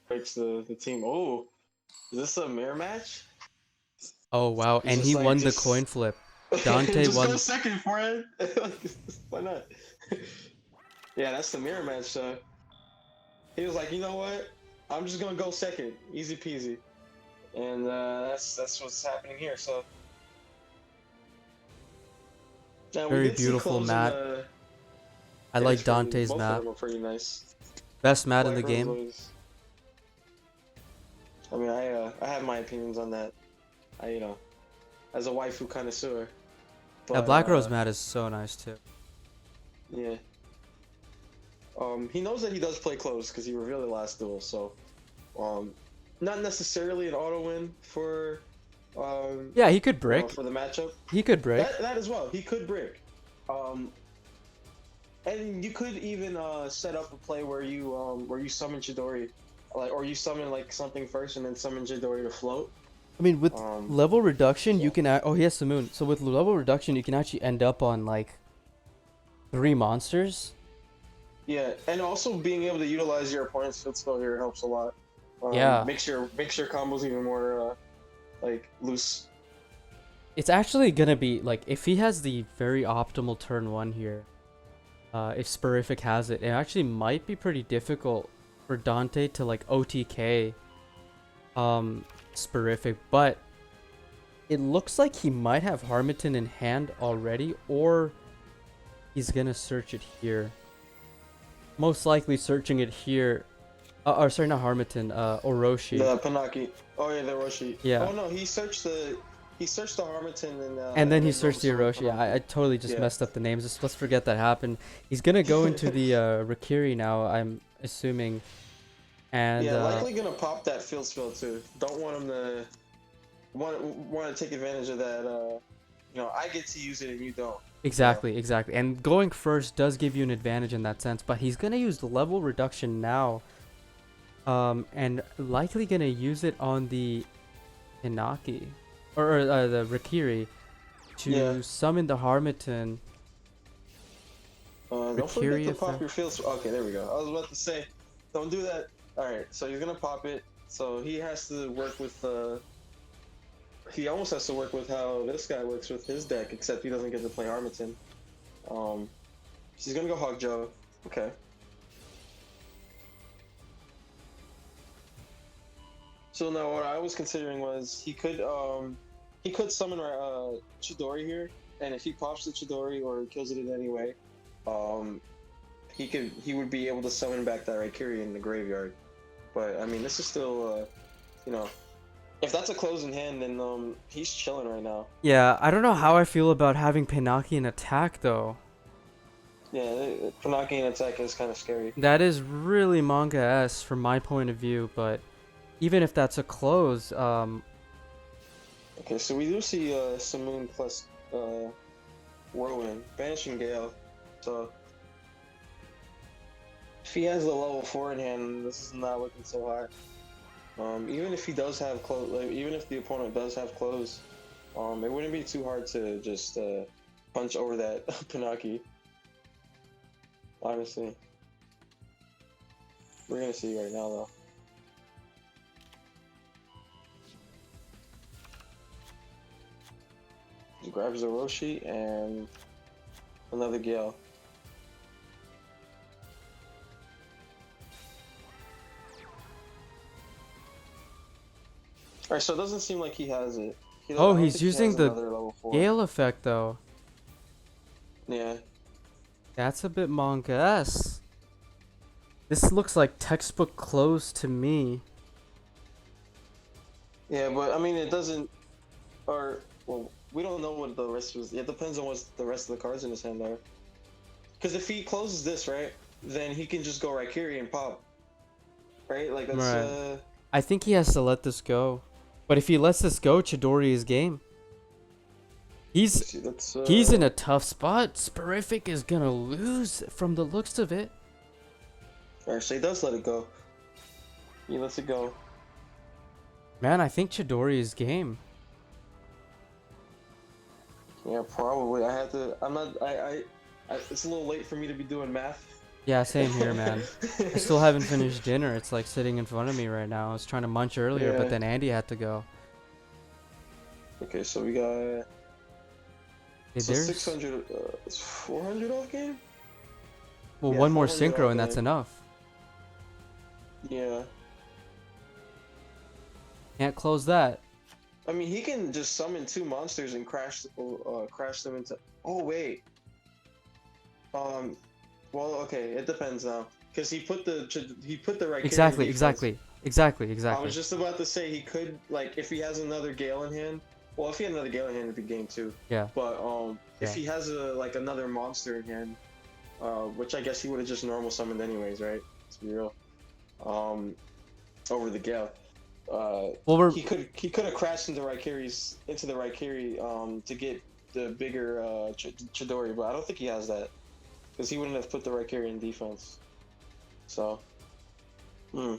S9: Breaks the team. Oh, is this a mirror match?
S6: Oh wow,
S9: It's
S6: and
S9: just
S6: he
S9: like,
S6: won the
S9: just-
S6: coin flip. Dante
S9: just
S6: won.
S9: go second for it. Why not? Yeah, that's the mirror match. So he was like, you know what? I'm just gonna go second, easy peasy, and that's what's happening here. So now, we
S6: Very
S9: did see
S6: beautiful
S9: close in
S6: mat.
S9: the-
S6: I
S9: yeah,
S6: like
S9: it's pretty-
S6: Dante's
S9: both
S6: mat.
S9: of them are pretty nice.
S6: Best mat in the
S9: Black Rose
S6: game.
S9: always- I mean, I have my opinions on that. You know, as a waifu connoisseur.
S6: Yeah, Black Rose mat is so nice too.
S9: Yeah. He knows that he does play close because he revealed it last duel. So, not necessarily an auto win for.
S6: Yeah, he could
S9: you know,
S6: brick.
S9: for the matchup.
S6: He could brick.
S9: That as well. He could brick. And you could even set up a play where you summon Chidori, or you summon like something first and then summon Chidori to float.
S6: I mean, with level reduction,
S9: yeah.
S6: you can. Oh, he has the moon. So with level reduction, you can actually end up on like 3 monsters.
S9: Yeah, and also being able to utilize your opponent's field spell here helps a lot.
S6: Yeah.
S9: Makes your combos even more like loose.
S6: It's actually gonna be like if he has the very optimal turn 1 here. If Spurific has it, it actually might be pretty difficult for Dante to like OTK Spurific, but it looks like he might have Harmattan in hand already, or he's gonna search it here. Most likely searching it here. Or sorry, not Harmattan, Orochi.
S9: The Panaki. Oh yeah, the Orochi.
S6: Yeah.
S9: Oh no, he searched the Harmattan
S6: and then he searched the Orochi. Yeah, I totally just
S9: Yeah.
S6: messed up the names. Let's forget that happened. He's gonna go into the Rikiri now, I'm assuming. And
S9: yeah, likely gonna pop that field spell too. Don't want him to want to take advantage of that. You know, I get to use it and you don't.
S6: exactly. And going first does give you an advantage in that sense, but he's gonna use the level reduction now. And likely gonna use it on the Hinaki. Or the Rikiri. to
S9: Yeah.
S6: summon the Harmattan.
S9: Don't forget
S6: Rikiri
S9: to pop
S6: effect.
S9: your field. Okay, there we go. I was about to say, don't do that. All right, so he's gonna pop it. So he has to work with. He almost has to work with how this guy works with his deck, except he doesn't get to play Armiton. He's gonna go Hog Joe. Okay. So now what I was considering was he could summon Chidori here, and if he pops the Chidori or kills it in any way, he would be able to summon back that Raikiri in the graveyard. But I mean, this is still you know, if that's a closing hand, then he's chilling right now.
S6: Yeah, I don't know how I feel about having Pinaki in attack though.
S9: Yeah, Panaki in attack is kind of scary.
S6: That is really manga-esque from my point of view, but even if that's a close,
S9: Okay, so we do see Simoon plus Whirlwind, banishing Gale. So if he has the level 4 in hand, this is not looking so hot. Even if he does have close, like, even if the opponent does have close, it wouldn't be too hard to just punch over that Pinaki. Honestly, we're gonna see right now though. He grabs the Roshi and another Gale. Alright, so it doesn't seem like he has it. I
S6: oh,
S9: don't
S6: he's
S9: think he
S6: using
S9: has
S6: the
S9: another level 4.
S6: Gale effect though.
S9: Yeah.
S6: That's a bit manga-esque. This looks like textbook close to me.
S9: Yeah, but I mean, it doesn't. Or, well, we don't know what the rest was. It depends on what the rest of the cards in his hand are. Because if he closes this, right, then he can just go Raikiri and pop. Right? Like, that's.
S6: Right. I think he has to let this go. But if he lets this go, Chidori is game. He's in a tough spot. Sporific is gonna lose from the looks of it.
S9: Alright, so he does let it go. He lets it go.
S6: Man, I think Chidori is game.
S9: Yeah, probably. I have to. I'm not. It's a little late for me to be doing math.
S6: Yeah, same here, man. I still haven't finished dinner. It's like sitting in front of me right now. I was trying to munch earlier,
S9: Yeah.
S6: but then Andy had to go.
S9: Okay, so we got.
S6: Hey,
S9: So
S6: there's
S9: 600. It's 400 off game?
S6: well,
S9: yeah,
S6: one more
S9: 400
S6: synchro
S9: off
S6: and that's
S9: game.
S6: enough.
S9: Yeah.
S6: Can't close that.
S9: I mean, he can just summon 2 monsters and crash them into. Oh wait. Well, okay, it depends now, because he put the Raikiri
S6: Exactly,
S9: defense.
S6: exactly.
S9: I was just about to say he could, like, if he has another Gale in hand. Well, if he had another Gale in hand, it'd be game 2.
S6: Yeah.
S9: But if
S6: Yeah.
S9: he has another monster in hand, which I guess he would have just normal summoned anyways, right? Let's be real. Over the Gale.
S6: Well,
S9: He could have crashed into the Raikiri to get the bigger Chidori, but I don't think he has that, because he wouldn't have put the Raikiri in defense. So, I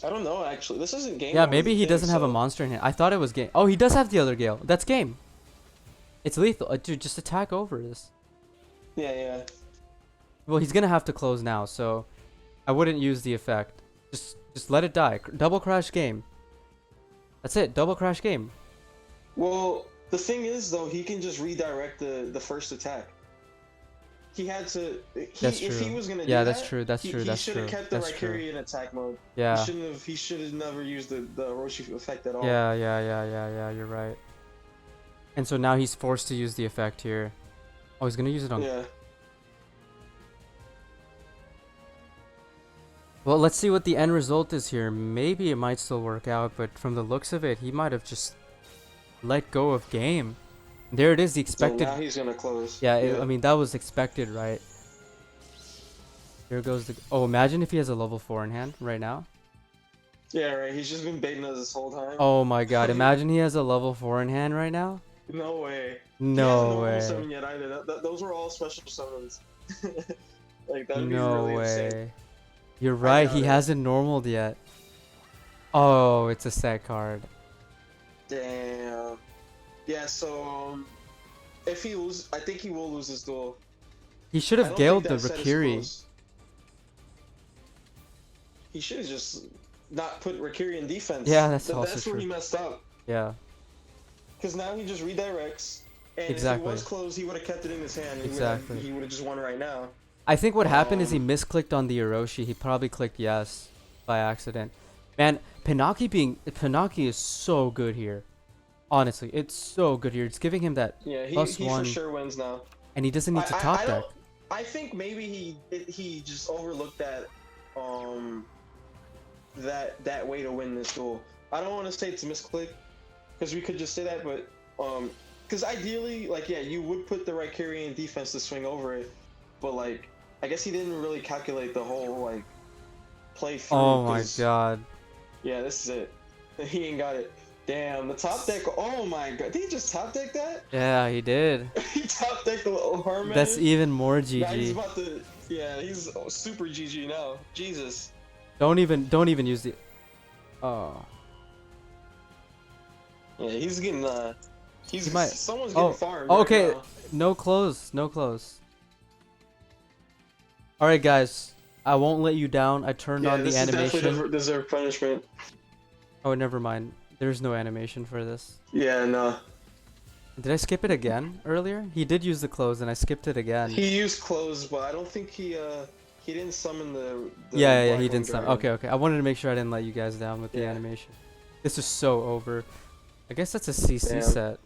S9: don't know actually. This isn't game.
S6: yeah,
S9: over
S6: maybe
S9: the
S6: he
S9: thing,
S6: doesn't have a
S9: so-
S6: monster in hand. I thought it was game. Oh, he does have the other Gale. That's game. It's lethal. Dude, just attack over this.
S9: Yeah.
S6: Well, he's gonna have to close now, so I wouldn't use the effect. Just let it die. Double crash game. That's it. Double crash game.
S9: Well, the thing is though, he can just redirect the first attack. He had to.
S6: That's
S9: If he
S6: true.
S9: was gonna do
S6: Yeah,
S9: that,
S6: that's true. That's true.
S9: He
S6: That's
S9: should
S6: true.
S9: have kept the
S6: That's true.
S9: Raikiri in attack mode.
S6: Yeah.
S9: He should have never used the Roshi effect at all.
S6: Yeah. You're right. And so now he's forced to use the effect here. Oh, he's gonna use it on.
S9: Yeah.
S6: Well, let's see what the end result is here. Maybe it might still work out, but from the looks of it, he might have just let go of game. There it is, the
S9: So
S6: expected.
S9: now he's gonna close.
S6: Yeah, I mean, that was expected, right? Here goes the. Oh, imagine if he has a level 4 in hand right now.
S9: Yeah, right. He's just been baiting us this whole time.
S6: Oh my god, imagine he has a level 4 in hand right now.
S9: No way.
S6: No
S9: he hasn't
S6: way.
S9: summon yet either. Those were all special summons. Like that'd be
S6: No
S9: really
S6: way.
S9: insane.
S6: You're right,
S9: doubt
S6: he
S9: it.
S6: hasn't normaled yet. Oh, it's a set card.
S9: Damn. Yeah, so if he loses, I think he will lose this duel.
S6: He should
S9: I
S6: have
S9: don't
S6: galed
S9: think
S6: the
S9: that set is
S6: Rakiri.
S9: close. He should have just not put Rakiri in defense.
S6: Yeah, that's also
S9: That's where
S6: true.
S9: he messed up.
S6: Yeah,
S9: Because now he just redirects, and
S6: Exactly.
S9: if it was closed, he would have kept it in his hand.
S6: Exactly.
S9: He would have just won right now.
S6: I think what happened is he
S9: Um,
S6: misclicked on the Orochi. He probably clicked yes by accident. Man, Pinocchi is so good here. Honestly, it's so good here. It's giving him that
S9: Yeah, he
S6: +1,
S9: for sure wins now.
S6: and he doesn't need to top
S9: I
S6: deck.
S9: don't. I think maybe he just overlooked that way to win this duel. I don't want to say it's a misclick, because we could just say that, but because ideally, like, yeah, you would put the Raikiri in defense to swing over it, but like, I guess he didn't really calculate the whole like play through.
S6: Oh my
S9: 'cause-
S6: god.
S9: Yeah, this is it. He ain't got it. Damn, the top deck. Oh my god, did he just top deck that?
S6: Yeah, he did.
S9: He top decked the little Herman.
S6: That's even more
S9: Now he's
S6: GG.
S9: about to. Yeah, he's super GG now. Jesus.
S6: Don't even use the. Oh.
S9: Yeah, he's getting. He's
S6: He might-
S9: someone's
S6: Oh,
S9: getting farmed.
S6: okay.
S9: Right now.
S6: No close. No close. All right, guys. I won't let you down. I turned
S9: Yeah,
S6: on the
S9: this is
S6: animation.
S9: definitely deserve punishment.
S6: Oh, never mind. There's no animation for this.
S9: Yeah, no.
S6: Did I skip it again earlier? He did use the close, and I skipped it again.
S9: He used clothes, but I don't think he didn't summon the
S6: Yeah, he
S9: Blackwing
S6: didn't stop.
S9: Dragon.
S6: Okay. I wanted to make sure I didn't let you guys down with the
S9: Yeah.
S6: animation. This is so over. I guess that's a CC
S9: Damn.
S6: set.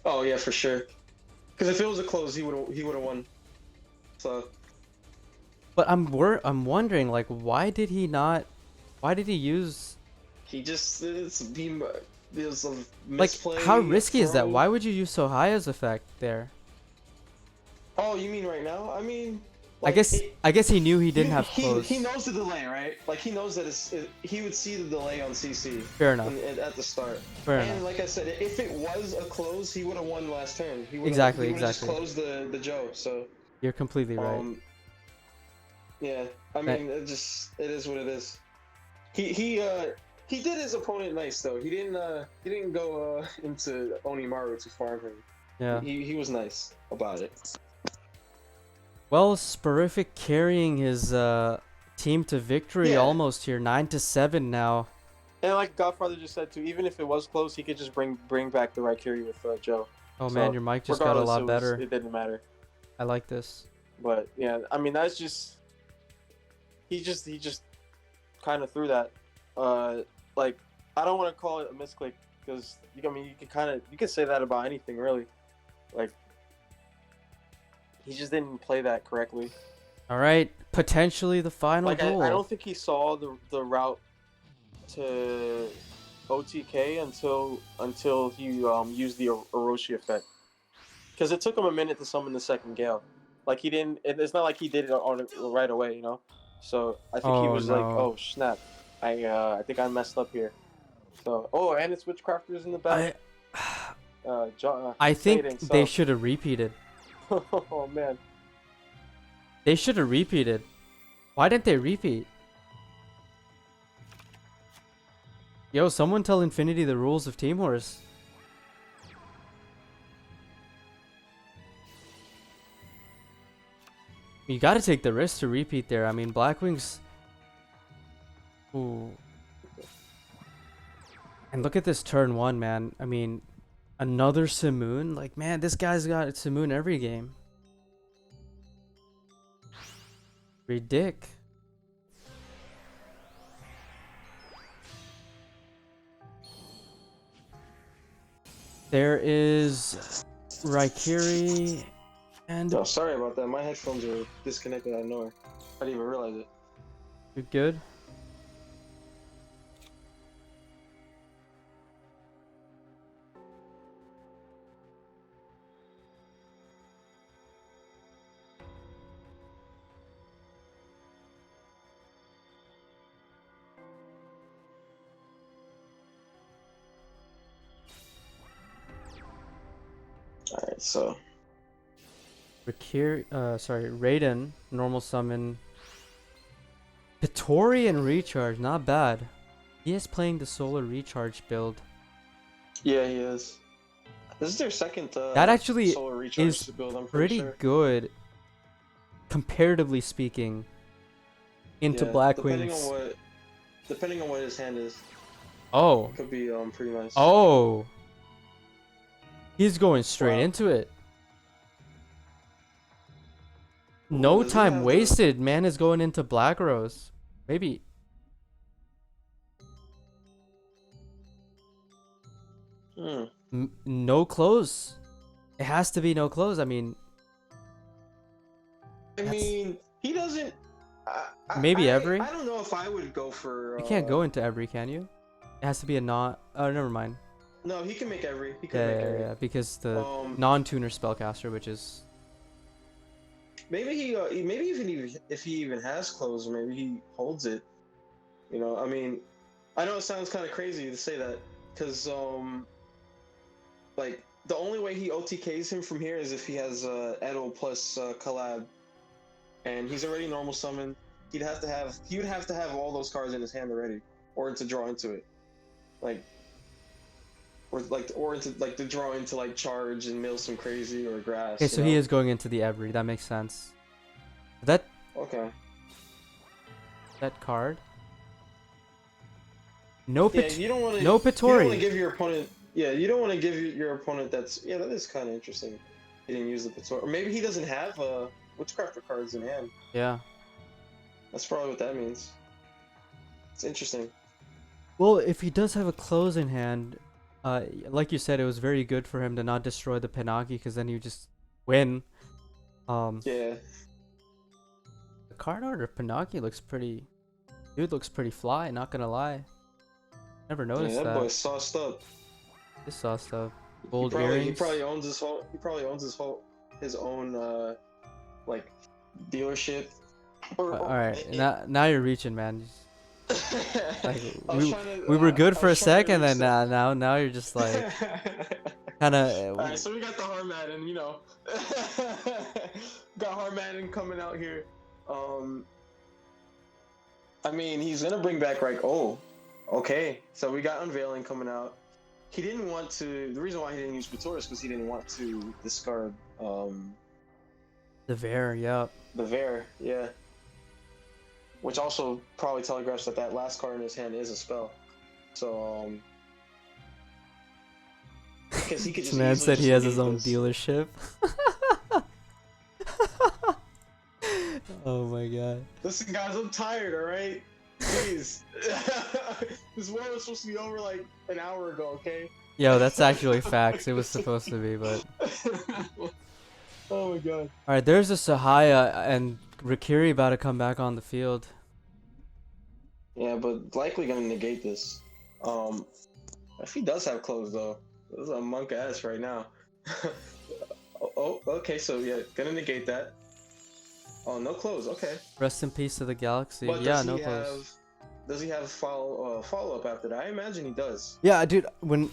S9: Oh yeah, for sure. Because if it was a close, he would have won. So
S6: But I'm wondering, like, why did he use
S9: he just there's a
S6: like
S9: misplay.
S6: how risky is that?
S9: throw.
S6: Why would you use so high as effect there?
S9: Oh, you mean right now? I mean,
S6: I
S9: like,
S6: guess he knew he didn't have
S9: he,
S6: close.
S9: He knows the delay, right? Like he knows that he would see the delay on CC.
S6: Fair enough.
S9: At the start.
S6: Fair
S9: and
S6: enough.
S9: like I said, if it was a close, he would have won last turn. He would've-
S6: Exactly,
S9: He would
S6: exactly.
S9: just closed the Joe. So.
S6: You're completely right.
S9: Yeah, I mean, it is what it is. He did his opponent nice though. He didn't go into Onimaru to farm him.
S6: Yeah.
S9: He was nice about it.
S6: Well, Sporific carrying his team to victory
S9: Yeah.
S6: almost here, 9-7 now.
S10: And like Godfather just said too, even if it was close, he could just bring back the Raikiri with Joe.
S6: Oh
S10: So,
S6: man, your mic just got a
S10: regardless,
S6: lot better.
S10: It didn't matter.
S6: I like this.
S10: But yeah, I mean that's just he just kind of threw that. Like I don't want to call it a misclick because you can say that about anything really. Like he just didn't play that correctly.
S6: All right, potentially the final
S10: Like
S6: duel.
S10: I don't think he saw the route to OTK until he used the Orochi effect. Because it took him a minute to summon the second Gale. Like he didn't. It's not like he did it right away, you know. So I think he
S6: Oh,
S10: was like,
S6: no.
S10: "Oh snap! I think I messed up here." So and it's Witchcrafters in the back.
S6: I think
S10: fading,
S6: they
S10: so-
S6: should have repeated.
S10: Oh man.
S6: They should have repeated. Why didn't they repeat? Yo, someone tell Infinity the rules of Team Horse. You gotta take the risk to repeat there. I mean, Blackwing's... Ooh. And look at this turn 1, man. I mean, another Simoon? Like, man, this guy's got Simoon every game. Ridic. There is Raikiri and...
S9: Oh, sorry about that. My headphones are disconnected out of nowhere. I didn't even realize it.
S6: You're good?
S9: Alright, so.
S6: Raiden, normal summon. Pittori and recharge, not bad. He is playing the solar recharge build.
S9: Yeah, he is. This is their second
S6: That actually
S9: solar recharge
S6: is
S9: build, I'm
S6: pretty
S9: sure.
S6: good, comparatively speaking, into Black Wings.
S9: Depending on what his hand is,
S6: Oh,
S9: it could be pretty nice.
S6: oh, he's going straight
S9: Wow.
S6: into it.
S9: Well,
S6: No
S9: does he
S6: time
S9: have
S6: wasted. Man is going into Black Rose. Maybe. No close. It has to be no close. I mean,
S9: he doesn't.
S6: Maybe every?
S9: I don't know if I would go for.
S6: you can't go into every, can you? It has to be a not. Oh, never mind.
S9: No, he can make every. He can
S6: Yeah,
S9: make
S6: yeah,
S9: every.
S6: yeah, because the non-tuner spellcaster, which is
S9: Maybe maybe if he even has clothes, maybe he holds it. You know, I mean, I know it sounds kind of crazy to say that, because like the only way he OTKs him from here is if he has Edel plus collab, and he's already normal summon. He would have to have all those cards in his hand already, or to draw into it, or to draw into like charge and mill some crazy or grass.
S6: okay. So he is going into the every. That makes sense. That
S9: okay.
S6: That card. No
S9: Yeah, you don't want to.
S6: no
S9: You don't
S6: Pittori.
S9: want to give your opponent. Yeah, you don't want to give your opponent. That is kind of interesting. He didn't use the Pittori, or maybe he doesn't have witchcrafter cards in hand.
S6: Yeah.
S9: That's probably what that means. It's interesting.
S6: Well, if he does have a close in hand, like you said, it was very good for him to not destroy the Penagi, because then you just win.
S9: Yeah.
S6: The card art of Penagi looks pretty. Dude looks pretty fly. Not gonna lie. Never noticed
S9: Yeah, that
S6: that.
S9: boy's sauced up.
S6: This saw stuff. Gold
S9: He
S6: earrings.
S9: probably owns his own like dealership.
S6: Alright, now you're reaching, man. Like, we were
S9: were
S6: good for a second, then now you're just like kind of.
S9: Alright, so we got the Harmadden, you know. Got Harmadden coming out here. I mean, he's gonna bring back like, oh, okay. So we got Unveiling coming out. He didn't want to. The reason why he didn't use Pittori is because he didn't want to discard
S6: the Vare, yeah.
S9: the Vare, yeah. Which also probably telegraphs that last card in his hand is a spell. So because he could
S6: This
S9: just.
S6: man
S9: easily
S6: said
S9: just
S6: he has his
S9: negate
S6: own
S9: this.
S6: dealership. Oh my god.
S9: Listen, guys, I'm tired. All right, please. This war was supposed to be over like an hour ago. Okay.
S6: Yo, that's actually facts. It was supposed to be, but.
S9: Oh my god.
S6: Alright, there's a Sahaya and Rikiri about to come back on the field.
S9: Yeah, but likely gonna negate this. If he does have clothes though, this is a monk ass right now. Okay, so yeah, gonna negate that. Oh, no clothes. Okay.
S6: Rest in peace to the galaxy.
S9: But
S6: Yeah, no clothes.
S9: Does he have follow up after that? I imagine he does.
S6: Yeah, dude. When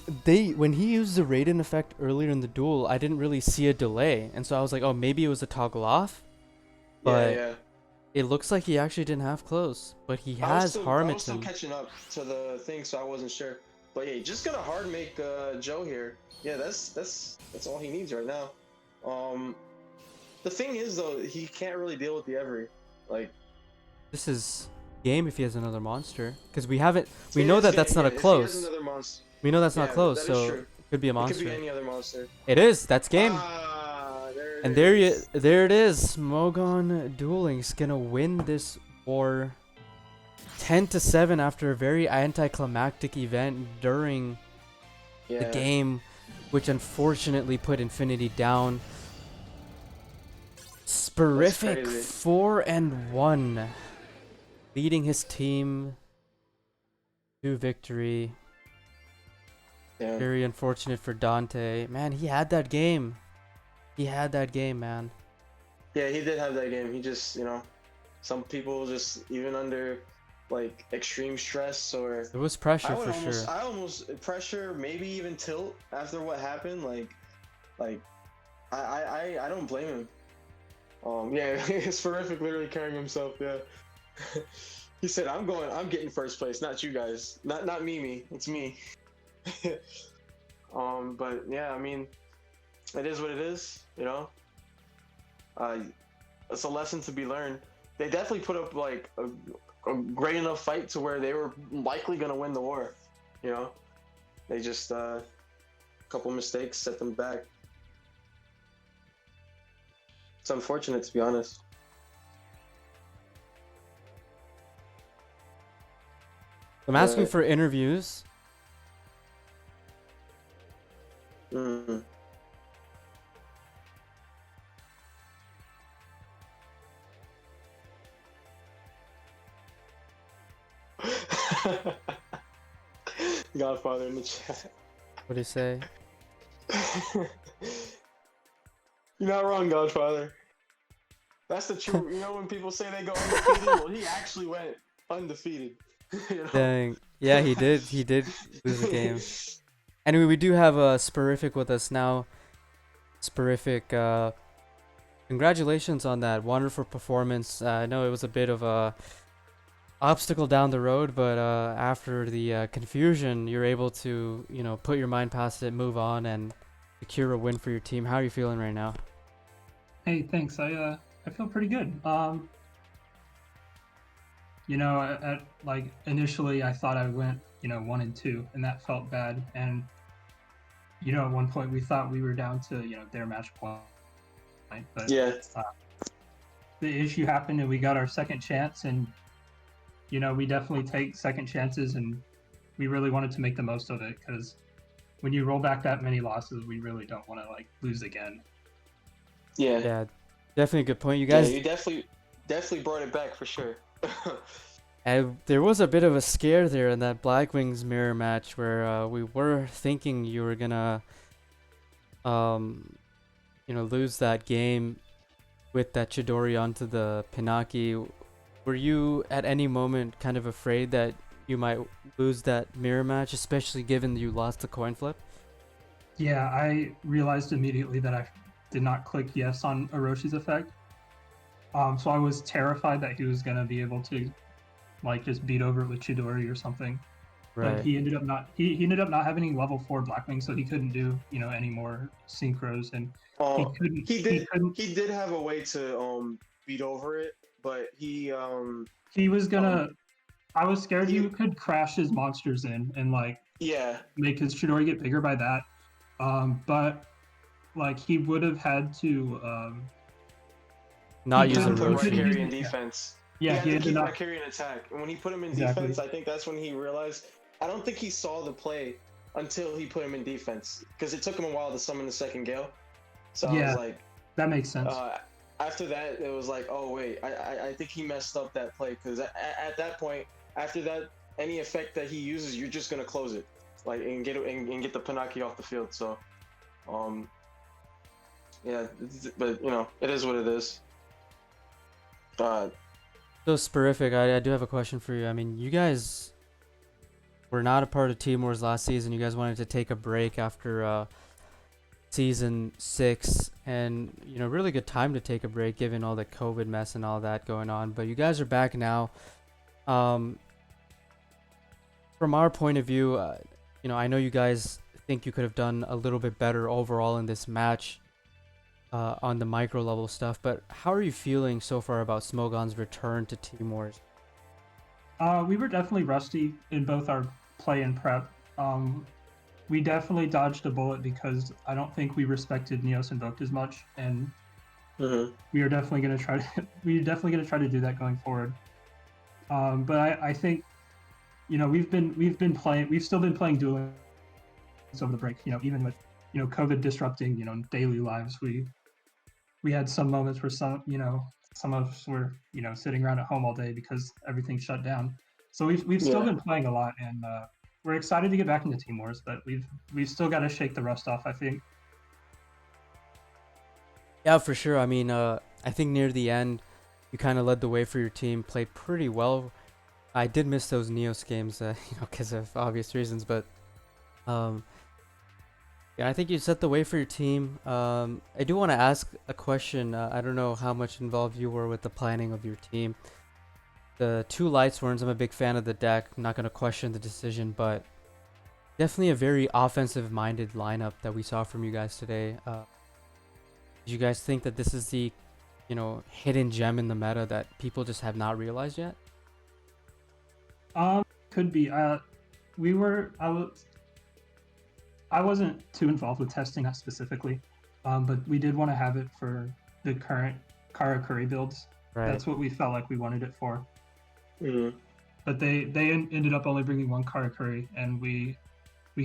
S6: he used the Raiden effect earlier in the duel, I didn't really see a delay, and so I was like, oh, maybe it was a toggle off. But
S9: yeah.
S6: it looks like he actually didn't have clothes, but he
S9: I was
S6: has
S9: still
S6: Harmattan.
S9: catching up to the thing, so I wasn't sure. But yeah, just gonna hard make Joe here. Yeah, that's all he needs right now. The thing is though, he can't really deal with the every. Like,
S6: This is game if he has another monster, because we haven't. We
S9: it
S6: know
S9: is
S6: that
S9: game,
S6: that's not
S9: yeah,
S6: a
S9: if he
S6: close.
S9: has another monster.
S6: We know that's not
S9: Yeah,
S6: close,
S9: that is
S6: so
S9: true.
S6: it could be a
S9: It
S6: monster.
S9: could be any other monster.
S6: It is. That's game.
S9: There
S6: And
S9: it
S6: there it is. Smogon Duel Links gonna win this war 10-7 after a very anticlimactic event during the game, which unfortunately put Infinity down. Sporific
S9: crazy.
S6: 4-1, leading his team to victory.
S9: Yeah.
S6: Very unfortunate for Dante. Man, he had that game. He had that game, man.
S9: Yeah, he did have that game. He just, some people just, even under like extreme stress or
S6: There was pressure for sure.
S9: I almost pressure, maybe even tilt after what happened. Like I don't blame him. Yeah, it's horrific. Literally carrying himself. Yeah. He said, "I'm getting first place, not you guys, not Mimi. It's me." But yeah, I mean, it is what it is. You know, it's a lesson to be learned. They definitely put up like a great enough fight to where they were likely gonna win the war. You know, they just a couple mistakes set them back. It's unfortunate, to be honest.
S6: I'm asking
S9: But,
S6: for interviews.
S9: mm. Godfather in the chat.
S6: What do you say?
S9: You're not wrong, Godfather. That's the truth. You know when people say they go undefeated, well, he actually went undefeated. You know?
S6: Dang. Yeah, he did. He did lose the game. Anyway, we do have a Sporific with us now. Sporific, congratulations on that wonderful performance. I know it was a bit of a obstacle down the road, but after the confusion, you're able to, put your mind past it, move on, and secure a win for your team. How are you feeling right now?
S11: Hey, thanks. I feel pretty good. Like initially I thought I went, 1-2, and that felt bad. And at one point we thought we were down to, their match point. But
S9: yeah,
S11: the issue happened, and we got our second chance, and we definitely take second chances, and we really wanted to make the most of it, because when you roll back that many losses, we really don't want to lose again.
S9: Yeah,
S6: definitely a good point. You guys,
S9: yeah, you definitely brought it back for sure.
S6: And there was a bit of a scare there in that Black Wings mirror match where we were thinking you were gonna, lose that game with that Chidori onto the Pinaki. Were you at any moment kind of afraid that you might lose that mirror match, especially given you lost the coin flip?
S11: Yeah, I realized immediately that I did not click yes on Oroshi's effect. So I was terrified that he was gonna be able to just beat over it with Chidori or something.
S6: Right.
S11: But he ended up not not having any level 4 Blackwing, so he couldn't do, any more synchros, and
S9: he did have a way to beat over it, but he
S11: was gonna I was scared he could crash his monsters in and make his Chidori get bigger by that. But he would have had to
S6: not use a
S9: Roshi in defense.
S11: Yeah,
S9: he had to keep Valkyrie in attack. And when he put him in defense, I think that's when he realized. I don't think he saw the play until he put him in defense, because it took him a while to summon the second Gale. So I was like,
S11: that makes sense.
S9: After that, it was like, oh wait, I think he messed up that play, because at that point, after that, any effect that he uses, you're just gonna close it, and get the Pinaki off the field. So, yeah, but it is what it is.
S6: So Sporific, I do have a question for you. I mean, you guys were not a part of Team Wars last season. You guys wanted to take a break after season 6, and really good time to take a break given all the COVID mess and all that going on. But you guys are back now. From our point of view, I know you guys think you could have done a little bit better overall in this match. On the micro level stuff, but how are you feeling so far about Smogon's return to Team Wars?
S11: We were definitely rusty in both our play and prep. We definitely dodged a bullet because I don't think we respected Neos Invoked as much, and we are definitely going to try to do that going forward. But I think we've still been playing Duel Links over the break. Even with COVID disrupting daily lives, we had some moments where some of us were sitting around at home all day because everything shut down. So we've still been playing a lot, and we're excited to get back into Team Wars, but we've still got to shake the rust off, I think.
S6: Yeah, for sure. I mean, I think near the end, you kind of led the way for your team, played pretty well. I did miss those Neos games, because of obvious reasons, but yeah, I think you set the way for your team. I do want to ask a question. I don't know how much involved you were with the planning of your team. The 2 Light Swords, I'm a big fan of the deck. I'm not going to question the decision, but Definitely a very offensive-minded lineup that we saw from you guys today. Do you guys think that this is the, hidden gem in the meta that people just have not realized yet?
S11: Could be. We were. I wasn't too involved with testing that specifically, but we did want to have it for the current Karakuri builds.
S6: Right.
S11: That's what we felt like we wanted it for.
S9: Mhm.
S11: But they ended up only bringing one Karakuri, and we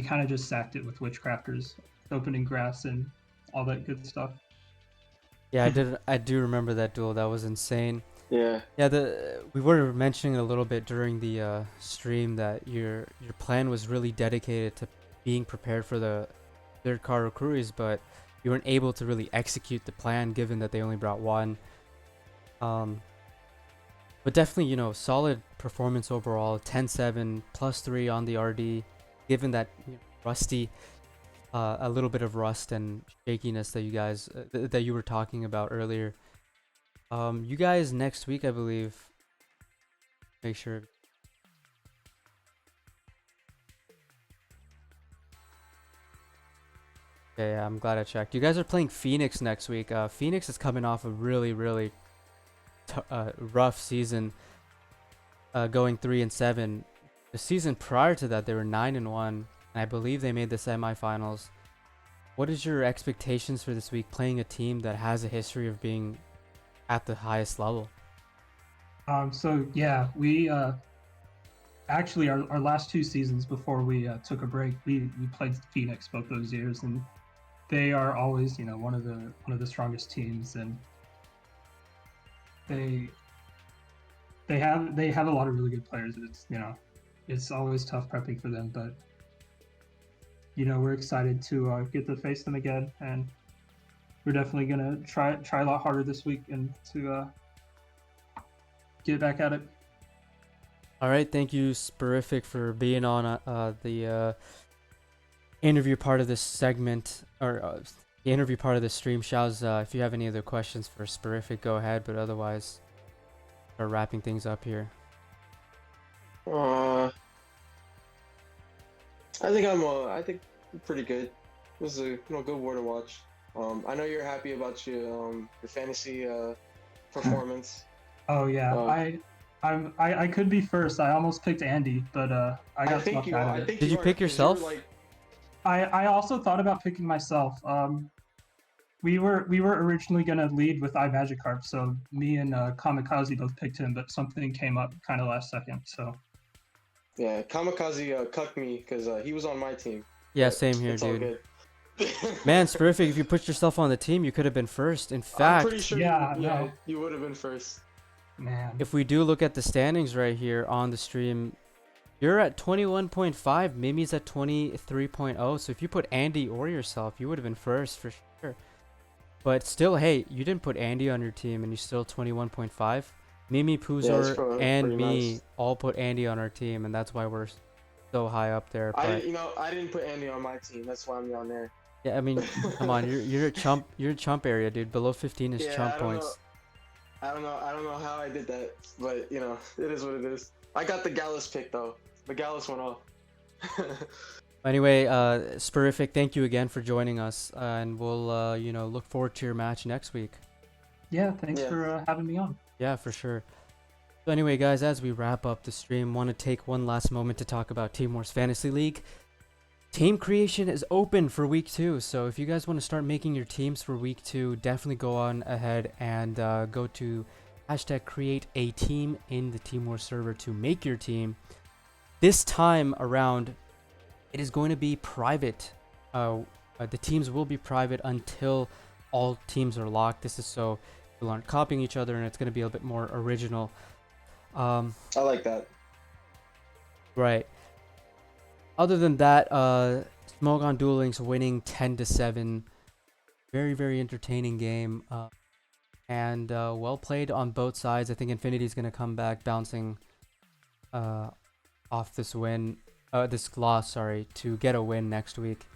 S11: kind of just sacked it with Witchcrafters, opening grass and all that good stuff.
S6: Yeah, I do remember that duel. That was insane.
S9: Yeah.
S6: Yeah, we were mentioning a little bit during the stream that your plan was really dedicated to being prepared for the third Karakuris, but you weren't able to really execute the plan given that they only brought one. But definitely, solid performance overall. 10-7 +3 on the RD, given that rusty, a little bit of rust and shakiness that you guys that you were talking about earlier. You guys next week, I believe. Make sure. Okay, yeah, I'm glad I checked. You guys are playing Phoenix next week. Phoenix is coming off a really, really rough season, going 3-7. The season prior to that, they were 9-1, and I believe they made the semifinals. What is your expectations for this week, playing a team that has a history of being at the highest level?
S11: So yeah, we actually our last two seasons before we took a break, we played Phoenix both those years, and they are always one of the strongest teams, and they have a lot of really good players. It's always tough prepping for them, but we're excited to get to face them again, and we're definitely gonna try a lot harder this week and to get back at it.
S6: All right, thank you, Sporific, for being on the interview part of this segment, or the interview part of the stream. Shaz, if you have any other questions for Sporific, go ahead, but otherwise, we're wrapping things up here.
S9: I think I'm pretty good. This is a good war to watch. I know you're happy about your fantasy performance.
S11: Oh yeah, I could be first. I almost picked Andy, but I got swept out of it.
S6: Did you pick yourself?
S11: I also thought about picking myself. We were originally gonna lead with iMagikarp, so me and Kamikaze both picked him, but something came up kind of last second. So
S9: yeah, Kamikaze cucked me because he was on my team.
S6: Yeah, same here,
S9: it's all
S6: dude.
S9: good.
S6: Man, Sporific, if you put yourself on the team, you could have been first. In fact,
S9: I'm pretty sure you would have been first.
S11: Man,
S6: if we do look at the standings right here on the stream, you're at 21.5, Mimi's at 23.0. So if you put Andy or yourself, you would have been first for sure. But still, hey, you didn't put Andy on your team and you're still 21.5. Mimi, Puzor, and me
S9: nice.
S6: all put Andy on our team, and that's why we're so high up there. But
S9: I didn't put Andy on my team. That's why I'm on there.
S6: yeah, I mean, come on, you're a chump. You're a chump area, dude. Below 15 is chump points.
S9: I don't know how I did that, but it is what it is. I got the Gallus pick though. The Gallus went off.
S6: Anyway, Sporific, thank you again for joining us, and we'll look forward to your match next week.
S11: Yeah, thanks for having me on.
S6: Yeah, for sure. So anyway, guys, as we wrap up the stream, want to take one last moment to talk about Team Wars Fantasy League. Team creation is open for week 2, so if you guys want to start making your teams for week 2, definitely go on ahead and go to #createateam in the Team Wars server to make your team. This time around, it is going to be private. The teams will be private until all teams are locked. This is so people aren't copying each other, and it's going to be a bit more original.
S9: I like that.
S6: Right. Other than that, Smogon Duel Links winning 10-7. Very, very entertaining game. And well played on both sides. I think Infinity's going to come back bouncing off this win. This loss, sorry, to get a win next week.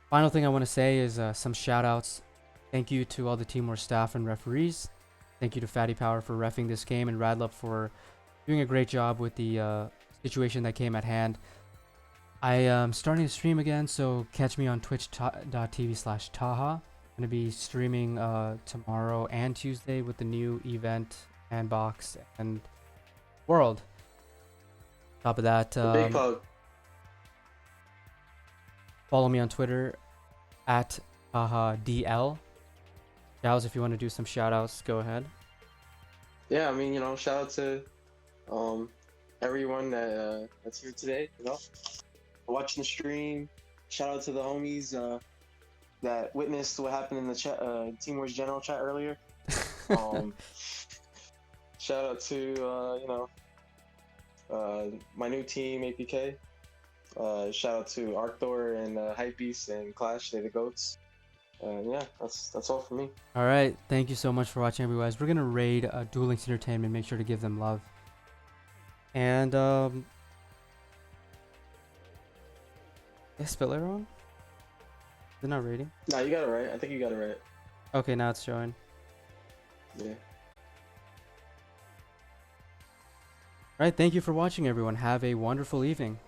S6: Final thing I want to say is some shout outs. Thank you to all the Team Wars staff and referees. Thank you to Fatty Power for reffing this game, and Radlup for doing a great job with the situation that came at hand. I am starting to stream again, so catch me on twitch.tv/Taaha. I'm gonna be streaming tomorrow and Tuesday with the new event, Handbox, and World. Top of that,
S9: Big plug.
S6: follow me on Twitter at TaahaDL. Giles, if you want to do some shout outs, go ahead.
S9: Yeah, I mean, shout out to everyone that's here today, watching the stream. Shout out to the homies that witnessed what happened in the chat, Team Wars General chat earlier. Shout out to my new team APK. Shout out to Arcthor and Hypebeast and Clash. They're the goats. Yeah, that's all for me.
S6: All right, thank you so much for watching, everyone. We're gonna raid Duel Links Entertainment. Make sure to give them love. And did I spell it wrong? Is it not rating?
S9: No, you got it right. I think you got it right.
S6: Okay, now it's showing.
S9: Yeah.
S6: All right, thank you for watching, everyone. Have a wonderful evening.